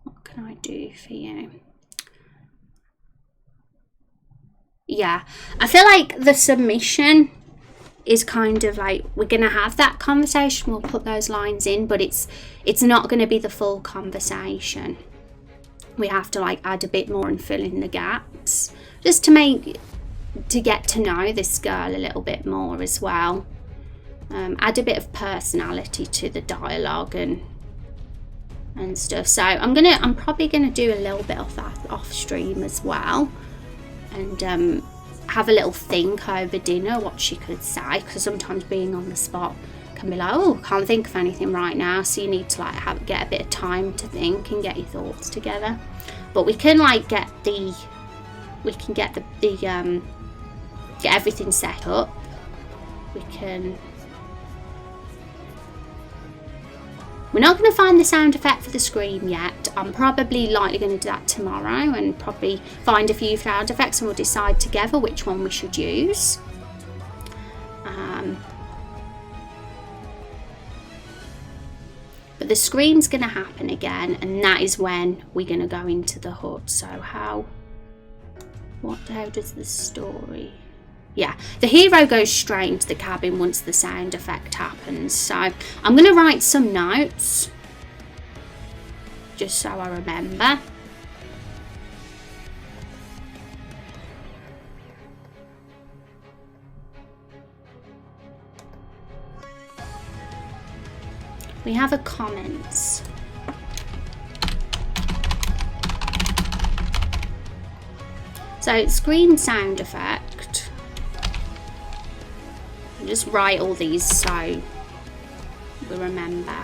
What can I do for you? Yeah, I feel like the submission is kind of like, we're going to have that conversation, we'll put those lines in, but it's not going to be the full conversation. We have to like add a bit more and fill in the gaps, just to get to know this girl a little bit more as well. Add a bit of personality to the dialogue and stuff. So I'm probably gonna do a little bit of that off stream as well, and have a little think over dinner what she could say, because sometimes being on the spot can be like, oh, can't think of anything right now, so you need to like get a bit of time to think and get your thoughts together. But we can like get everything set up. We're not going to find the sound effect for the scream yet. I'm probably likely going to do that tomorrow and probably find a few sound effects, and we'll decide together which one we should use. But the scream's going to happen again, and that is when we're going to go into the hut. So how does the story... Yeah, the hero goes straight into the cabin once the sound effect happens. So I'm going to write some notes just so I remember. We have a comments. So screen sound effect. I'll just write all these so we remember.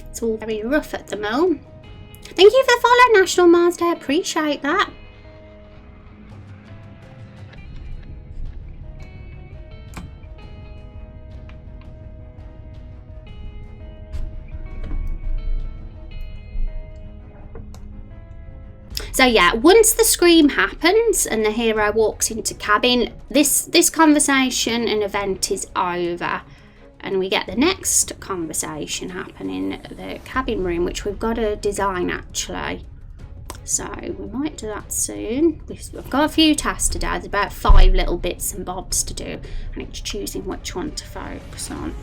It's all very rough at the moment. Thank you for the follow, National Mars Day. I appreciate that. So yeah, once the scream happens and the hero walks into cabin, this conversation and event is over, and we get the next conversation happening in the cabin room, which we've got to design actually. So we might do that soon. We've got a few tasks to do. There's about 5 little bits and bobs to do, and it's choosing which one to focus on.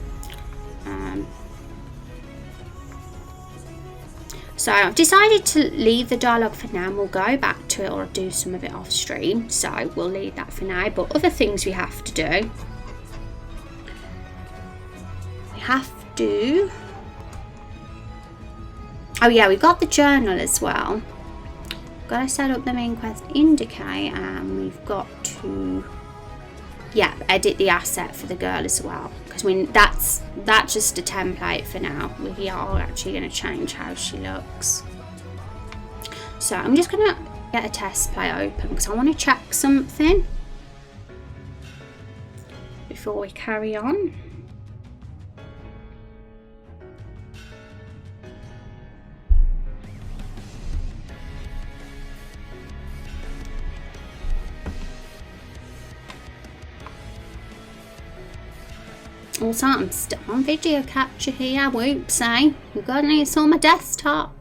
So I've decided to leave the dialogue for now, and we'll go back to it or do some of it off stream. So we'll leave that for now, but other things we have to do. Oh yeah, we've got the journal as well. Got to set up the main quest indicate, and we've got to edit the asset for the girl as well, because that's just a template for now. We are actually going to change how she looks. So I'm just going to get a test play open because I want to check something before we carry on. Also, I'm still on video capture here. Whoops, eh? You've got to install my desktop.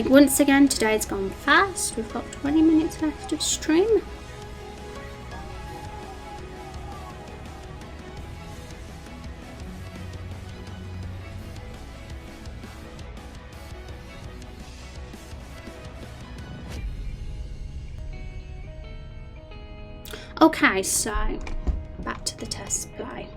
Once again, today's gone fast. We've got 20 minutes left of stream. Okay, so back to the test play.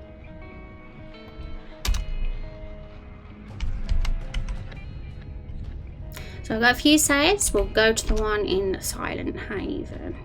So I've got a few saves. We'll go to the one in Silent Haven.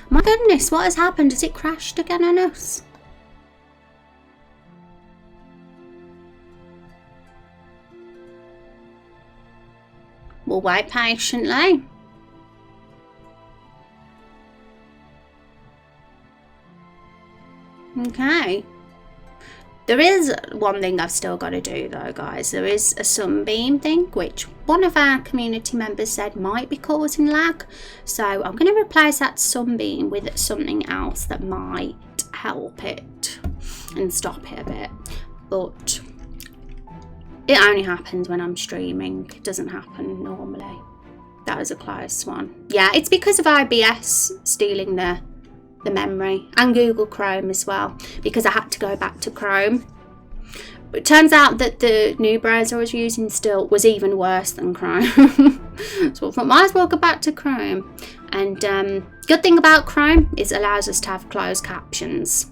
My goodness, what has happened? Has it crashed again on us? We'll wait patiently. Okay. There is one thing I've still got to do though, guys. There is a sunbeam thing, which one of our community members said might be causing lag. So I'm going to replace that sunbeam with something else that might help it and stop it a bit. But it only happens when I'm streaming. It doesn't happen normally. That was a close one. Yeah, it's because of IBS stealing the memory, and Google Chrome as well, because I had to go back to Chrome. But it turns out that the new browser I was using still was even worse than Chrome. So I thought, might as well go back to Chrome. And good thing about Chrome is it allows us to have closed captions.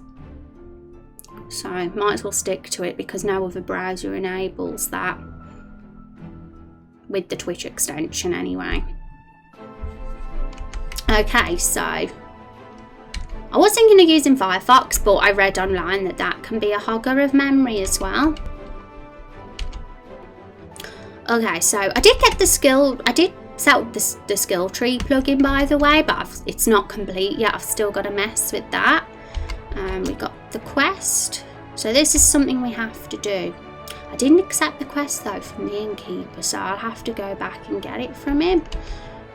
So might as well stick to it, because no other browser enables that. With the Twitch extension anyway. Okay, so I was thinking of using Firefox, but I read online that that can be a hogger of memory as well. Okay, so I did get the skill, I did set up the skill tree plugin, by the way, but it's not complete yet. I've still got to mess with that. We got the quest, so this is something we have to do. I didn't accept the quest though from the innkeeper, so I'll have to go back and get it from him.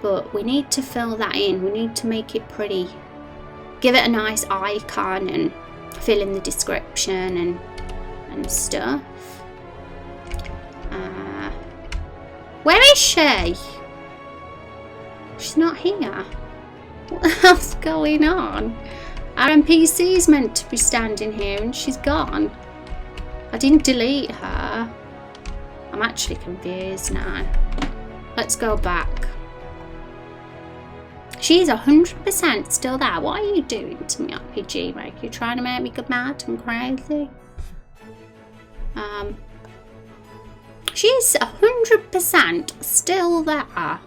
But we need to fill that in. We need to make it pretty. Give it a nice icon and fill in the description and stuff. Where is she? She's not here. What the hell's going on? Our NPC's meant to be standing here and she's gone. I didn't delete her. I'm actually confused now. Let's go back. She's 100% still there. What are you doing to me, RPG? Like, you're trying to make me go mad and crazy? She's 100% still there.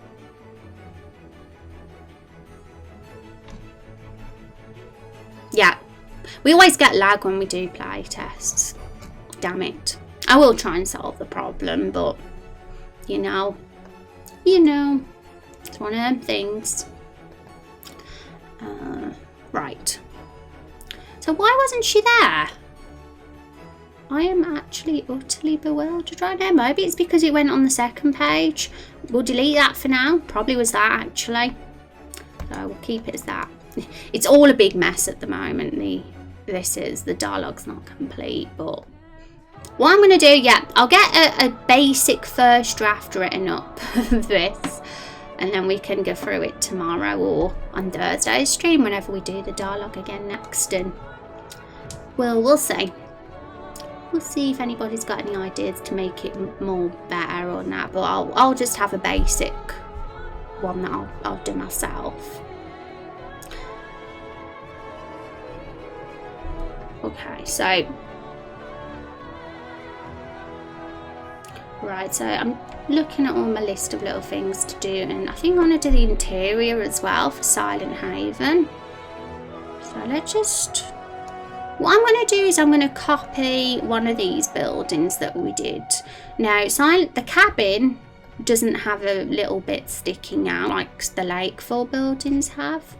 Yeah, we always get lag when we do play tests. Damn it. I will try and solve the problem, but you know, it's one of them things. Right. So why wasn't she there? I am actually utterly bewildered right now. Maybe it's because it went on the second page. We'll delete that for now. Probably was that actually. So we'll keep it as that. It's all a big mess at the moment. The dialogue's not complete, but what I'm going to do, yeah, I'll get a basic first draft written up of this, and then we can go through it tomorrow or on Thursday's stream whenever we do the dialogue again next, and we'll see. We'll see if anybody's got any ideas to make it more better or not, but I'll just have a basic one that I'll do myself. Okay, so right, so I'm looking at all my list of little things to do, and I think I want to do the interior as well for Silent Haven. So let's just, what I'm going to do is I'm going to copy one of these buildings that we did. Now, the cabin doesn't have a little bit sticking out like the Lakefall buildings have.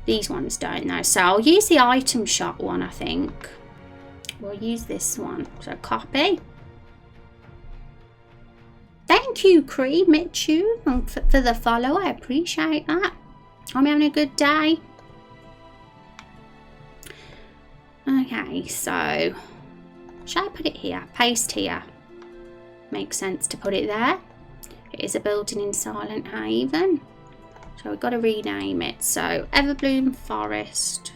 These ones don't though, so I'll use the item shop one, I think. We'll use this one, so copy. Thank you, Cree, Mitchu, for the follow. I appreciate that. I'm having a good day. Okay, so shall I put it here? Paste here. Makes sense to put it there. It is a building in Silent Haven. So we've got to rename it. So Everbloom Forest.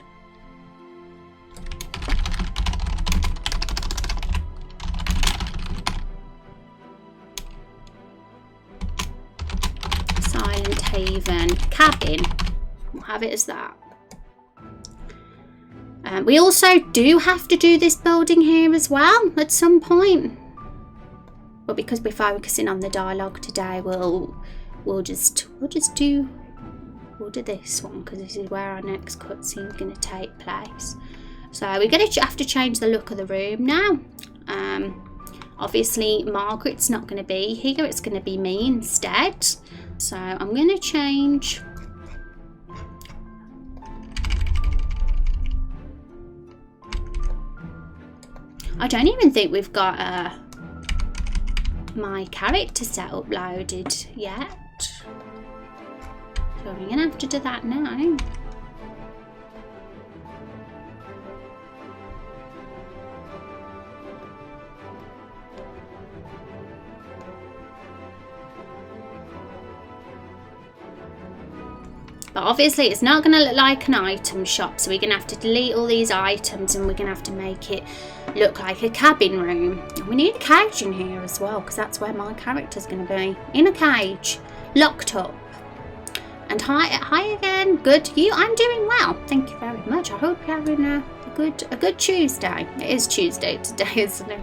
Silent Haven Cabin. We'll have it as that. We also do have to do this building here as well at some point. But because we're focusing on the dialogue today, we'll do this one because this is where our next cutscene is going to take place. So we're going to have to change the look of the room now. Obviously Margaret's not going to be here, it's going to be me instead. So I'm going to change I don't even think we've got my character set uploaded yet. So we're gonna have to do that now. But obviously it's not going to look like an item shop, so we're going to have to delete all these items and we're going to have to make it look like a cabin room. And we need a cage in here as well, because that's where my character's going to be. In a cage, locked up. And hi again. Good. I'm doing well. Thank you very much. I hope you're having a good Tuesday. It is Tuesday today, isn't it?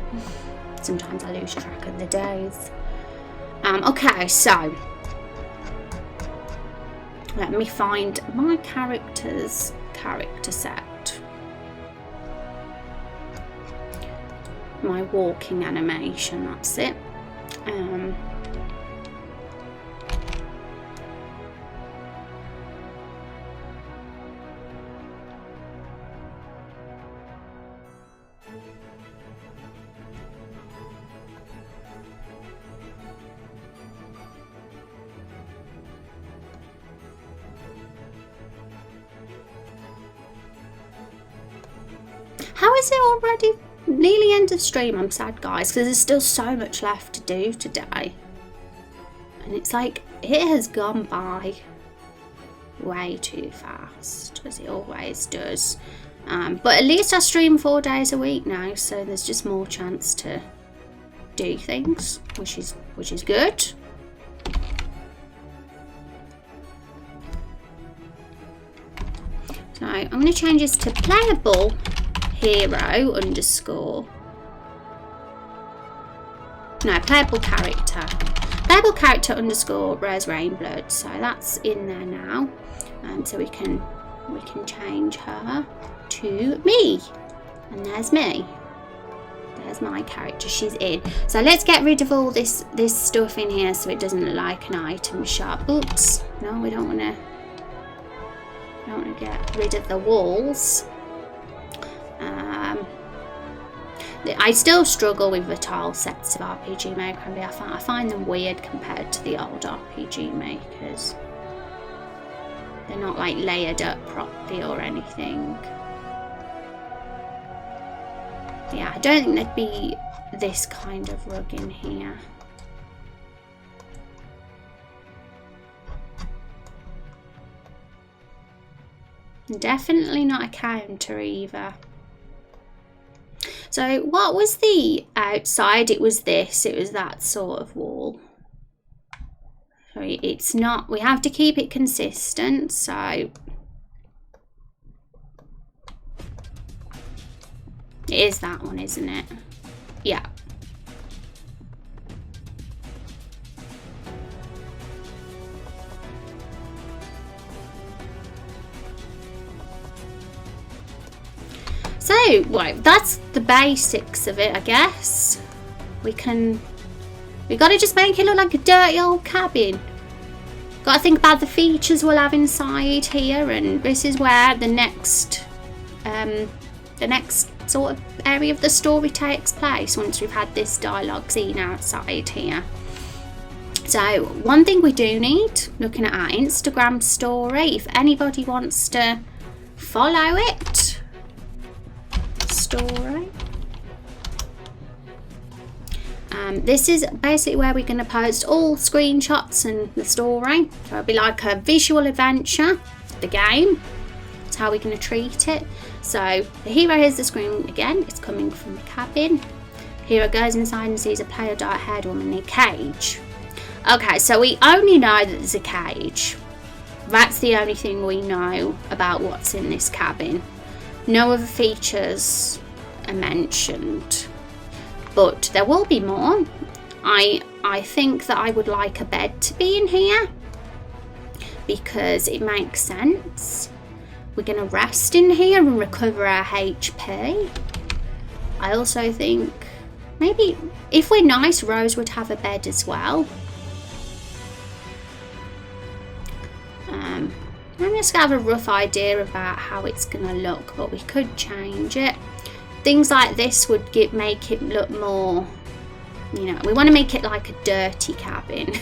Sometimes I lose track of the days. Okay, so let me find my character's character set. My walking animation, that's it. How is it already nearly end of stream? I'm sad, guys, because there's still so much left to do today. And it's like, it has gone by way too fast, as it always does. But at least I stream 4 days a week now, so there's just more chance to do things, which is good. So I'm going to change this to playable hero underscore. No, playable character underscore Rose Rainblood. So that's in there now. So we can change her to me. And there's me. There's my character. She's in. So let's get rid of all this stuff in here so it doesn't look like an item shop. Oops. No, we don't want to. Get rid of the walls. I still struggle with the tile sets of RPG Maker. I find them weird compared to the old RPG Makers. They're not like layered up properly or anything. Yeah, I don't think there'd be this kind of rug in here. Definitely not a counter either. So what was the outside? It was this. It was that sort of wall. So it's not. We have to keep it consistent. So it is that one, isn't it? Yeah. So, right, that's the basics of it, I guess. We gotta just make it look like a dirty old cabin. Gotta think about the features we'll have inside here, and this is where the next sort of area of the story takes place once we've had this dialogue scene outside here. So, one thing we do need, looking at our Instagram story, if anybody wants to follow it, story. This is basically where we're going to post all screenshots and the story. So it'll be like a visual adventure of the game. That's how we're going to treat it. So the hero hears the scream again. It's coming from the cabin. Hero goes inside and sees a player dark-haired woman in a cage. Okay, so we only know that there's a cage. That's the only thing we know about what's in this cabin. No other features are mentioned, but there will be more. I think that I would like a bed to be in here because it makes sense. We're going to rest in here and recover our HP. I also think maybe if we're nice, Rose would have a bed as well. I'm just going to have a rough idea about how it's going to look, but we could change it. things like this would make it look more, you know, we want to make it like a dirty cabin.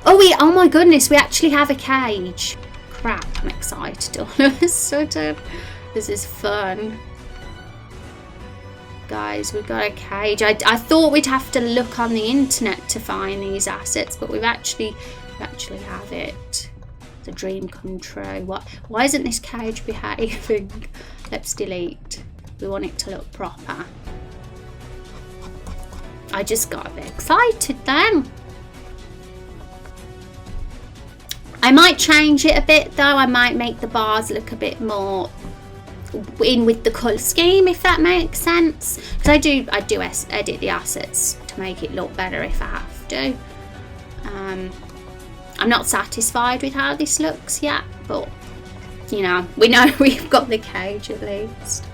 Oh my goodness, we actually have a cage. Crap, I'm excited all of a sudden. This is fun. Guys, we've got a cage. I thought we'd have to look on the internet to find these assets, but we actually have it. It's a dream come true. Why isn't this cage behaving? Let's delete. We want it to look proper. I just got a bit excited then. I might change it a bit though. I might make the bars look a bit more in with the colour scheme, if that makes sense. Because I do edit the assets to make it look better if I have to. I'm not satisfied with how this looks yet, but you know, we know we've got the cage at least.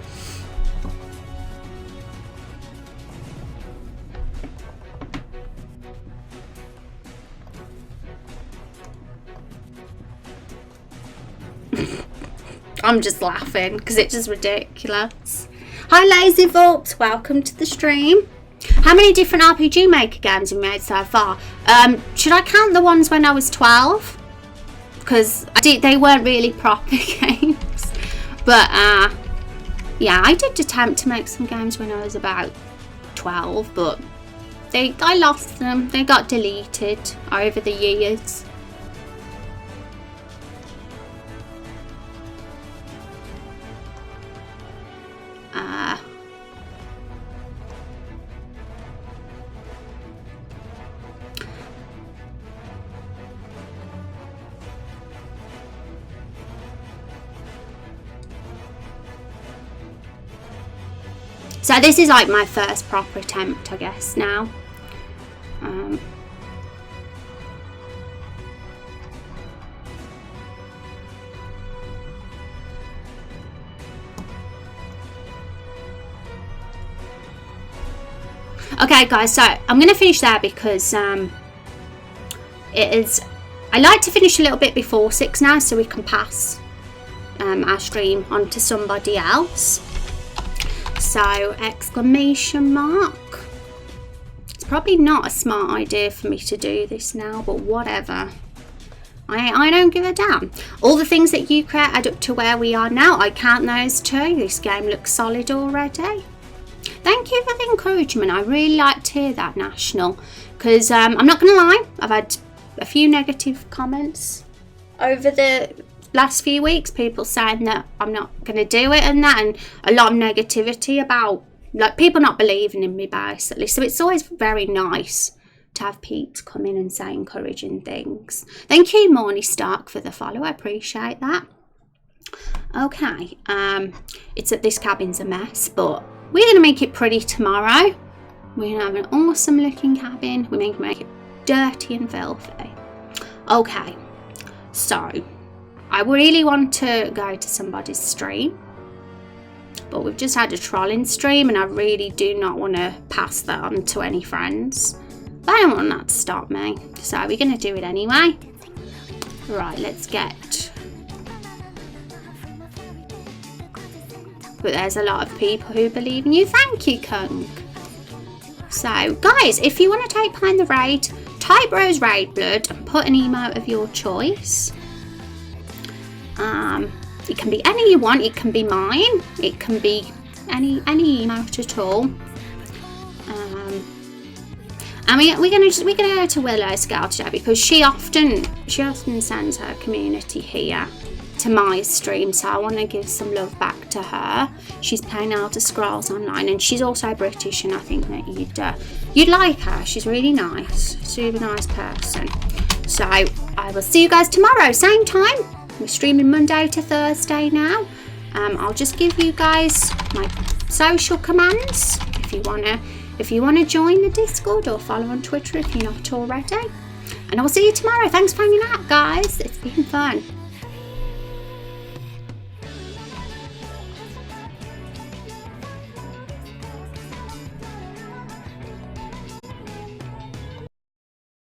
I'm just laughing because it's just ridiculous. Hi Lazy Vault, welcome to the stream. How many different RPG Maker games have we made so far? Should I count the ones when I was 12? Because they weren't really proper games. But yeah, I did attempt to make some games when I was about 12, but I lost them. They got deleted over the years. So this is like my first proper attempt, I guess, now. Okay guys, so I'm going to finish there because it is, I like to finish a little bit before 6 now so we can pass our stream on to somebody else. So exclamation mark. It's probably not a smart idea for me to do this now, but whatever. I don't give a damn. All the things that you create add up to where we are now. I count those too. This game looks solid already. Thank you for the encouragement. I really like to hear that, National, because I'm not going to lie, I've had a few negative comments over the last few weeks, people saying that I'm not going to do it and that, and a lot of negativity about like people not believing in me basically. So it's always very nice to have peeps come in and say encouraging things. Thank you, Morny Stark, for the follow. I appreciate that. Okay, it's that this cabin's a mess, but we're going to make it pretty tomorrow. We're going to have an awesome looking cabin. We're going to make it dirty and filthy. Okay, so I really want to go to somebody's stream, but we've just had a trolling stream and I really do not want to pass that on to any friends. But I don't want that to stop me, so we're going to do it anyway. Right, let's get... But there's a lot of people who believe in you. Thank you, Kung. So, guys, if you want to take part in the raid, type Rose Raid Blood and put an emote of your choice. It can be any you want. It can be mine. It can be any emote at all. And we're gonna go to Willow's Girl today because she often sends her community here to my stream, so I want to give some love back to her. She's playing Elder Scrolls Online and she's also British, and I think that you'd like her. She's really nice, super nice person. So I will see you guys tomorrow, same time. We're streaming Monday to Thursday now. I'll just give you guys my social commands if you wanna join the Discord or follow on Twitter if you're not already. And I'll see you tomorrow. Thanks for hanging out, guys. It's been fun.